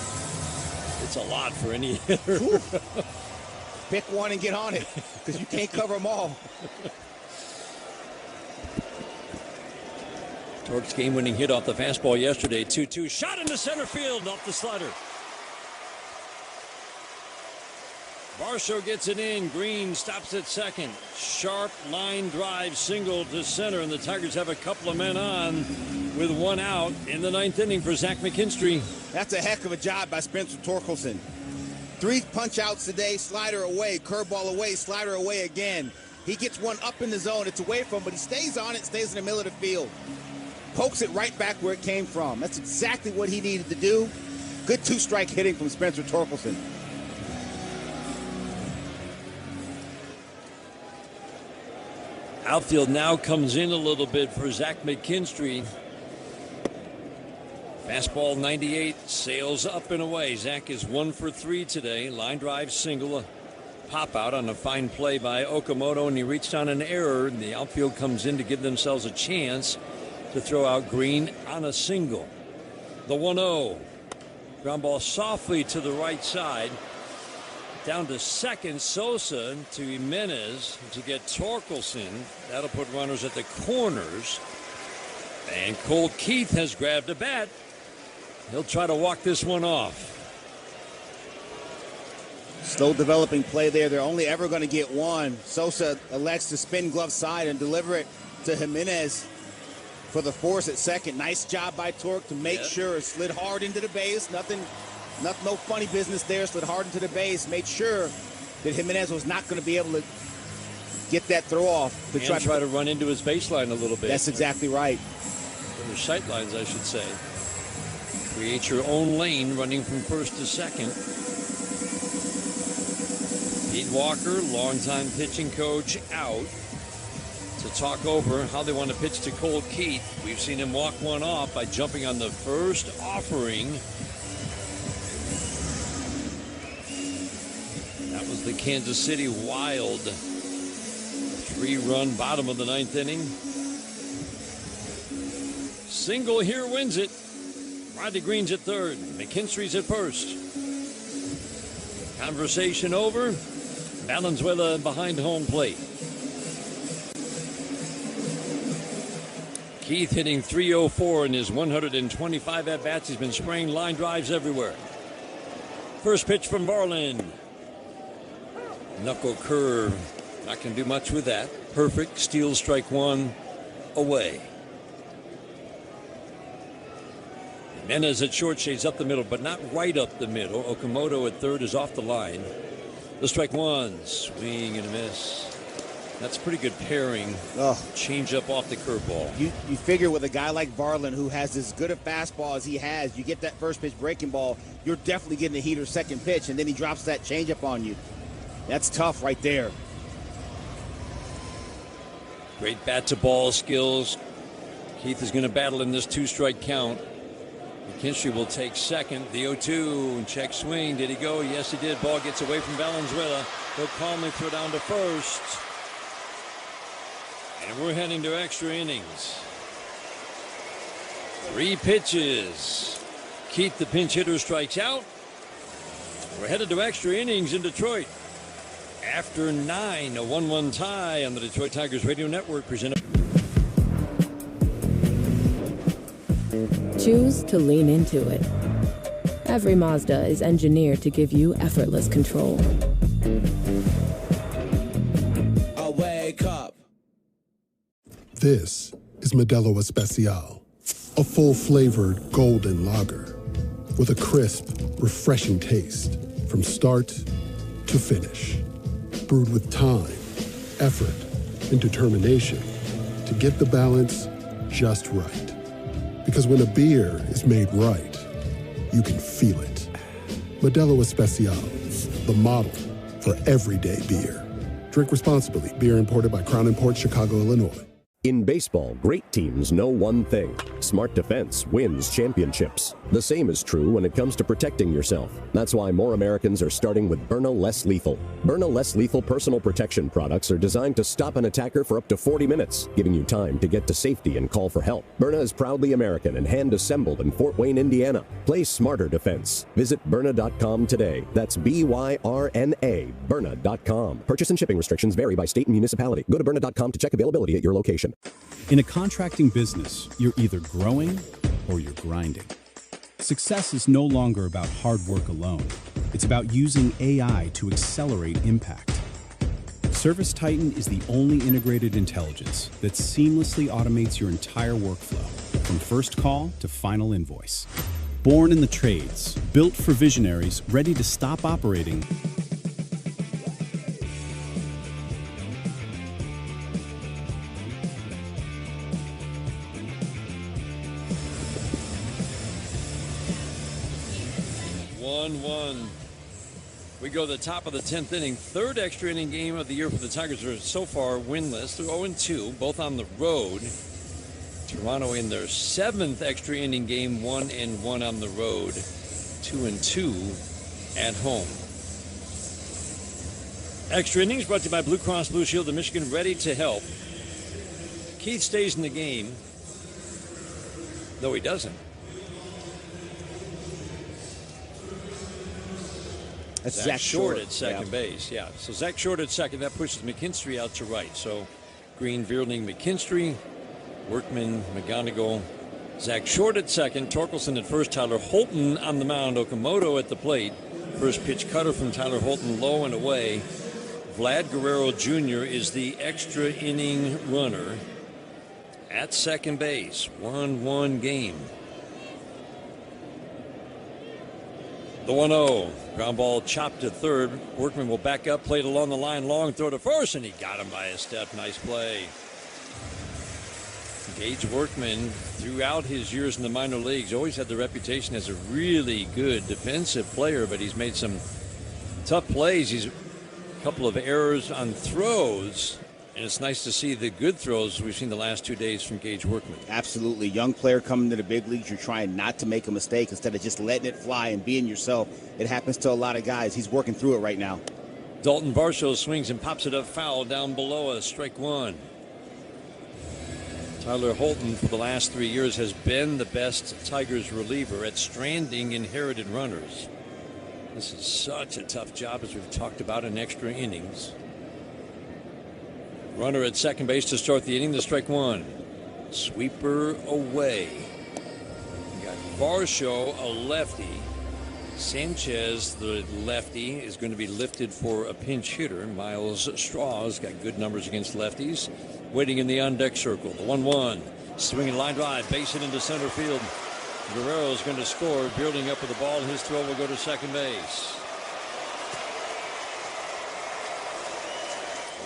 It's a lot for any hitter. Pick one and get on it, because you can't cover them all. Torque's game-winning hit off the fastball yesterday, 2-2. Shot into center field off the slider. Varsho gets it in. Green stops at second. Sharp line drive single to center, and the Tigers have a couple of men on with 1 out in the ninth inning for Zach McKinstry. That's a heck of a job by Spencer Torkelson. 3 punch outs today, slider away, curveball away, slider away again. He gets one up in the zone. It's away from him, but he stays on it, stays in the middle of the field. Pokes it right back where it came from. That's exactly what he needed to do. Good 2-strike hitting from Spencer Torkelson. Outfield now comes in a little bit for Zach McKinstry. Fastball 98 sails up and away. Zach is 1 for 3 today. Line drive single, a pop out on a fine play by Okamoto, and he reached on an error. And the outfield comes in to give themselves a chance to throw out Green on a single. The 1-0. Ground ball softly to the right side. Down to second, Sosa to Jimenez to get Torkelson. That'll put runners at the corners. And Colt Keith has grabbed a bat. He'll try to walk this one off. Slow developing play there. They're only ever going to get one. Sosa elects to spin glove side and deliver it to Jimenez for the force at second. Nice job by Torque to make sure it slid hard into the base. No funny business there. Slid hard into the base. Made sure that Jimenez was not going to be able to get that throw off. To try to run into his baseline a little bit. That's exactly right. Or sight lines, I should say. Create your own lane running from first to second. Pete Walker, longtime pitching coach, out to talk over how they want to pitch to Colt Keith. We've seen him walk one off by jumping on the first offering. That was the Kansas City Wild. 3-run bottom of the ninth inning. Single here wins it. Rodney Green's at third. McKinstry's at first. Conversation over. Valenzuela behind home plate. Keith hitting .304 in his 125 at-bats. He's been spraying line drives everywhere. First pitch from Varlin. Knuckle curve. Not going to do much with that. Perfect. Steals strike one away. Jimenez at short, shades up the middle, but not right up the middle. Okamoto at third is off the line. The strike one. Swing and a miss. That's a pretty good pairing. Change up off the curveball. You figure with a guy like Varlin who has as good a fastball as he has, you get that first pitch breaking ball, you're definitely getting a heater second pitch, and then he drops that changeup on you. That's tough right there. Great bat to ball skills. Keith is going to battle in this 2-strike count. McKinstry will take second. The 0-2. Check swing. Did he go? Yes, he did. Ball gets away from Valenzuela. He'll calmly throw down to first. And we're heading to extra innings. 3 pitches. Keith, the pinch hitter, strikes out. We're headed to extra innings in Detroit. After 9, a 1-1 tie on the Detroit Tigers Radio Network presented. Choose to lean into it. Every Mazda is engineered to give you effortless control. I wake up. This is Modelo Especial, a full-flavored golden lager with a crisp, refreshing taste from start to finish. Brewed with time, effort, and determination to get the balance just right. Because when a beer is made right, you can feel it. Modelo Especial, the model for everyday beer. Drink responsibly. Beer imported by Crown Imports, Chicago, Illinois. In baseball, great teams know one thing. Smart defense wins championships. The same is true when it comes to protecting yourself. That's why more Americans are starting with Byrna Less Lethal. Byrna Less Lethal personal protection products are designed to stop an attacker for up to 40 minutes, giving you time to get to safety and call for help. Byrna is proudly American and hand-assembled in Fort Wayne, Indiana. Play smarter defense. Visit Byrna.com today. That's BYRNA, Byrna.com. Purchase and shipping restrictions vary by state and municipality. Go to Byrna.com to check availability at your location. In a contracting business, you're either growing or you're grinding. Success is no longer about hard work alone. It's about using AI to accelerate impact. Service Titan is the only integrated intelligence that seamlessly automates your entire workflow, from first call to final invoice. Born in the trades, built for visionaries ready to stop operating We go to the top of the 10th inning. Third extra inning game of the year for the Tigers are so far winless. They're 0-2, both on the road. Toronto in their 7th extra inning game, 1-1 on the road, 2-2 at home. Extra innings brought to you by Blue Cross Blue Shield of Michigan, ready to help. Keith stays in the game. No, he doesn't. That's Zach Short at second base. Yeah. So Zach Short at second. That pushes McKinstry out to right. So Green, Vierling, McKinstry, Workman, McGonigal, Zach Short at second, Torkelson at first, Tyler Holton on the mound, Okamoto at the plate. First pitch cutter from Tyler Holton, low and away. Vlad Guerrero Jr. is the extra inning runner at second base. 1-1 game. The 1-0. Ground ball chopped to third. Workman will back up, played along the line, long throw to first, and he got him by a step. Nice play. Gage Workman, throughout his years in the minor leagues, always had the reputation as a really good defensive player, but he's made some tough plays. He's a couple of errors on throws, and it's nice to see the good throws we've seen the last 2 days from Gage Workman. Absolutely. Young player coming to the big leagues, you're trying not to make a mistake instead of just letting it fly and being yourself. It happens to a lot of guys. He's working through it right now. Dalton Varsho swings and pops it up foul down below us. Strike one. Tyler Holton, for the last 3 years, has been the best Tigers reliever at stranding inherited runners. This is such a tough job, as we've talked about, in extra innings. Runner at second base to start the inning, the strike one. Sweeper away. We got Varsho, a lefty. Sanchez, the lefty, is going to be lifted for a pinch hitter. Miles Straw has got good numbers against lefties. Waiting in the on-deck circle. The 1-1. Swinging line drive. Base it into center field. Guerrero is going to score. Building up with the ball. His throw will go to second base.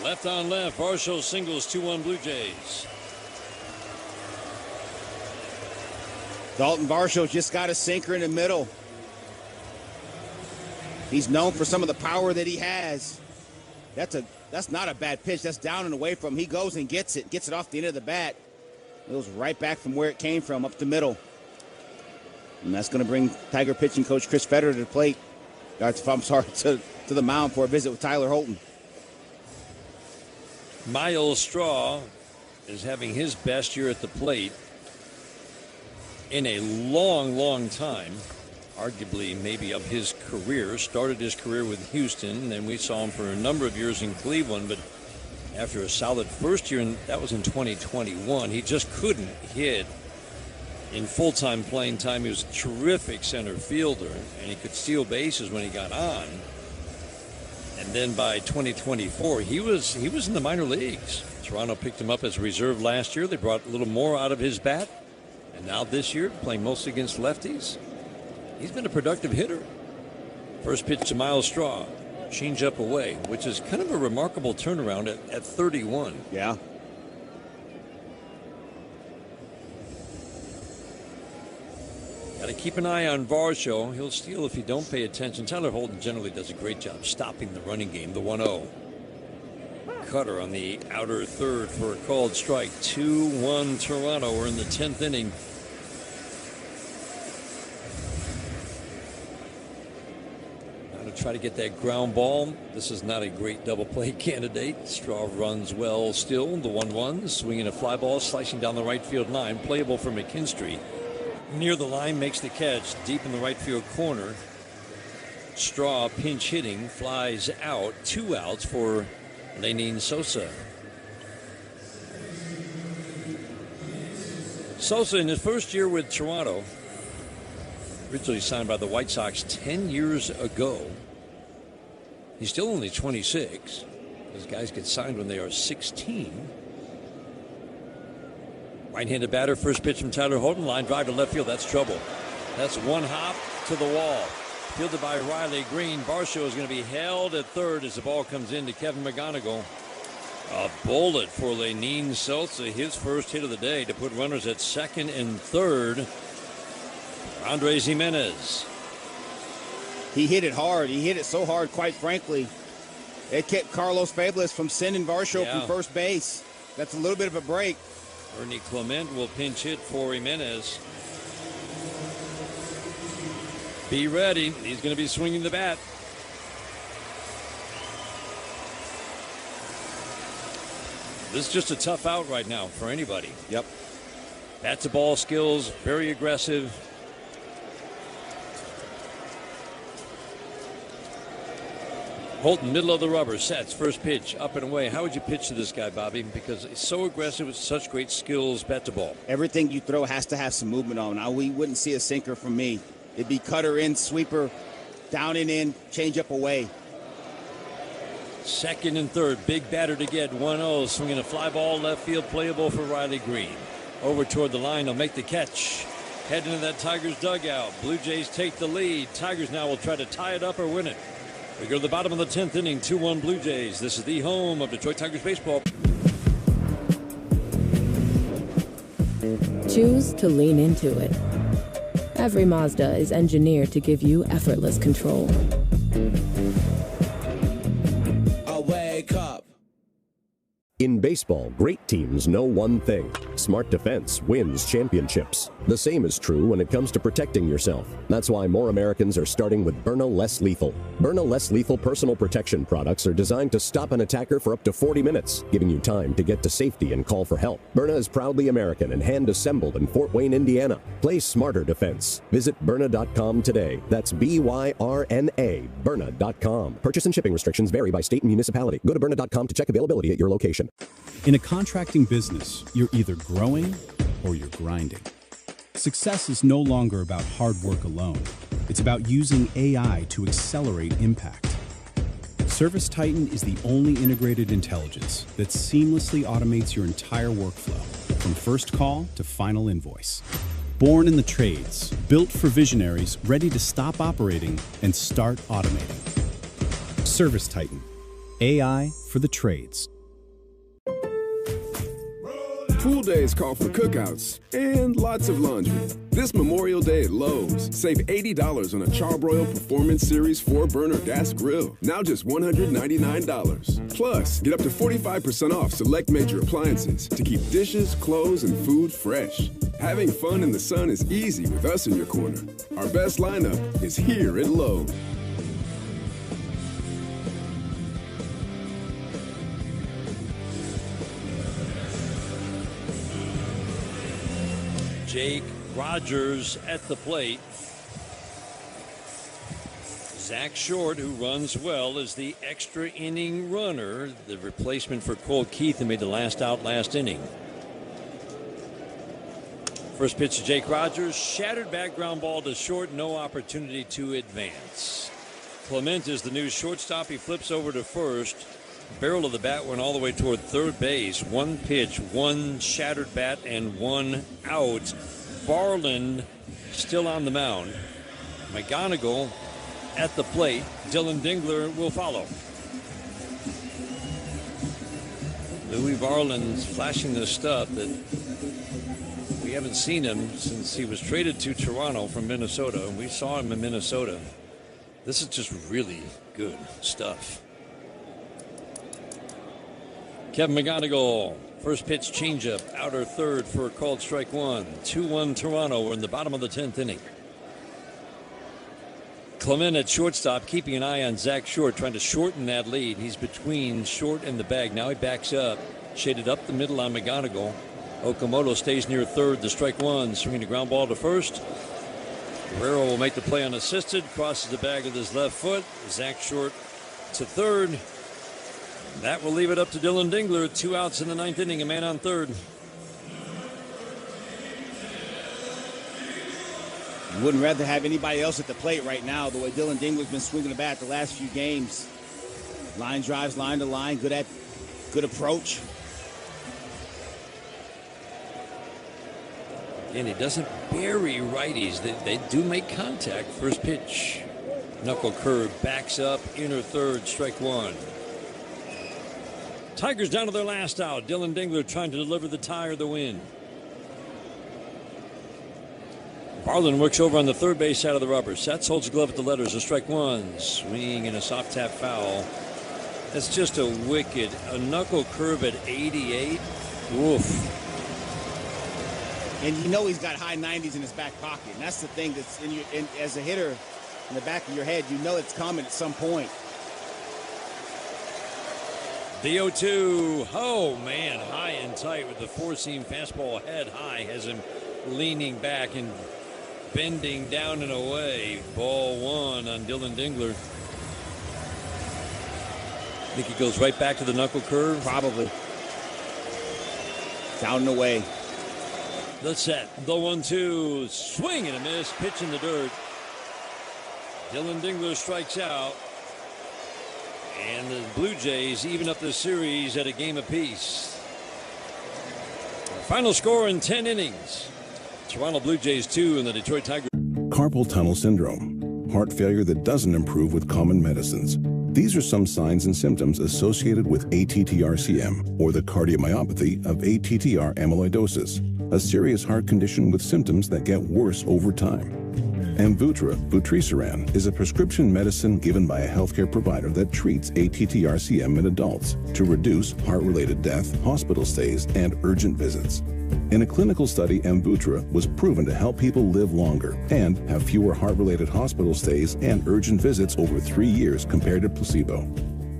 Left on left. Varsho singles. 2-1 Blue Jays. Dalton Varsho just got a sinker in the middle. He's known for some of the power that he has. That's not a bad pitch. That's down and away from him. He goes and gets it off the end of the bat. It goes right back from where it came from, up the middle. And that's going to bring Tiger pitching coach Chris Federer to the plate. To the mound for a visit with Tyler Holton. Miles Straw is having his best year at the plate in a long, long time. Arguably maybe of his career. Started his career with Houston, then we saw him for a number of years in Cleveland, but after a solid first year, and that was in 2021, he just couldn't hit in full-time playing time. He was a terrific center fielder, and he could steal bases when he got on. And then by 2024, he was in the minor leagues. Toronto picked him up as a reserve last year. They brought a little more out of his bat, and now this year, playing mostly against lefties, he's been a productive hitter. First pitch to Miles Straw. Change up away, which is kind of a remarkable turnaround at 31. Yeah. Got to keep an eye on Varsho. He'll steal if you don't pay attention. Tyler Holton generally does a great job stopping the running game. The 1-0. Cutter on the outer third for a called strike. 2-1 Toronto. We're in the 10th inning. Try to get that ground ball. This is not a great double play candidate. Straw runs well still. The 1-1, swinging a fly ball, slicing down the right field line. Playable for McKinstry. Near the line, makes the catch deep in the right field corner. Straw pinch hitting, flies out. 2 outs for Lenin Sosa. Sosa in his first year with Toronto, originally signed by the White Sox 10 years ago. He's still only 26. Those guys get signed when they are 16. Right-handed batter, first pitch from Tyler Holton. Line drive to left field. That's trouble. That's one hop to the wall. Fielded by Riley Green. Varsho is going to be held at third as the ball comes in to Kevin McGonigal. A bullet for Lenin Sosa, his first hit of the day, to put runners at second and third. Andres Jimenez. He hit it hard. He hit it so hard, quite frankly. It kept Carlos Fabulous from sending Varsho from first base. That's a little bit of a break. Ernie Clement will pinch hit for Jimenez. Be ready. He's going to be swinging the bat. This is just a tough out right now for anybody. Yep. Bat to ball skills, very aggressive. Holton, middle of the rubber, sets, first pitch, up and away. How would you pitch to this guy, Bobby? Because he's so aggressive with such great skills, bat to ball. Everything you throw has to have some movement on. Now, we wouldn't see a sinker from me. It'd be cutter in, sweeper, down and in, change up away. Second and third, big batter to get. 1-0, swinging a fly ball, left field, playable for Riley Green. Over toward the line, he'll make the catch. Head into that Tigers dugout. Blue Jays take the lead. Tigers now will try to tie it up or win it. We go to the bottom of the 10th inning, 2-1 Blue Jays. This is the home of Detroit Tigers baseball. Choose to lean into it. Every Mazda is engineered to give you effortless control. I wake up. In baseball, great teams know one thing. Smart defense wins championships. The same is true when it comes to protecting yourself. That's why more Americans are starting with Byrna Less Lethal. Byrna Less Lethal personal protection products are designed to stop an attacker for up to 40 minutes, giving you time to get to safety and call for help. Byrna is proudly American and hand-assembled in Fort Wayne, Indiana. Play smarter defense. Visit Byrna.com today. That's B-Y-R-N-A, Byrna.com. Purchase and shipping restrictions vary by state and municipality. Go to Byrna.com to check availability at your location. In a contracting business, you're either growing or you're grinding. Success is no longer about hard work alone. It's about using AI to accelerate impact. ServiceTitan is the only integrated intelligence that seamlessly automates your entire workflow, from first call to final invoice. Born in the trades, built for visionaries ready to stop operating and start automating. ServiceTitan, AI for the trades. Pool days call for cookouts and lots of laundry. This Memorial Day at Lowe's, save $80 on a Charbroil Performance Series 4-burner gas grill. Now just $199. Plus, get up to 45% off select major appliances to keep dishes, clothes, and food fresh. Having fun in the sun is easy with us in your corner. Our best lineup is here at Lowe's. Jake Rogers at the plate. Zach Short, who runs well, is the extra inning runner, the replacement for Cole Keith, who made the last out last inning. First pitch to Jake Rogers, shattered back ground ball to Short, no opportunity to advance. Clement is the new shortstop. He flips over to first. Barrel of the bat went all the way toward third base. One pitch, one shattered bat, and one out. Varland still on the mound. McGonigal at the plate. Dylan Dingler will follow. Louis Varland's flashing the stuff that we haven't seen him since he was traded to Toronto from Minnesota. We saw him in Minnesota. This is just really good stuff. Kevin McGonigal, first pitch changeup, outer third for a called strike one. 2-1 Toronto. We're in the bottom of the 10th inning. Clement at shortstop, keeping an eye on Zach Short, trying to shorten that lead. He's between Short and the bag. Now he backs up, shaded up the middle on McGonigal. Okamoto stays near third, the strike one, swinging the ground ball to first. Guerrero will make the play unassisted, crosses the bag with his left foot. Zach Short to third. That will leave it up to Dylan Dingler. 2 outs in the 9th inning, a man on third. You wouldn't rather have anybody else at the plate right now, the way Dylan Dingler's been swinging the bat the last few games. Line drives, line to line, good approach. And he doesn't bury righties. They do make contact. First pitch. Knuckle curve, backs up, inner third, strike one. Tigers down to their last out. Dylan Dingler trying to deliver the tie or the win. Varland works over on the third base side of the rubber. Sets, holds the glove at the letters. A strike one. Swing and a soft tap foul. That's just a wicked. A knuckle curve at 88. Woof. And you know he's got high 90s in his back pocket. And that's the thing that's as a hitter in the back of your head, you know it's coming at some point. The 0-2. Oh, man, high and tight with the four-seam fastball head high. Has him leaning back and bending down and away. Ball one on Dylan Dingler. I think he goes right back to the knuckle curve. Probably. Down and away. The set. The 1-2. Swing and a miss. Pitch in the dirt. Dylan Dingler strikes out. And the Blue Jays even up the series at a game apiece. Final score in 10 innings. Toronto Blue Jays 2 and the Detroit Tigers. Carpal tunnel syndrome, heart failure that doesn't improve with common medicines. These are some signs and symptoms associated with ATTR-CM, or the cardiomyopathy of ATTR amyloidosis, a serious heart condition with symptoms that get worse over time. Amvuttra vutrisiran is a prescription medicine given by a healthcare provider that treats ATTR-CM in adults to reduce heart-related death, hospital stays, and urgent visits. In a clinical study, Amvuttra was proven to help people live longer and have fewer heart-related hospital stays and urgent visits over 3 years compared to placebo.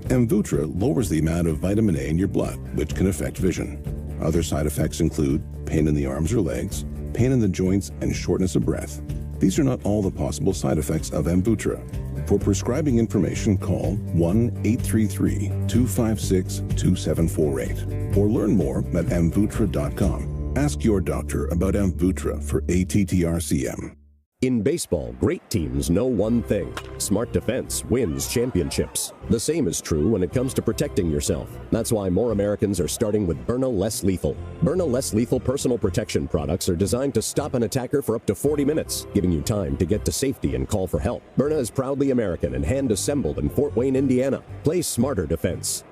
Amvuttra lowers the amount of vitamin A in your blood, which can affect vision. Other side effects include pain in the arms or legs, pain in the joints, and shortness of breath. These are not all the possible side effects of Amvuttra. For prescribing information, call 1-833-256-2748 or learn more at amvuttra.com. Ask your doctor about Amvuttra for ATTR-CM. In baseball, great teams know one thing. Smart defense wins championships. The same is true when it comes to protecting yourself. That's why more Americans are starting with Byrna Less Lethal. Byrna Less Lethal personal protection products are designed to stop an attacker for up to 40 minutes, giving you time to get to safety and call for help. Byrna is proudly American and hand-assembled in Fort Wayne, Indiana. Play smarter defense.